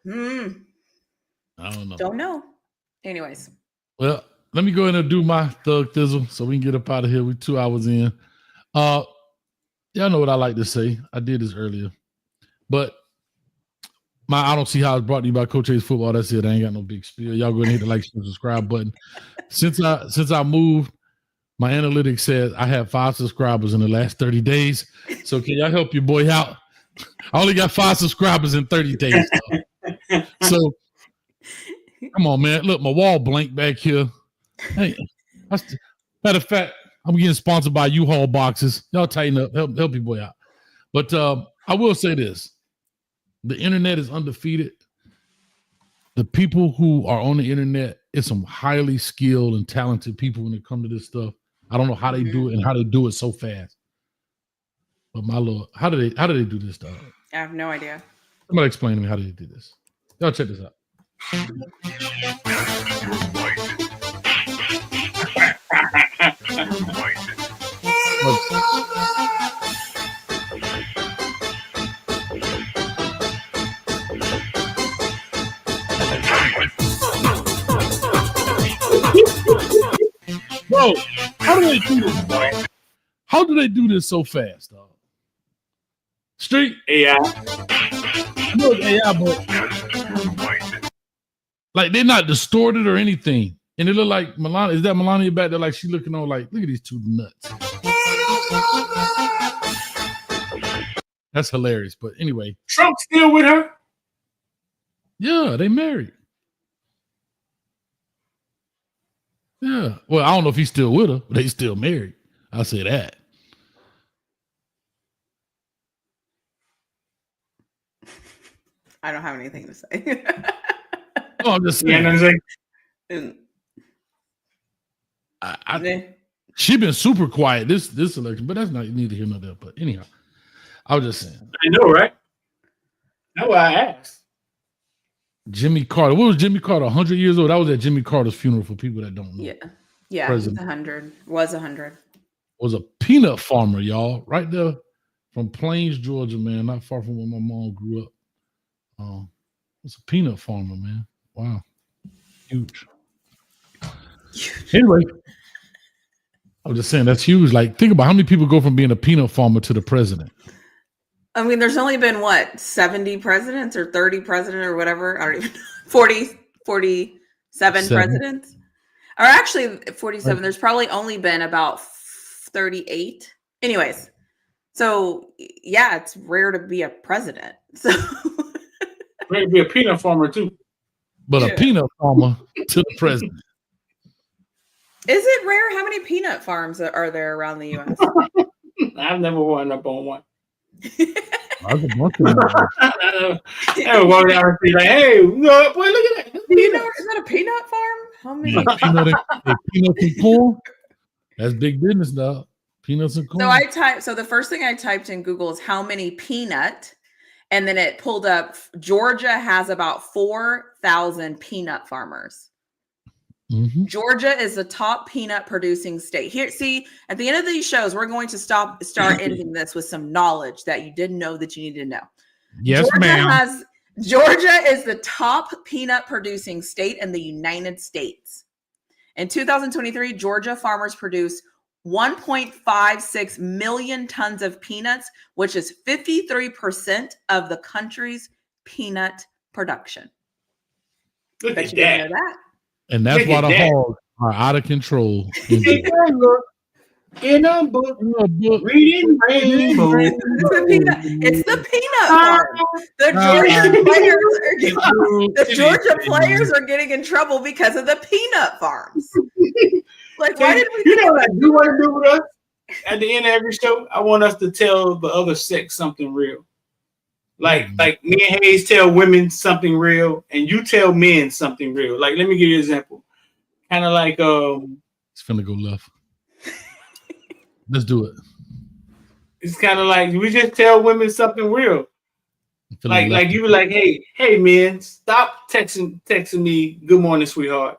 I don't know. Don't know. Anyways. Well, let me go ahead and do my thug thizzle so we can get up out of here. We're 2 hours in. Y'all know what I like to say. I did this earlier. But I don't see how it's brought to you by Coach A's Football. That's it. I ain't got no big spiel. Y'all go ahead and hit the like, share, subscribe button. Since I moved, my analytics said I have 5 subscribers in the last 30 days. So can y'all help your boy out? I only got 5 subscribers in 30 days. So come on, man. Look, my wall blank back here. Hey, matter of fact, I'm getting sponsored by U-Haul boxes. Y'all tighten up. Help your boy out. But I will say this. The internet is undefeated. The people who are on the internet, it's some highly skilled and talented people when it comes to this stuff. I don't know how they do it and how they do it so fast. But my Lord, how do they do this stuff? I have no idea. Somebody explain to me how they do this. Y'all check this out. Bro, how do they do this, dog? How do they do this so fast, dog? Street AI. I know it's AI, but like they're not distorted or anything. And it look like Melania. Is that Melania back there? Like she looking on like, look at these two nuts. That's hilarious. But anyway. Trump's still with her? Yeah, they married. Yeah. Well, I don't know if he's still with her, but they still married. I'll say that. I don't have anything to say. Oh, I'm just saying. She been super quiet this election, but that's not neither here nor there. But anyhow, I was just saying. I know, right? That's why I asked. Jimmy Carter. What was Jimmy Carter? 100 years old. That was at Jimmy Carter's funeral for people that don't know. Yeah. President. 100. Was 100. Was a peanut farmer, y'all, right there from Plains, Georgia, man, not far from where my mom grew up. It's a peanut farmer, man. Wow, huge. Anyway, I was just saying that's huge. Like, think about how many people go from being a peanut farmer to the president. I mean, there's only been 70 presidents or 30 presidents or whatever. I don't even know. 47 presidents. Or actually 47. There's probably only been about 38. Anyways, So yeah, it's rare to be a president. So Rare to be a peanut farmer too. But a peanut farmer to the president. Is it rare? How many peanut farms are there around the U.S.? I've never wound up on one. I was a bunch of them. I walk down and be like, "Hey, boy, look at that! Is that a peanut farm? How many? Peanuts and corn. That's big business, dog. Peanuts and corn. So the first thing I typed in Google is how many peanut, and then it pulled up Georgia has about 4,000 peanut farmers. Mm-hmm. Georgia is the top peanut producing state. Here, see, at the end of these shows, we're going to start ending this with some knowledge that you didn't know that you needed to know. Yes, ma'am. Georgia is the top peanut producing state in the United States. In 2023, Georgia farmers produced 1.56 million tons of peanuts, which is 53% of the country's peanut production. Look at Bet you didn't know that. And that's why the hogs are out of control. In a book, reading rainbow. It's the peanut farm. The Georgia players are getting in trouble because of the peanut farms. Like, why did we? You know what I do want to do with us at the end of every show? I want us to tell the other sex something real. Like me and Hayes tell women something real, and you tell men something real. Like, let me give you an example. Kind of like it's finna go left. Let's do it. It's kind of like we just tell women something real. Like you were like, hey man, stop texting me good morning, sweetheart.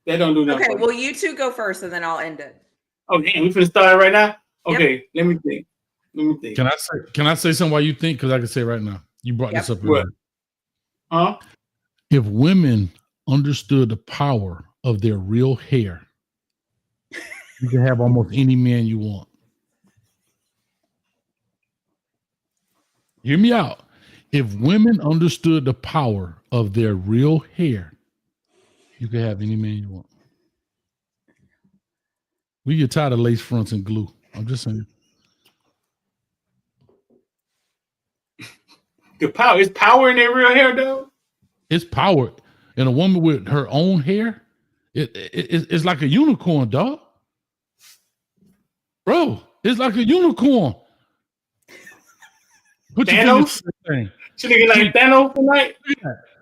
That don't do nothing. Okay, well, you two go first and then I'll end it. Oh damn, we finna start right now? Okay, Let me think. Can I say something while you think? Because I can say right now. You brought this up earlier. Huh? If women understood the power of their real hair, you can have almost any man you want. Hear me out. If women understood the power of their real hair, you can have any man you want. We get tired of lace fronts and glue. I'm just saying. Is power in their real hair, though? It's power. And a woman with her own hair, it's like a unicorn, dog. Bro, it's like a unicorn. Put Thanos? Should they get like Thanos tonight?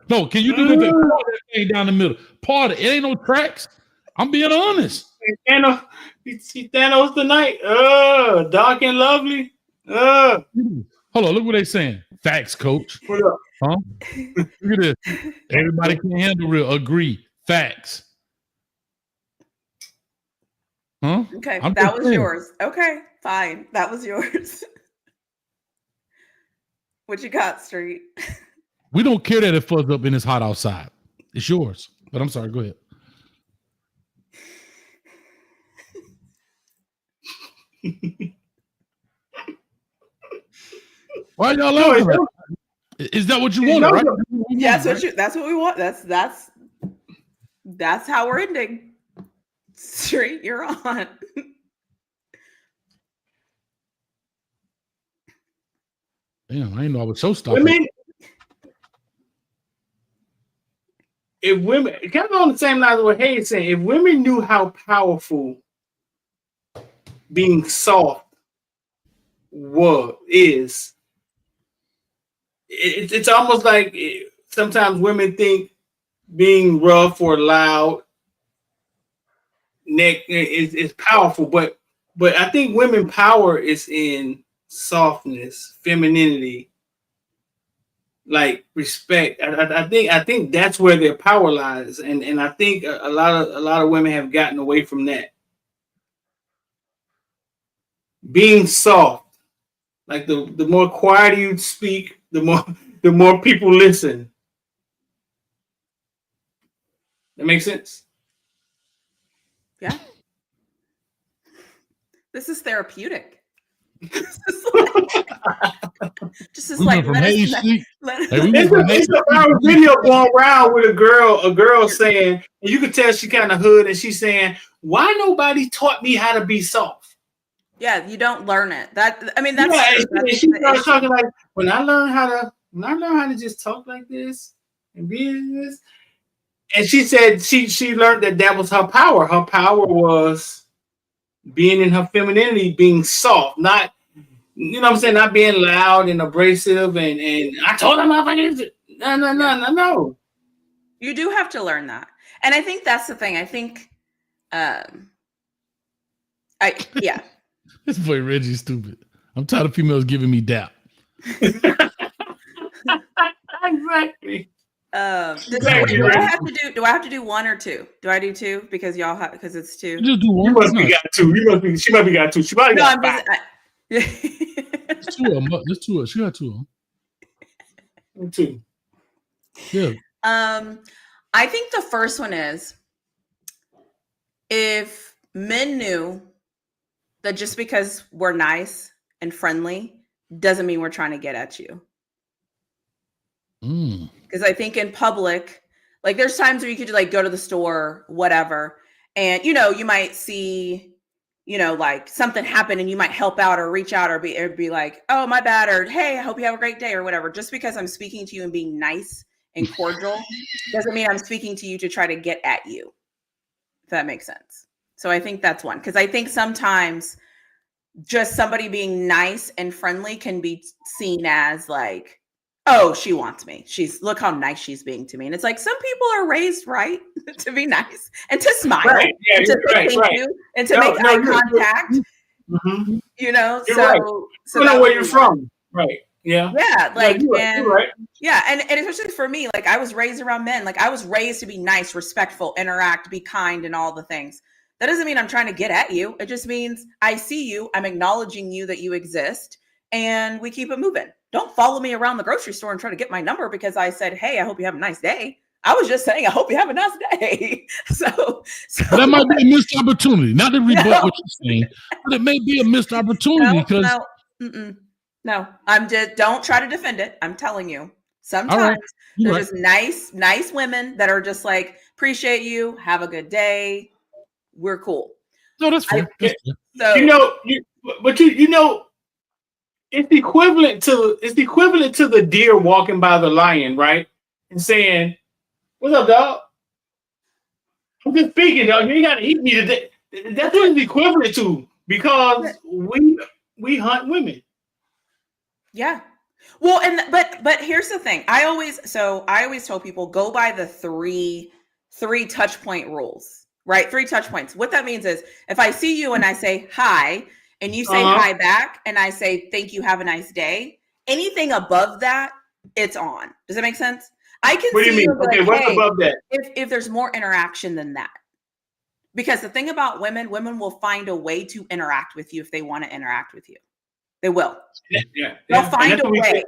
No, can you do that thing down the middle? Part of it ain't no tracks. I'm being honest. Thanos, you see Thanos tonight? Dark and lovely. Hold on, look what they saying. Facts, coach. What up? Huh? Look at this. Everybody can handle real. Agree. Facts. Huh? Okay, that was yours. Okay, fine. That was yours. What you got, Street? We don't care that it fuzz up and it's hot outside. It's yours. But I'm sorry, go ahead. Why y'all laughing? Is that what you want, right? That's what we want. That's how we're ending. Street, you're on. Damn, I didn't know I was so stopping. If women, kind of on the same line as what Hayes saying, if women knew how powerful being soft is, it's almost like sometimes women think being rough or loud neck is powerful, but I think women power is in softness, femininity, like respect. I think that's where their power lies, and I think a lot of women have gotten away from that. Being soft, like the more quiet you speak, the more people listen. That makes sense. Yeah. This is therapeutic. Just like it's a video going around with a girl saying, and you could tell she kind of hood, and she's saying, "Why nobody taught me how to be soft?" Yeah, you don't learn it. That's yeah, true. That's she the started issue. talking like when I learned how to just talk like this and be this. And she said she learned that was her power. Her power was being in her femininity, being soft, not, you know what I'm saying, not being loud and abrasive. And I told her, no. You do have to learn that. And I think that's the thing. I think, This boy Reggie's stupid. I'm tired of females giving me dap. Exactly. Do I have to do one or two? Do I do two because y'all have, because it's two? Just do one. You must be got two. She might be got two. She probably got five. There's two of them. There's two of them. She got two of them. Two. Yeah. I think the first one is if men knew that just because we're nice and friendly doesn't mean we're trying to get at you. Because I think in public, like there's times where you could like go to the store, whatever, and you might see, like something happen and you might help out or reach out or be like, oh, my bad, or hey, I hope you have a great day or whatever. Just because I'm speaking to you and being nice and cordial doesn't mean I'm speaking to you to try to get at you. If that makes sense. So I think that's one, because I think sometimes just somebody being nice and friendly can be seen as like, oh, she wants me. Look how nice she's being to me. And it's like, some people are raised right to be nice and to smile, right. Yeah, and to say thank you, and to make eye contact. Mm-hmm. You're right. So know where you're from. Right. Yeah. Yeah. Like, you're right. Yeah. And especially for me, like I was raised around men. Like I was raised to be nice, respectful, interact, be kind, and all the things. That doesn't mean I'm trying to get at you. It just means I see you. I'm acknowledging you that you exist, and we keep it moving. Don't follow me around the grocery store and try to get my number because I said, hey, I hope you have a nice day. I was just saying, I hope you have a nice day. So that might be a missed opportunity. Not to rebut what you're saying, but it may be a missed opportunity because no, I'm just, don't try to defend it. I'm telling you, sometimes there's just nice women that are just like, appreciate you, have a good day, we're cool. No, that's fair. So it's equivalent to the deer walking by the lion, right? And saying, "What's up, dog? I'm just speaking, dog. You ain't gotta eat me today." That's what it's equivalent to, because we hunt women. Yeah. Well, but here's the thing. I always tell people, go by the three touch point rules, right? 3 touch points. What that means is if I see you and I say hi, and you say hi back, and I say, thank you, have a nice day, anything above that, it's on. Does that make sense? I can What do you mean? Okay, like, what's above that? If there's more interaction than that. Because the thing about women will find a way to interact with you if they want to interact with you. They will. Yeah. They'll find a way.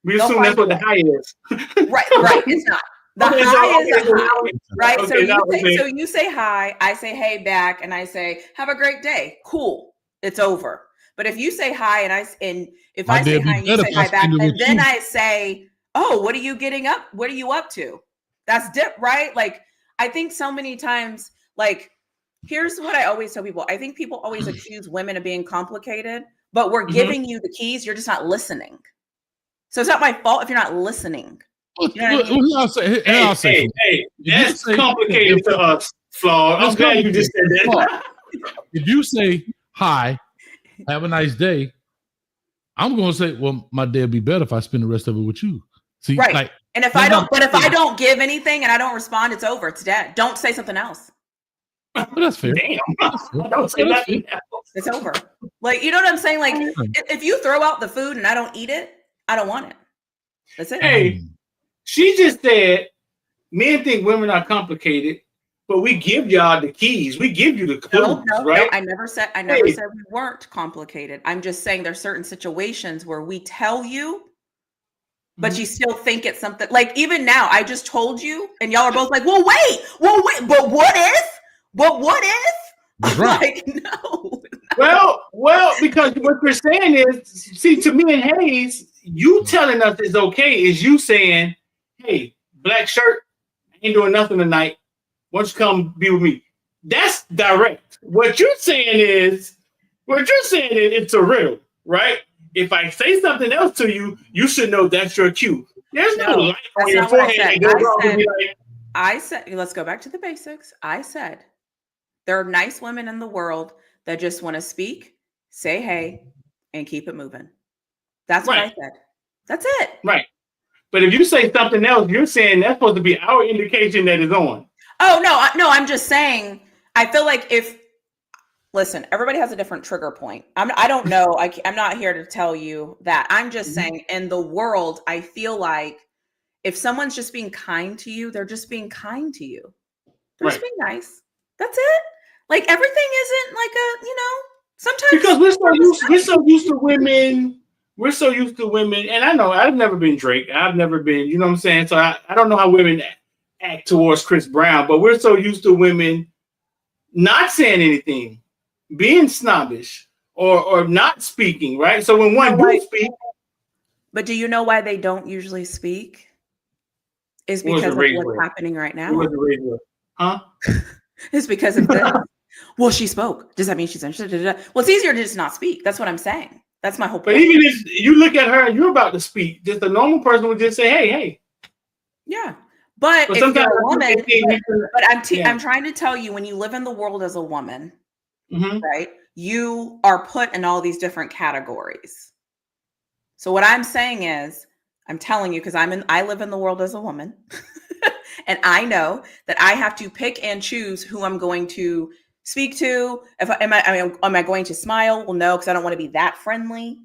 We assume that's what the high is. Right. It's not. The high is a high, right? Okay, so you say hi, I say hey back, and I say, have a great day. Cool. It's over. But if you say hi and if I say hi and you say hi back, and then I say, oh, what are you getting up? What are you up to? That's right? Like, I think so many times, like, here's what I always tell people. I think people always accuse women of being complicated, but we're giving you the keys. You're just not listening. So it's not my fault if you're not listening. You know what I mean? Hey, that's complicated to us, Flaw. I'm glad you just said that. If you say hi, have a nice day, I'm gonna say, well, my day will be better if I spend the rest of it with you. See, right? Like, and if I don't give anything and I don't respond, it's over. It's dead. Don't say something else. Well, that's fair. Damn. Don't say nothing else. It's over. Like, you know what I'm saying? Like, if you throw out the food and I don't eat it, I don't want it. That's it. Hey, she just said men think women are complicated, but we give y'all the keys. We give you the clues, right? No, I never said we weren't complicated. I'm just saying there's certain situations where we tell you, but you still think it's something. Like, even now, I just told you, and y'all are both like, well, wait, but what if? But what if? I'm like, no. Well, because what you're saying is, see, to me and Hayes, you telling us it's okay is you saying, hey, black shirt, ain't doing nothing tonight. Why don't you come be with me? That's direct. What you're saying is, What you're saying is it's a riddle, right? If I say something else to you, you should know that's your cue. There's no light on your forehead that goes off and be like. I said, let's go back to the basics. I said, there are nice women in the world that just want to speak, say hey, and keep it moving. That's what I said. That's it. Right. But if you say something else, you're saying that's supposed to be our indication that it's on. Oh, no, I'm just saying, I feel like listen, everybody has a different trigger point. I don't know. I'm not here to tell you that. I'm just saying in the world, I feel like if someone's just being kind to you, they're just being kind to you. They're just being nice. That's it. Like everything isn't like sometimes because we're so used to women. We're so used to women, and I know I've never been Drake. I've never been, you know what I'm saying? So I don't know how women act towards Chris Brown, but we're so used to women not saying anything, being snobbish, or not speaking, right? So when one do speak. But do you know why they don't usually speak? Is because of what's happening right now. Huh? It's because of this. Well, she spoke. Does that mean she's interested? Well, it's easier to just not speak. That's what I'm saying. That's my whole point. But even if you look at her and you're about to speak, just a normal person would just say, hey. Yeah. But if you're a woman, I'm trying to tell you, when you live in the world as a woman, right, you are put in all these different categories. So what I'm saying is, I'm telling you, because I live in the world as a woman, and I know that I have to pick and choose who I'm going to speak to. Am I going to smile? Well, no, because I don't want to be that friendly.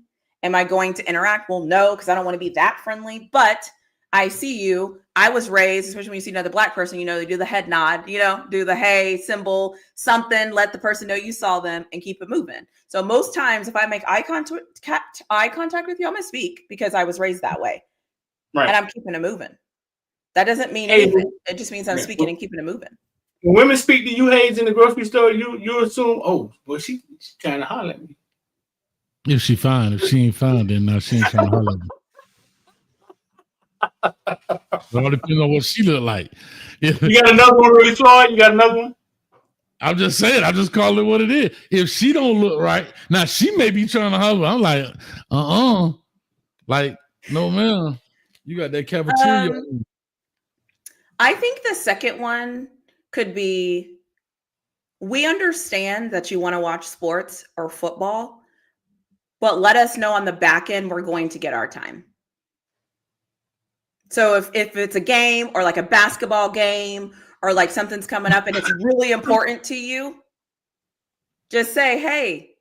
Am I going to interact? Well, no, because I don't want to be that friendly. But I see you. I was raised, especially when you see another Black person, they do the head nod, do the hey symbol, something, let the person know you saw them and keep it moving. So most times if I make eye contact with you, I'm going to speak because I was raised that way. Right. And I'm keeping it moving. That doesn't mean anything. It just means I'm speaking and keeping it moving. When women speak to you, Hayes, in the grocery store, you assume, oh, well, she's trying to holler at me. If she fine. If she ain't fine, then she ain't trying to holler at me. It all depends on what she look like. You got another one, really, Floyd? You got another one? I'm just saying. I just call it what it is. If she don't look right, now she may be trying to holler. I'm like, like, no, man. You got that cafeteria. I think the second one could be, we understand that you want to watch sports or football, but let us know on the back end we're going to get our time. So if it's a game or like a basketball game or like something's coming up and it's really important to you, just say, hey,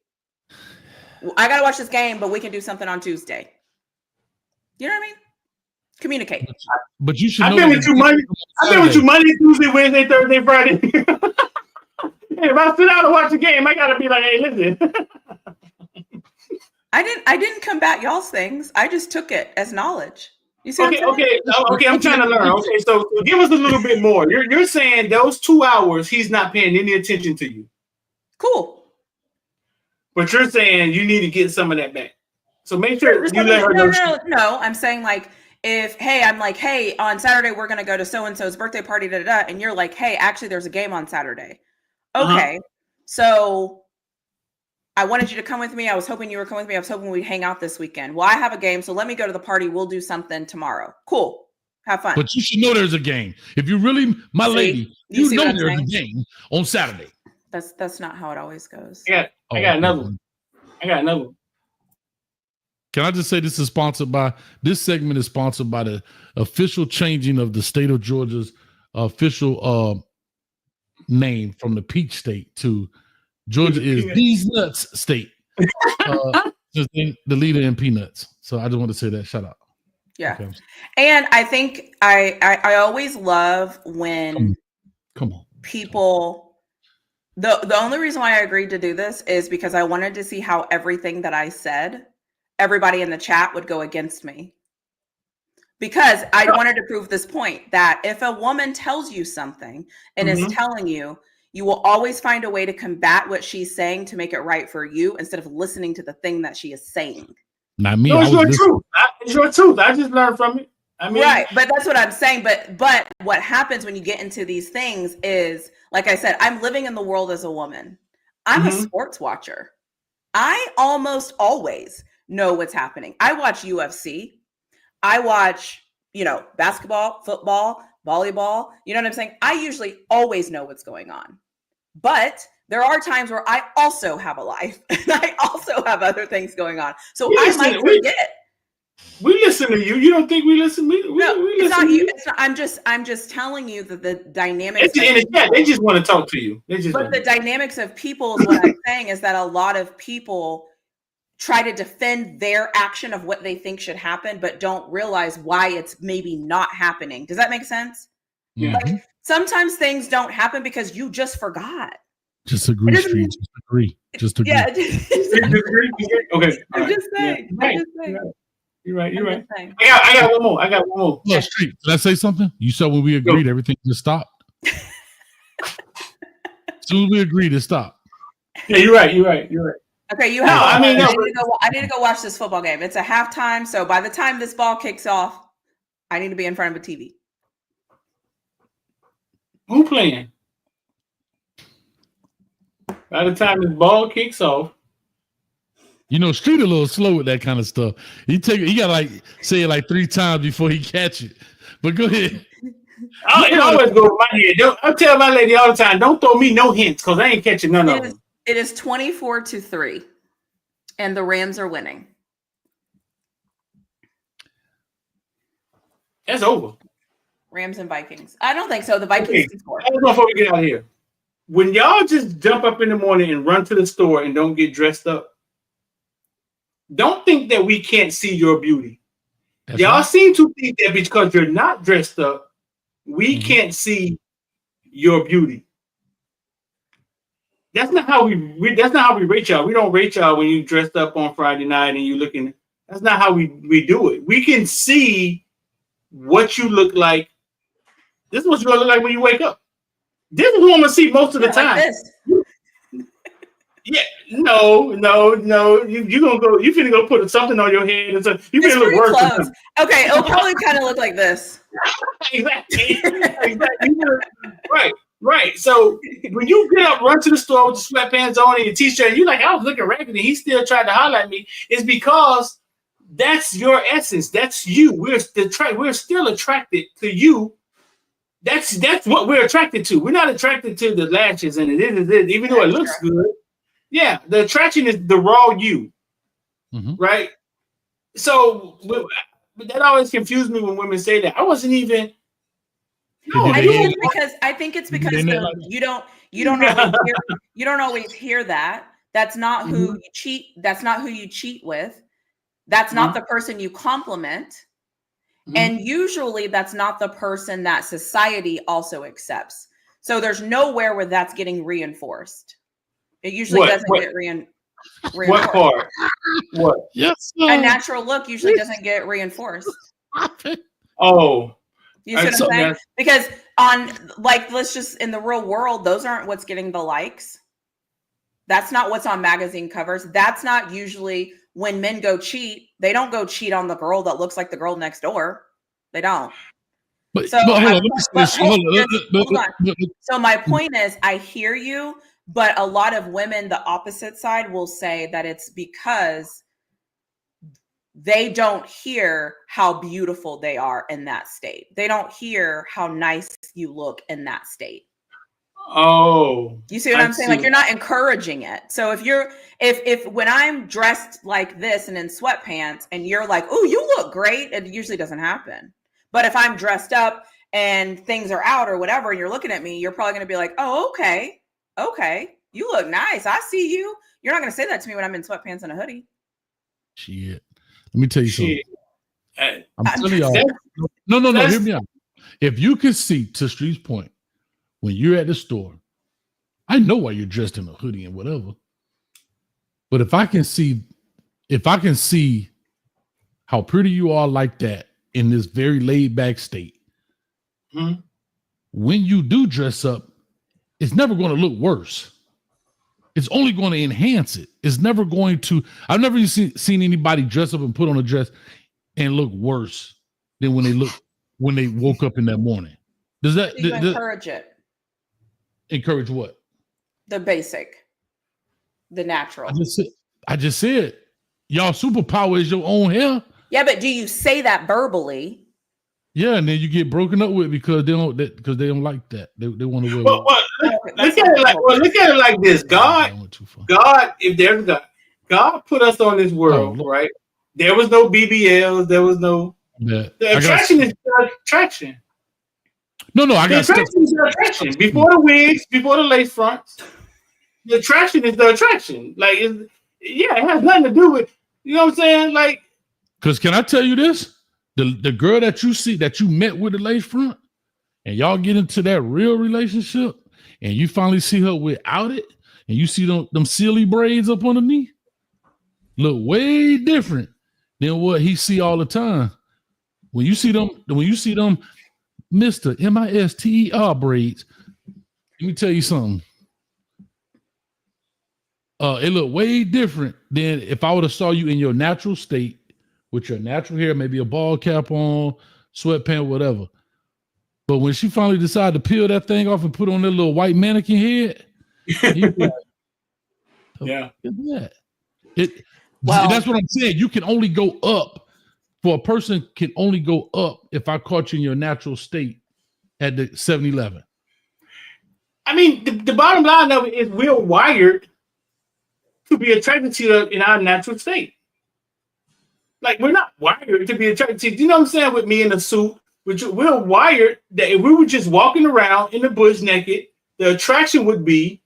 I got to watch this game, but we can do something on Tuesday. You know what I mean? Communicate. But you should know. I've been with you Monday, Tuesday, Wednesday, Thursday, Friday. Hey, if I sit down and watch a game, I gotta be like, hey, listen. I didn't combat y'all's things. I just took it as knowledge. You see? Okay. I'm trying to learn. Okay, so give us a little bit more. You're saying those 2 hours he's not paying any attention to you. Cool. But you're saying you need to get some of that back. So make sure you let her know. No, I'm saying like, I'm like, hey, on Saturday, we're going to go to so-and-so's birthday party, and you're like, hey, actually, there's a game on Saturday. Okay. So I wanted you to come with me. I was hoping you were coming with me. I was hoping we'd hang out this weekend. Well, I have a game, so let me go to the party. We'll do something tomorrow. Cool. Have fun. But you should know there's a game. If you really, lady, you know there's a game on Saturday. That's not how it always goes. I got another one. Can I just say this segment is sponsored by the official changing of the state of Georgia's official name from the Peach State to Georgia is These Nuts State. The leader in peanuts. So I just want to say that. Shout out. Yeah. Okay. And I think I always love when come on people the only reason why I agreed to do this is because I wanted to see how everything that I said, everybody in the chat would go against me. Because I wanted to prove this point that if a woman tells you something and is telling you, you will always find a way to combat what she's saying to make it right for you instead of listening to the thing that she is saying. Not me. No, it's your truth. It's your truth. I just learned from it. I mean, right, but that's what I'm saying. But what happens when you get into these things is, like I said, I'm living in the world as a woman. I'm a sports watcher. I almost always know what's happening. I watch UFC. I watch, basketball, football, volleyball. You know what I'm saying? I usually always know what's going on. But there are times where I also have a life and I also have other things going on. So I might forget. We listen to you. You don't think we listen? We it's not you. It's not, I'm just telling you that the dynamics. They just want to talk to you. But the dynamics of people is what I'm saying is that a lot of people try to defend their action of what they think should happen, but don't realize why it's maybe not happening. Does that make sense? Yeah. Like sometimes things don't happen because you just forgot. Just agree, Street. Just agree. Just agree. Yeah. Okay. I'm just saying. You're right. I got one more. Yeah, Street. Did I say something? You said when we agreed, everything just stopped. As soon as we agreed, it stopped. Yeah, you're right. Okay, you have. I need to go watch this football game. It's a halftime, so by the time this ball kicks off, I need to be in front of a TV. Who playing? By the time this ball kicks off. Street a little slow with that kind of stuff. He gotta say it like 3 times before he catch it. But go ahead. It always goes in my head. I tell my lady all the time, don't throw me no hints because I ain't catching none of them. It is 24-3, and the Rams are winning. That's over. Rams and Vikings. I don't think so. The Vikings can score. Before we get out of here, when y'all just jump up in the morning and run to the store and don't get dressed up, don't think that we can't see your beauty. That's y'all right. seem to think that because you're not dressed up, we can't see your beauty. That's not how we rate y'all. We don't rate y'all when you dressed up on Friday night and you looking. That's not how we do it. We can see what you look like. This is what you're gonna look like when you wake up. This is what I'm gonna see most of the time. Like this. Yeah, no. You gonna go? You finna go put something on your head, and so you finna look worse. Close. Okay, it'll probably kind of look like this. Exactly. Right. So when you get up, run to the store with your sweatpants on and your t-shirt, and you're like, I was looking ragged, and he still tried to holler at me. It's because that's your essence. That's you. We're still attracted to you. That's what we're attracted to. We're not attracted to the lashes and it, even though it looks good. Yeah, the attraction is the raw you, right? So that always confused me when women say that. I wasn't even. No, I think it's because you don't always hear that. That's not who you cheat. That's not who you cheat with. That's not the person you compliment. And usually that's not the person that society also accepts. So there's nowhere where that's getting reinforced. It usually doesn't get reinforced. What part? What? Yes. A natural look usually doesn't get reinforced. Oh. You see what I'm saying? Because let's just in the real world, those aren't what's getting the likes. That's not what's on magazine covers. That's not usually when men go cheat. They don't go cheat on the girl that looks like the girl next door. They don't. So my point is, I hear you, but a lot of women, the opposite side, will say that it's because they don't hear how beautiful they are in that state. They don't hear how nice you look in that state. Oh, you see what I'm saying? Like you're not encouraging it. So if when I'm dressed like this and in sweatpants and you're like, oh, you look great, it usually doesn't happen. But if I'm dressed up and things are out or whatever, and you're looking at me, you're probably going to be like, oh, okay, you look nice. I see you. You're not going to say that to me when I'm in sweatpants and a hoodie. Shit. Let me tell you something. I'm telling y'all. No. Hear me out. If you can see, to Street's point, when you're at the store, I know why you're dressed in a hoodie and whatever. But if I can see how pretty you are like that in this very laid back state, when you do dress up, it's never going to look worse. It's only going to enhance it. It's never going to. I've never seen anybody dress up and put on a dress and look worse than when they woke up in that morning. Does that encourage it? Encourage what? The basic, the natural. I just said, y'all superpower is your own hair. Yeah, but do you say that verbally? Yeah, and then you get broken up with because they don't like that. They want to wear. Well, look at it like this. God, if there's God put us on this world, right? There was no BBLs. There was no. The attraction is the attraction. No, I got attraction is the attraction. Before the wigs, before the lace fronts, the attraction is the attraction. Like, it has nothing to do with, you know what I'm saying? Like, because can I tell you this? The girl that you see that you met with the lace front, and y'all get into that real relationship, and you finally see her without it, and you see them silly braids up underneath, look way different than what he see all the time. When you see them Mr. MISTER braids, let me tell you something. It looked way different than if I would have saw you in your natural state with your natural hair, maybe a bald cap on, sweatpants, whatever. But when she finally decided to peel that thing off and put on that little white mannequin head, like, yeah, that's what I'm saying. You can only go up. For a person can only go up if I caught you in your natural state at the 7-Eleven. I mean, the bottom line of it is we're wired to be attracted to you in our natural state. Like, we're not wired to be attracted to you. You know what I'm saying? With me in a suit, we're wired that if we were just walking around in the bush naked, the attraction would be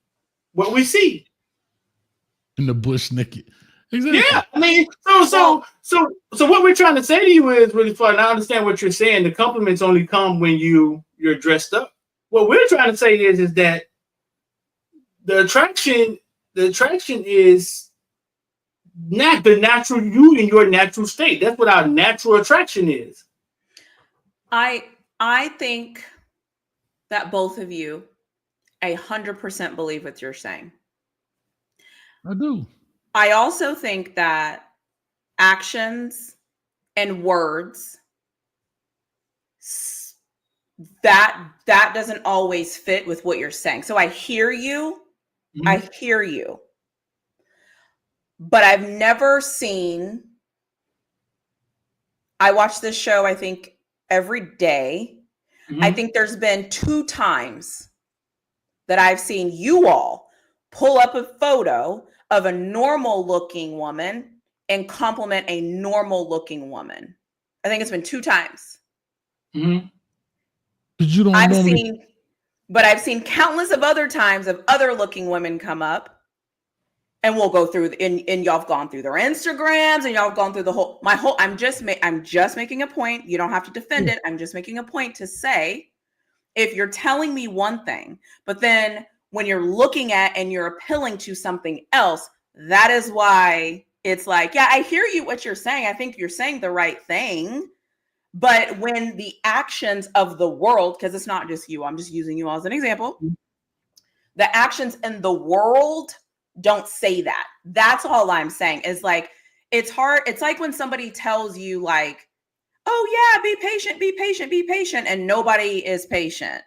what we see. In the bush naked. Exactly. Yeah, I mean, so what we're trying to say to you is really fun. I understand what you're saying. The compliments only come when you're dressed up. What we're trying to say is that the attraction is not the natural you in your natural state. That's what our natural attraction is. I think that both of you 100% believe what you're saying. I do. I also think that actions and words that doesn't always fit with what you're saying. So I hear you. Mm-hmm. I hear you. But I've never seen, I watch this show, I think, every day. Mm-hmm. I think there's been 2 times that I've seen you all pull up a photo of a normal looking woman and compliment a normal looking woman. I think it's been 2 times. Mm-hmm. I've seen countless of other times of other looking women come up, and we'll go through and y'all have gone through their Instagrams and y'all have gone through I'm just making a point. You don't have to defend it. I'm just making a point to say, if you're telling me one thing, but then when you're looking at and you're appealing to something else, that is why it's like, yeah, I hear you, what you're saying. I think you're saying the right thing. But when the actions of the world, because it's not just you, I'm just using you as an example. The actions in the world don't say that. That's all I'm saying is like, it's hard. It's like when somebody tells you like, oh yeah, be patient. And nobody is patient.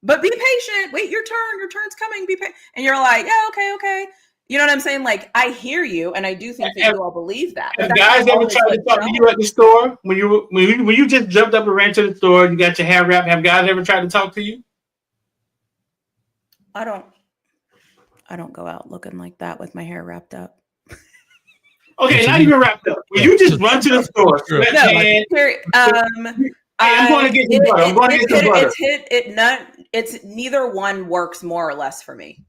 But be patient. Wait, your turn's coming. Be patient. And you're like, yeah, okay. You know what I'm saying? Like, I hear you, and I do think that you all believe that. Have guys ever tried to talk to you at the store when you just jumped up and ran to the store? You got your hair wrapped. Have guys ever tried to talk to you? I don't go out looking like that with my hair wrapped up. Okay, not even wrapped up. When you just run to the store, I'm going to get some butter. It's neither one works more or less for me.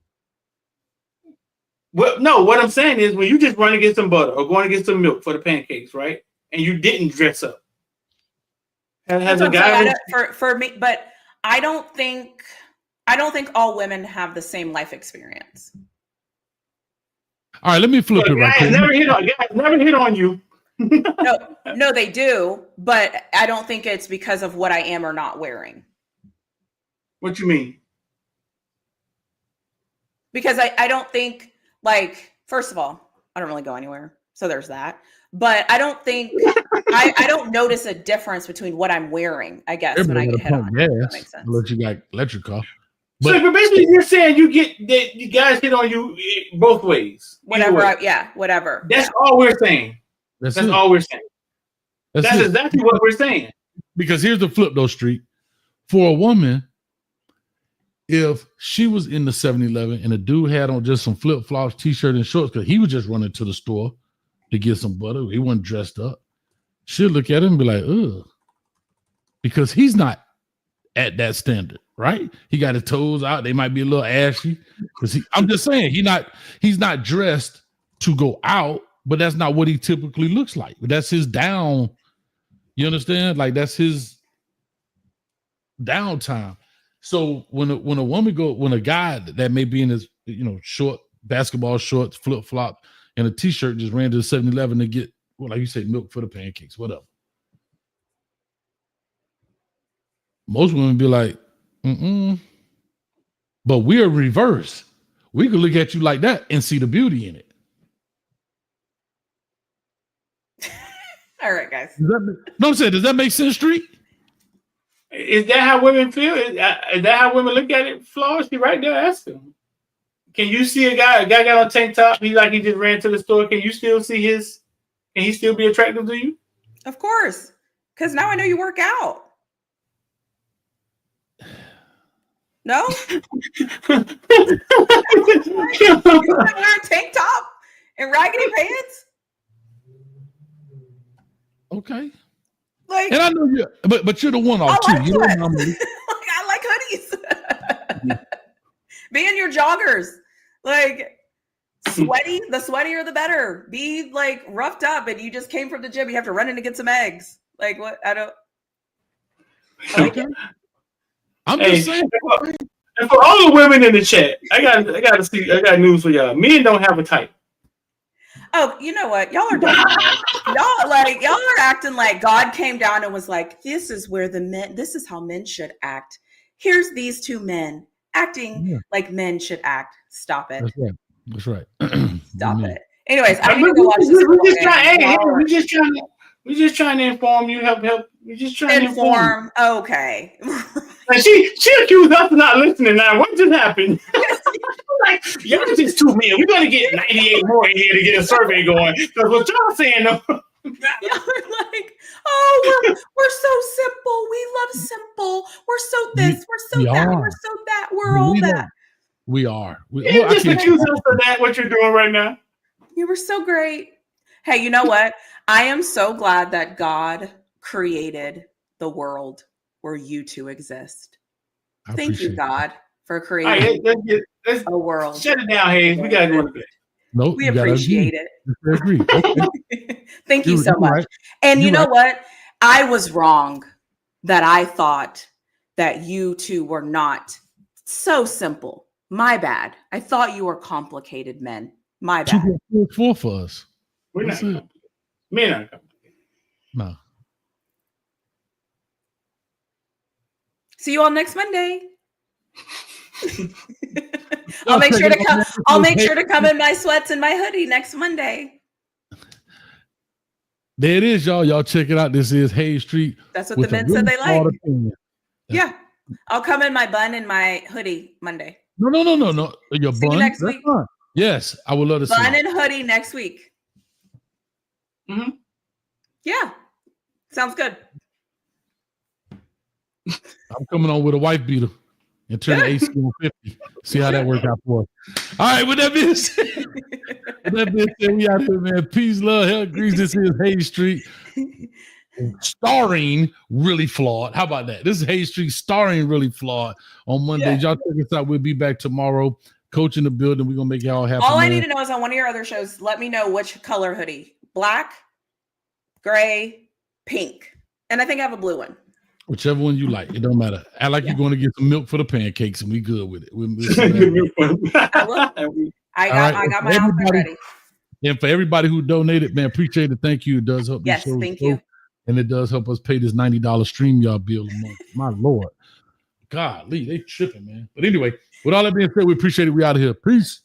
Well, no, what I'm saying is when you just run to get some butter or going to get some milk for the pancakes, right? And you didn't dress up. Has a guy for me, but I don't think all women have the same life experience. All right, let me flip it right quick. Guys never hit on you. No, they do, but I don't think it's because of what I am or not wearing. What you mean? Because I don't think, like, first of all, I don't really go anywhere, so there's that. But I don't think I don't notice a difference between what I'm wearing, I guess, when I get hit on. Yes, unless you got electric car. So but basically, you're saying you get that you guys hit on you both ways. Whatever. Whatever. That's all we're saying. That's all we're saying. That's exactly what we're saying. Because here's the flip, though, Street. For a woman, if she was in the 7-Eleven and a dude had on just some flip-flops, t-shirt, and shorts, because he was just running to the store to get some butter, he wasn't dressed up, she'll look at him and be like, ugh. Because he's not at that standard, right? He got his toes out. They might be a little ashy. I'm just saying, he's not dressed to go out, but that's not what he typically looks like. That's his down. You understand? Like that's his downtime. So when a guy that may be in his short basketball shorts, flip flop, and a t-shirt just ran to the 7-Eleven to get, well, like you say, milk for the pancakes, whatever. Most women be like, but we're reverse. We could look at you like that and see the beauty in it. All right, guys. Does that make sense, Street? Is that how women feel? Is that how women look at it? Flaws, she right there asking. Can you see a guy got on a tank top? He just ran to the store. Can you still see can he still be attractive to you? Of course. Because now I know you work out. No? You wear a tank top and raggedy pants? Okay. Like, and I know you, but you're the one off too. You don't know me. I like hoodies. Be in your joggers. Like sweaty, the sweatier the better. Be like roughed up and you just came from the gym. You have to run in to get some eggs. Like what? I like it. I'm just saying. And for all the women in the chat, I got news for y'all. Men don't have a type. Oh, you know what? Y'all are dumb. y'all are acting like God came down and was like, this is how men should act. Here's these two men acting like men should act. Stop it. That's right. Stop it. Anyways, I need to go watch this. We're just trying to inform you, help. We're just trying to inform. Okay. And she accused us of not listening now. What just happened? Like, y'all just too men. We're going to get 98 more in here to get a survey going. Because what y'all saying, though. Y'all are like, oh, we're so simple. We love simple. We're so this. We're so that. We're so that. We're all that. We are. You just accuse us of that, what you're doing right now. You were so great. Hey, you know what? I am so glad that God created the world where you two exist. Thank you, God, for creating let's a world. Shut it down, Hayes. We got to go to bed. Nope, we appreciate it. Agree. Okay. Thank you so much. Right. And you know what? I was wrong that I thought that you two were not so simple. My bad. I thought you were complicated men. My bad. 4 for us. We're not complicated. Men aren't complicated. No. See you all next Monday. I'll make sure to come in my sweats and my hoodie next Monday. There it is, y'all. Y'all check it out. This is Hayes Street. That's what the men said they like. Yeah. I'll come in my bun and my hoodie Monday. No. Your bun next week. Fun. Yes, I would love to see bun and hoodie next week. Mm-hmm. Yeah. Sounds good. I'm coming on with a wife beater and turn the AC on 50. See how that works out for us. All right, with that being said, we out here, man. Peace, love, health, grease. This is Hayes Street. Starring Really Flawed. How about that? This is Hayes Street starring Really Flawed on Monday. Y'all check us out. We'll be back tomorrow. Coach in the building. We're gonna make y'all happy. All I need to know is on one of your other shows, let me know which color hoodie. Black, gray, pink. And I think I have a blue one. Whichever one you like. It don't matter. I like you're going to get some milk for the pancakes and we good with it. I got my outfit ready. And for everybody who donated, man, appreciate it. Thank you. It does help. Yes, thank you. And it does help us pay this $90 stream y'all bill a month. My Lord. Golly, they tripping, man. But anyway, with all that being said, we appreciate it. We out of here. Peace.